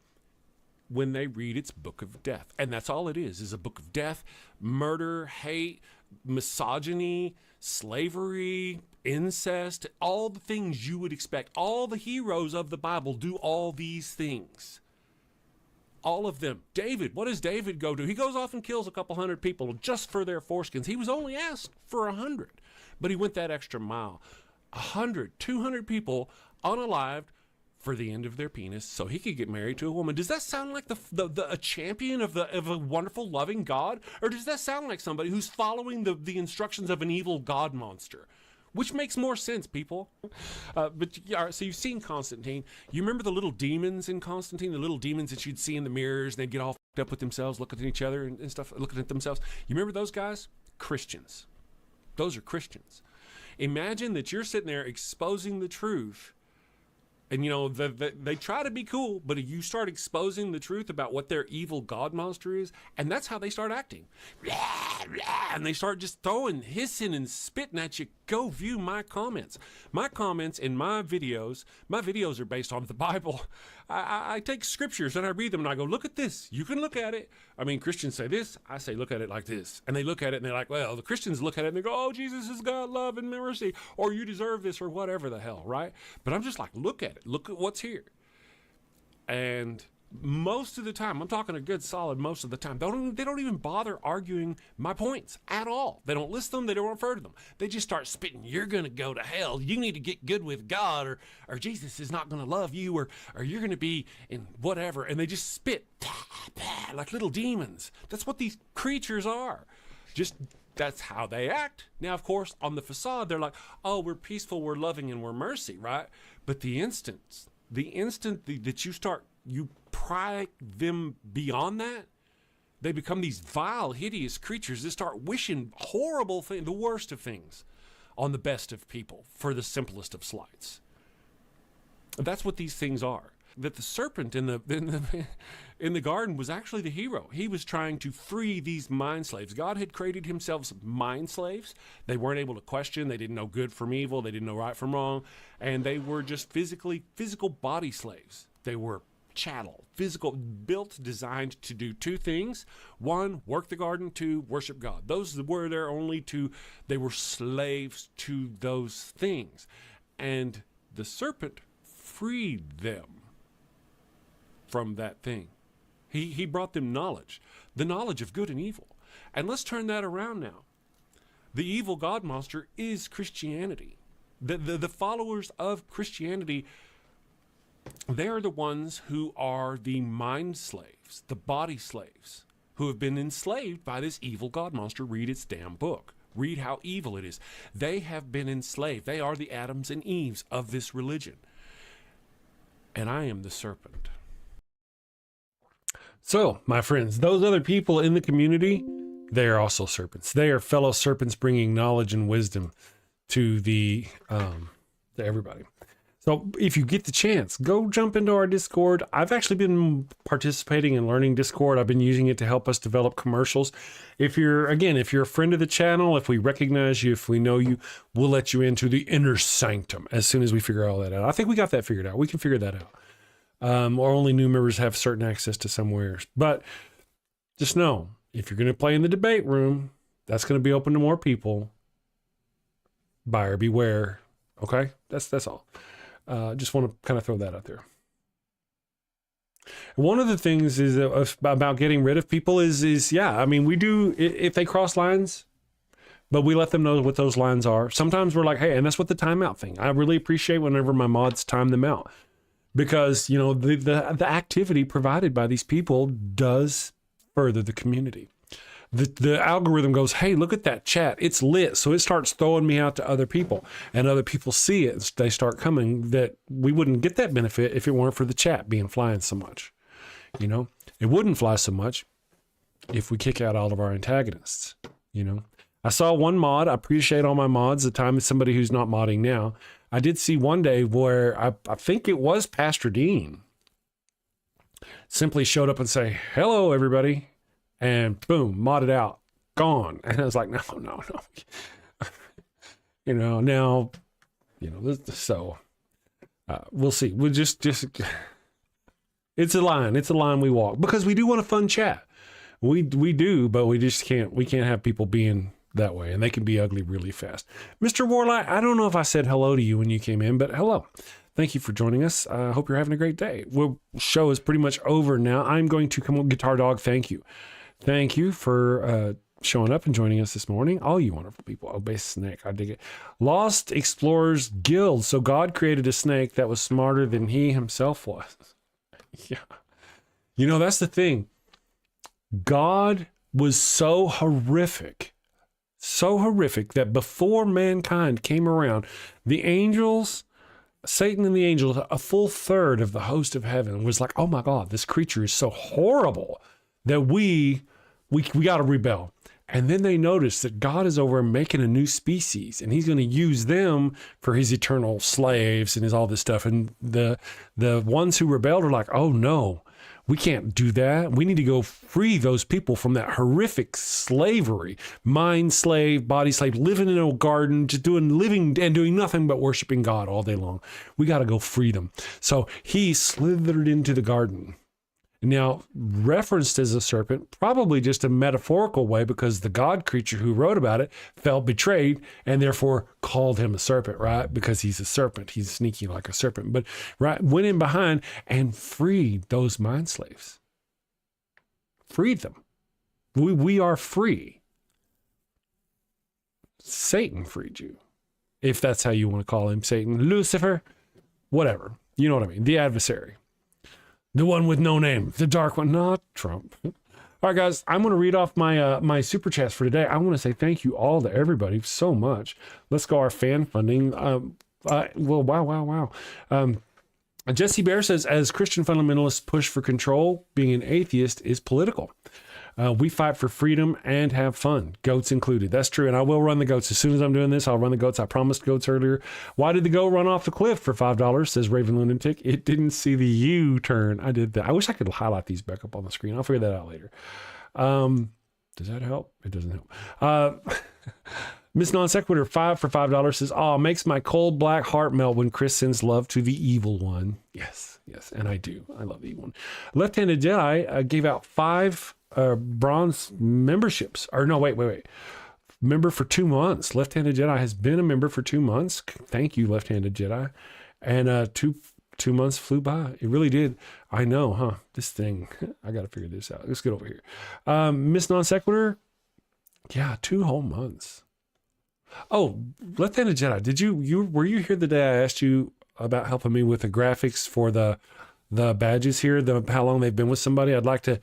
when they read its book of death. And that's all it is a book of death, murder, hate, misogyny, slavery, incest, all the things you would expect. All the heroes of the Bible do all these things. All of them. David, what does David go do? He goes off and kills a couple hundred people just for their foreskins. He was only asked for 100, but he went that extra mile. 100, 200 people unalived for the end of their penis so he could get married to a woman. Does that sound like a champion of a wonderful, loving God? Or does that sound like somebody who's following the instructions of an evil God monster? Which makes more sense, people. But yeah, so you've seen Constantine. You remember the little demons in Constantine? The little demons that you'd see in the mirrors, and they'd get all f***ed up with themselves, looking at each other and stuff, looking at themselves. You remember those guys? Christians. Those are Christians. Imagine that you're sitting there exposing the truth, and, you know, they try to be cool, but you start exposing the truth about what their evil God monster is, and that's how they start acting. And they start just hissing and spitting at you. Go view my comments. My comments in my videos are based on the Bible. I take scriptures and I read them and I go, look at this. You can look at it. I mean, Christians say this. I say, look at it like this. And they look at it and they're like, well, the Christians look at it and they go, oh, Jesus is God, love and mercy, or you deserve this, or whatever the hell, right? But I'm just like, look at it. Look at what's here. And most of the time, I'm talking a good solid most of the time, they don't even bother arguing my points at all. They don't list them. They don't refer to them. They just start spitting, you're going to go to hell. You need to get good with God, or Jesus is not going to love you, or you're going to be in whatever. And they just spit like little demons. That's what these creatures are. That's how they act. Now, of course, on the facade, they're like, oh, we're peaceful, we're loving, and we're mercy, right? But the instant that you pry them beyond that, they become these vile, hideous creatures that start wishing horrible things, the worst of things, on the best of people for the simplest of slights. That's what these things are. That the serpent in the garden was actually the hero. He was trying to free these mind slaves. God had created himself mind slaves. They weren't able to question. They didn't know good from evil. They didn't know right from wrong. And they were just physical body slaves. They were chattel, physical, built, designed to do two things. One, work the garden. Two, worship God. Those were their only two. They were slaves to those things. And the serpent freed them from that thing. He brought them knowledge, the knowledge of good and evil. And let's turn that around now. The evil God monster is Christianity. The followers of Christianity, they are the ones who are the mind slaves, the body slaves, who have been enslaved by this evil God monster. Read its damn book. Read how evil it is. They have been enslaved. They are the Adams and Eves of this religion. And I am the serpent. So, my friends, those other people in the community, they are also serpents. They are fellow serpents bringing knowledge and wisdom to to everybody. So if you get the chance, go jump into our Discord. I've actually been participating in learning Discord. I've been using it to help us develop commercials. If you're a friend of the channel, if we recognize you, if we know you, we'll let you into the inner sanctum as soon as we figure all that out. I think we got that figured out. We can figure that out. Or only new members have certain access to somewhere. But just know, if you're going to play in the debate room, that's going to be open to more people. Buyer beware. Okay? That's all. Just want to kind of throw that out there. One of the things is about getting rid of people is we do, if they cross lines, but we let them know what those lines are. Sometimes we're like, hey, and that's what the timeout thing. I really appreciate whenever my mods time them out, because, the activity provided by these people does further the community. The algorithm goes, hey, look at that chat. It's lit. So it starts throwing me out to other people, and other people see it. They start coming. That we wouldn't get that benefit if it weren't for the chat being flying so much. It wouldn't fly so much if we kick out all of our antagonists. I saw one mod. I appreciate all my mods. The time is somebody who's not modding now. I did see one day where I think it was Pastor Dean simply showed up and say, hello, everybody. And boom, modded out, gone. And I was like, no. So we'll see. We'll just, it's a line we walk, because we do want a fun chat. We do, but we can't have people being that way, and they can be ugly really fast. Mr. Warlock, I don't know if I said hello to you when you came in, but hello. Thank you for joining us. I hope you're having a great day. Well, show is pretty much over now. I'm going to come on. Guitar Dog, thank you. Thank you for showing up and joining us this morning. All you wonderful people. Oh, base snake. I dig it. Lost Explorers Guild. So God created a snake that was smarter than he himself was. Yeah. You know, that's the thing. God was so horrific that before mankind came around, the angels, Satan and the angels, a full third of the host of heaven was like, oh my God, this creature is so horrible that we got to rebel. And then they noticed that God is over making a new species, and he's going to use them for his eternal slaves and his all this stuff. And the ones who rebelled are like, oh no, we can't do that. We need to go free those people from that horrific slavery, mind slave, body slave, living in a garden, just living and doing nothing but worshiping God all day long. We got to go free them. So he slithered into the garden. Now, referenced as a serpent, probably just a metaphorical way, because the God creature who wrote about it felt betrayed and therefore called him a serpent, right? Because he's a serpent. He's sneaky like a serpent. But right, went in behind and freed those mind slaves. Freed them. We are free. Satan freed you, if that's how you want to call him. Satan, Lucifer, whatever. You know what I mean? The adversary. The one with no name, the dark one, not Trump. All right, guys, I'm going to read off my my super chats for today. I want to say thank you all to everybody so much. Let's go our fan funding. Wow. Jesse Bear says, as Christian fundamentalists push for control, being an atheist is political. We fight for freedom and have fun, goats included. That's true, and I will run the goats. As soon as I'm doing this, I'll run the goats. I promised goats earlier. Why did the goat run off the cliff for $5, says Raven Lunatic? It didn't see the U-turn. I did that. I wish I could highlight these back up on the screen. I'll figure that out later. Does that help? It doesn't help. Miss Non Sequitur 5 for $5 says, oh, makes my cold black heart melt when Chris sends love to the evil one. Yes, and I do. I love the evil one. Left-Handed Jedi gave out 5 bronze memberships. Or no, wait. Member for 2 months. Left-Handed Jedi has been a member for 2 months. Thank you, Left-Handed Jedi. And two months flew by. It really did. I know, huh? This thing. I got to figure this out. Let's get over here. Miss Non Sequitur. Yeah, 2 whole months. Oh, Left-Handed Jedi. Were you here the day I asked you about helping me with the graphics for the badges here? How long they've been with somebody? I'd like to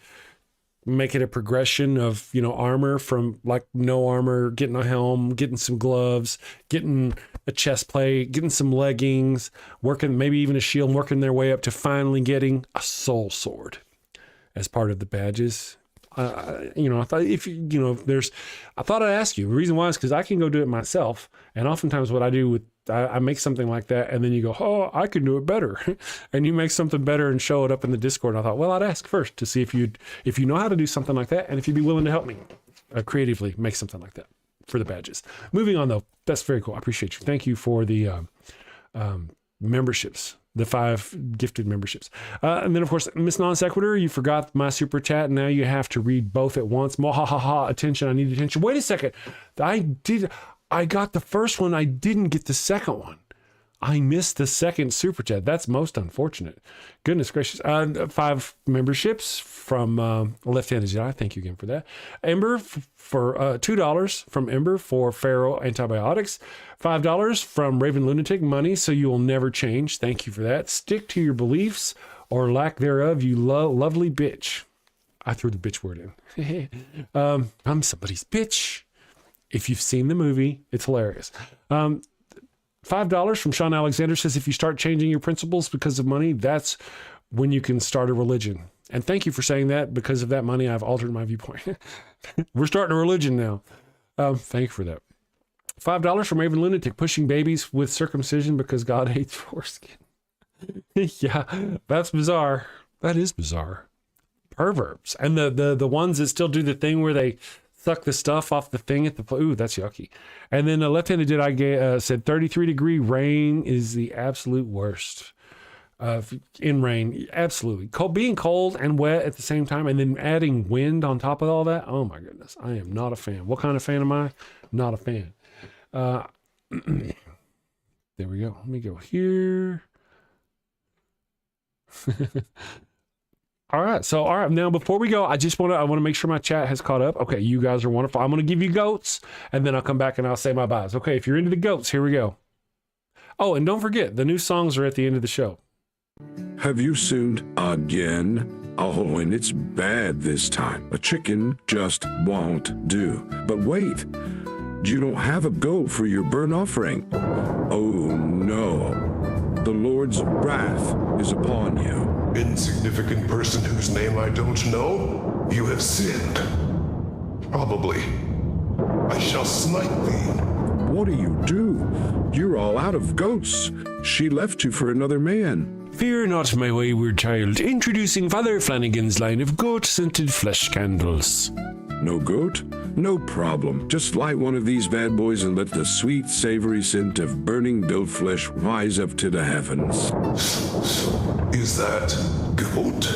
make it a progression of, armor from like no armor, getting a helm, getting some gloves, getting a chest plate, getting some leggings, working maybe even a shield, working their way up to finally getting a soul sword as part of the badges. I thought I thought I'd ask you. The reason why is because I can go do it myself. And oftentimes what I do I make something like that, and then you go, oh, I can do it better. And you make something better and show it up in the Discord. And I thought, well, I'd ask first to see if you know how to do something like that, and if you'd be willing to help me creatively make something like that for the badges. Moving on, though, that's very cool. I appreciate you. Thank you for the memberships. The 5 gifted memberships. And then, of course, Miss Non Sequitur, you forgot my super chat. Now you have to read both at once. Mwahaha, attention, I need attention. Wait a second. I got the first one. I didn't get the second one. I missed the second super chat. That's most unfortunate. Goodness gracious. 5 memberships from Left-Handed Jedi. Thank you again for that. Ember for $2 from Ember for Pharaoh Antibiotics. $5 from Raven Lunatic, money so you will never change. Thank you for that. Stick to your beliefs or lack thereof, you lovely bitch. I threw the bitch word in. I'm somebody's bitch. If you've seen the movie, it's hilarious. $5 from Sean Alexander says, if you start changing your principles because of money, that's when you can start a religion. And thank you for saying that. Because of that money, I've altered my viewpoint. We're starting a religion now. Thank you for that. $5 from Raven Lunatic, pushing babies with circumcision because God hates foreskin. Yeah, that's bizarre. That is bizarre. Perverts. And the ones that still do the thing where they suck the stuff off the thing at the... Ooh, that's yucky. And then Left-Handed Jedi said 33-degree rain is the absolute worst. in rain. Absolutely. Being cold and wet at the same time, and then adding wind on top of all that. Oh my goodness. I am not a fan. What kind of fan am I? Not a fan. There we go. Let me go here. All right. So, all right. Now, before we go, I want to make sure my chat has caught up. Okay. You guys are wonderful. I'm going to give you goats, and then I'll come back and I'll say my byes. Okay. If you're into the goats, here we go. Oh, and don't forget, the new songs are at the end of the show. Have you sinned again? Oh, and it's bad this time. A chicken just won't do. But wait, you don't have a goat for your burnt offering. Oh no, the Lord's wrath is upon you. Insignificant person whose name I don't know, you have sinned. Probably. I shall smite thee. What do you do? You're all out of goats. She left you for another man. Fear not, my wayward child. Introducing Father Flanagan's line of goat-scented flesh candles. No goat? No problem. Just light one of these bad boys and let the sweet, savory scent of burning built flesh rise up to the heavens. Is that goat?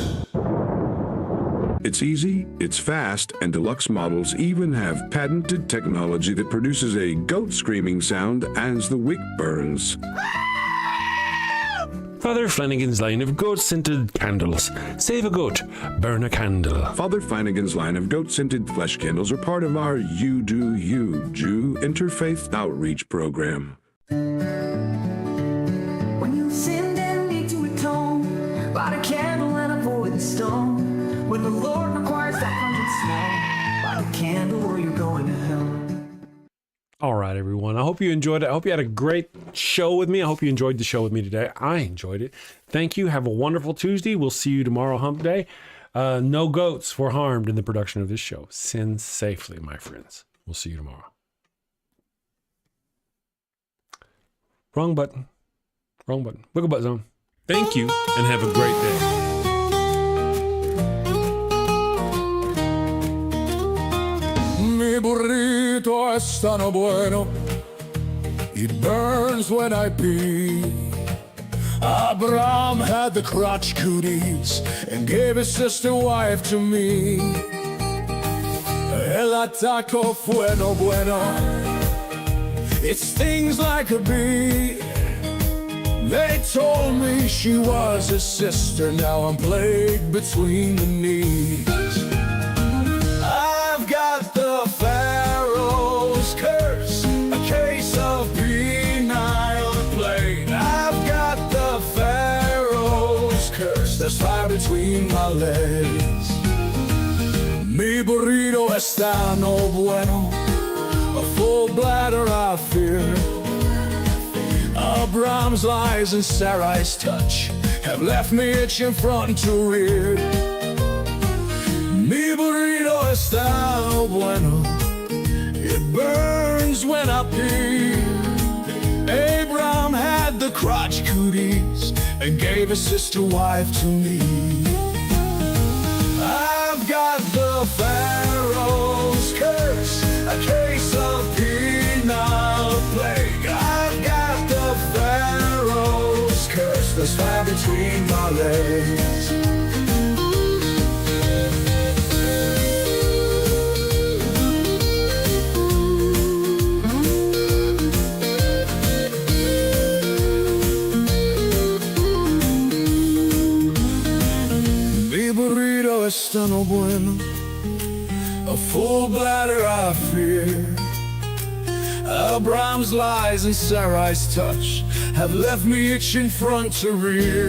It's easy, it's fast, and deluxe models even have patented technology that produces a goat screaming sound as the wick burns. Father Flanagan's line of goat-scented candles. Save a goat, burn a candle. Father Flanagan's line of goat-scented flesh candles are part of our You Do You Jew interfaith outreach program. When you sinned and need to atone, light a candle and avoid the stone. When the Lord requires that pungent smell, light a candle or you're going to hell. All right, everyone. I hope you enjoyed it. I hope you had a great show with me. I hope you enjoyed the show with me today. I enjoyed it. Thank you. Have a wonderful Tuesday. We'll see you tomorrow, Hump Day. No goats were harmed in the production of this show. Sin safely, my friends. We'll see you tomorrow. Wrong button. Wrong button. Wiggle butt zone. Thank you, and have a great day. Mi burrito es tan bueno, it burns when I pee. Abraham had the crotch cooties and gave his sister wife to me. El ataco bueno bueno, it stings like a bee. They told me she was his sister, now I'm plagued between the knees. I've got the Pharaoh's curse, a case of penile plague. I've got the Pharaoh's curse, there's fire between my legs. Mi burrito está no bueno, a full bladder I fear. Abraham's lies and Sarai's touch have left me itching front to rear. Mi burrito está bueno, it burns when I pee. Abraham had the crotch cooties and gave his sister wife to me. I've got the Pharaoh's curse, a case of penile plague. I've got the Pharaoh's curse, there's fire between my legs. Está no bueno, a full bladder I fear. Abraham's lies and Sarai's touch have left me itching front to rear.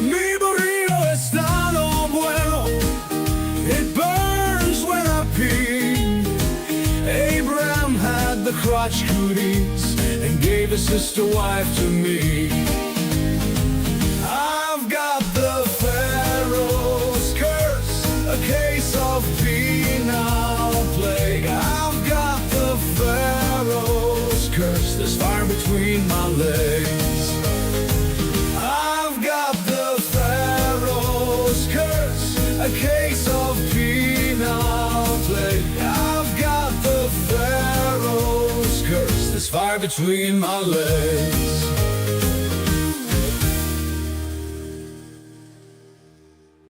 Mi burrito está no bueno, it burns when I pee. Abraham had the crotch cooties and gave his sister wife to me. I've got the Pharaoh's curse, a case of penile plague. I've got the Pharaoh's curse, there's fire between my legs. I've got the Pharaoh's curse, a case of penile plague. I've got the Pharaoh's curse, there's fire between my legs.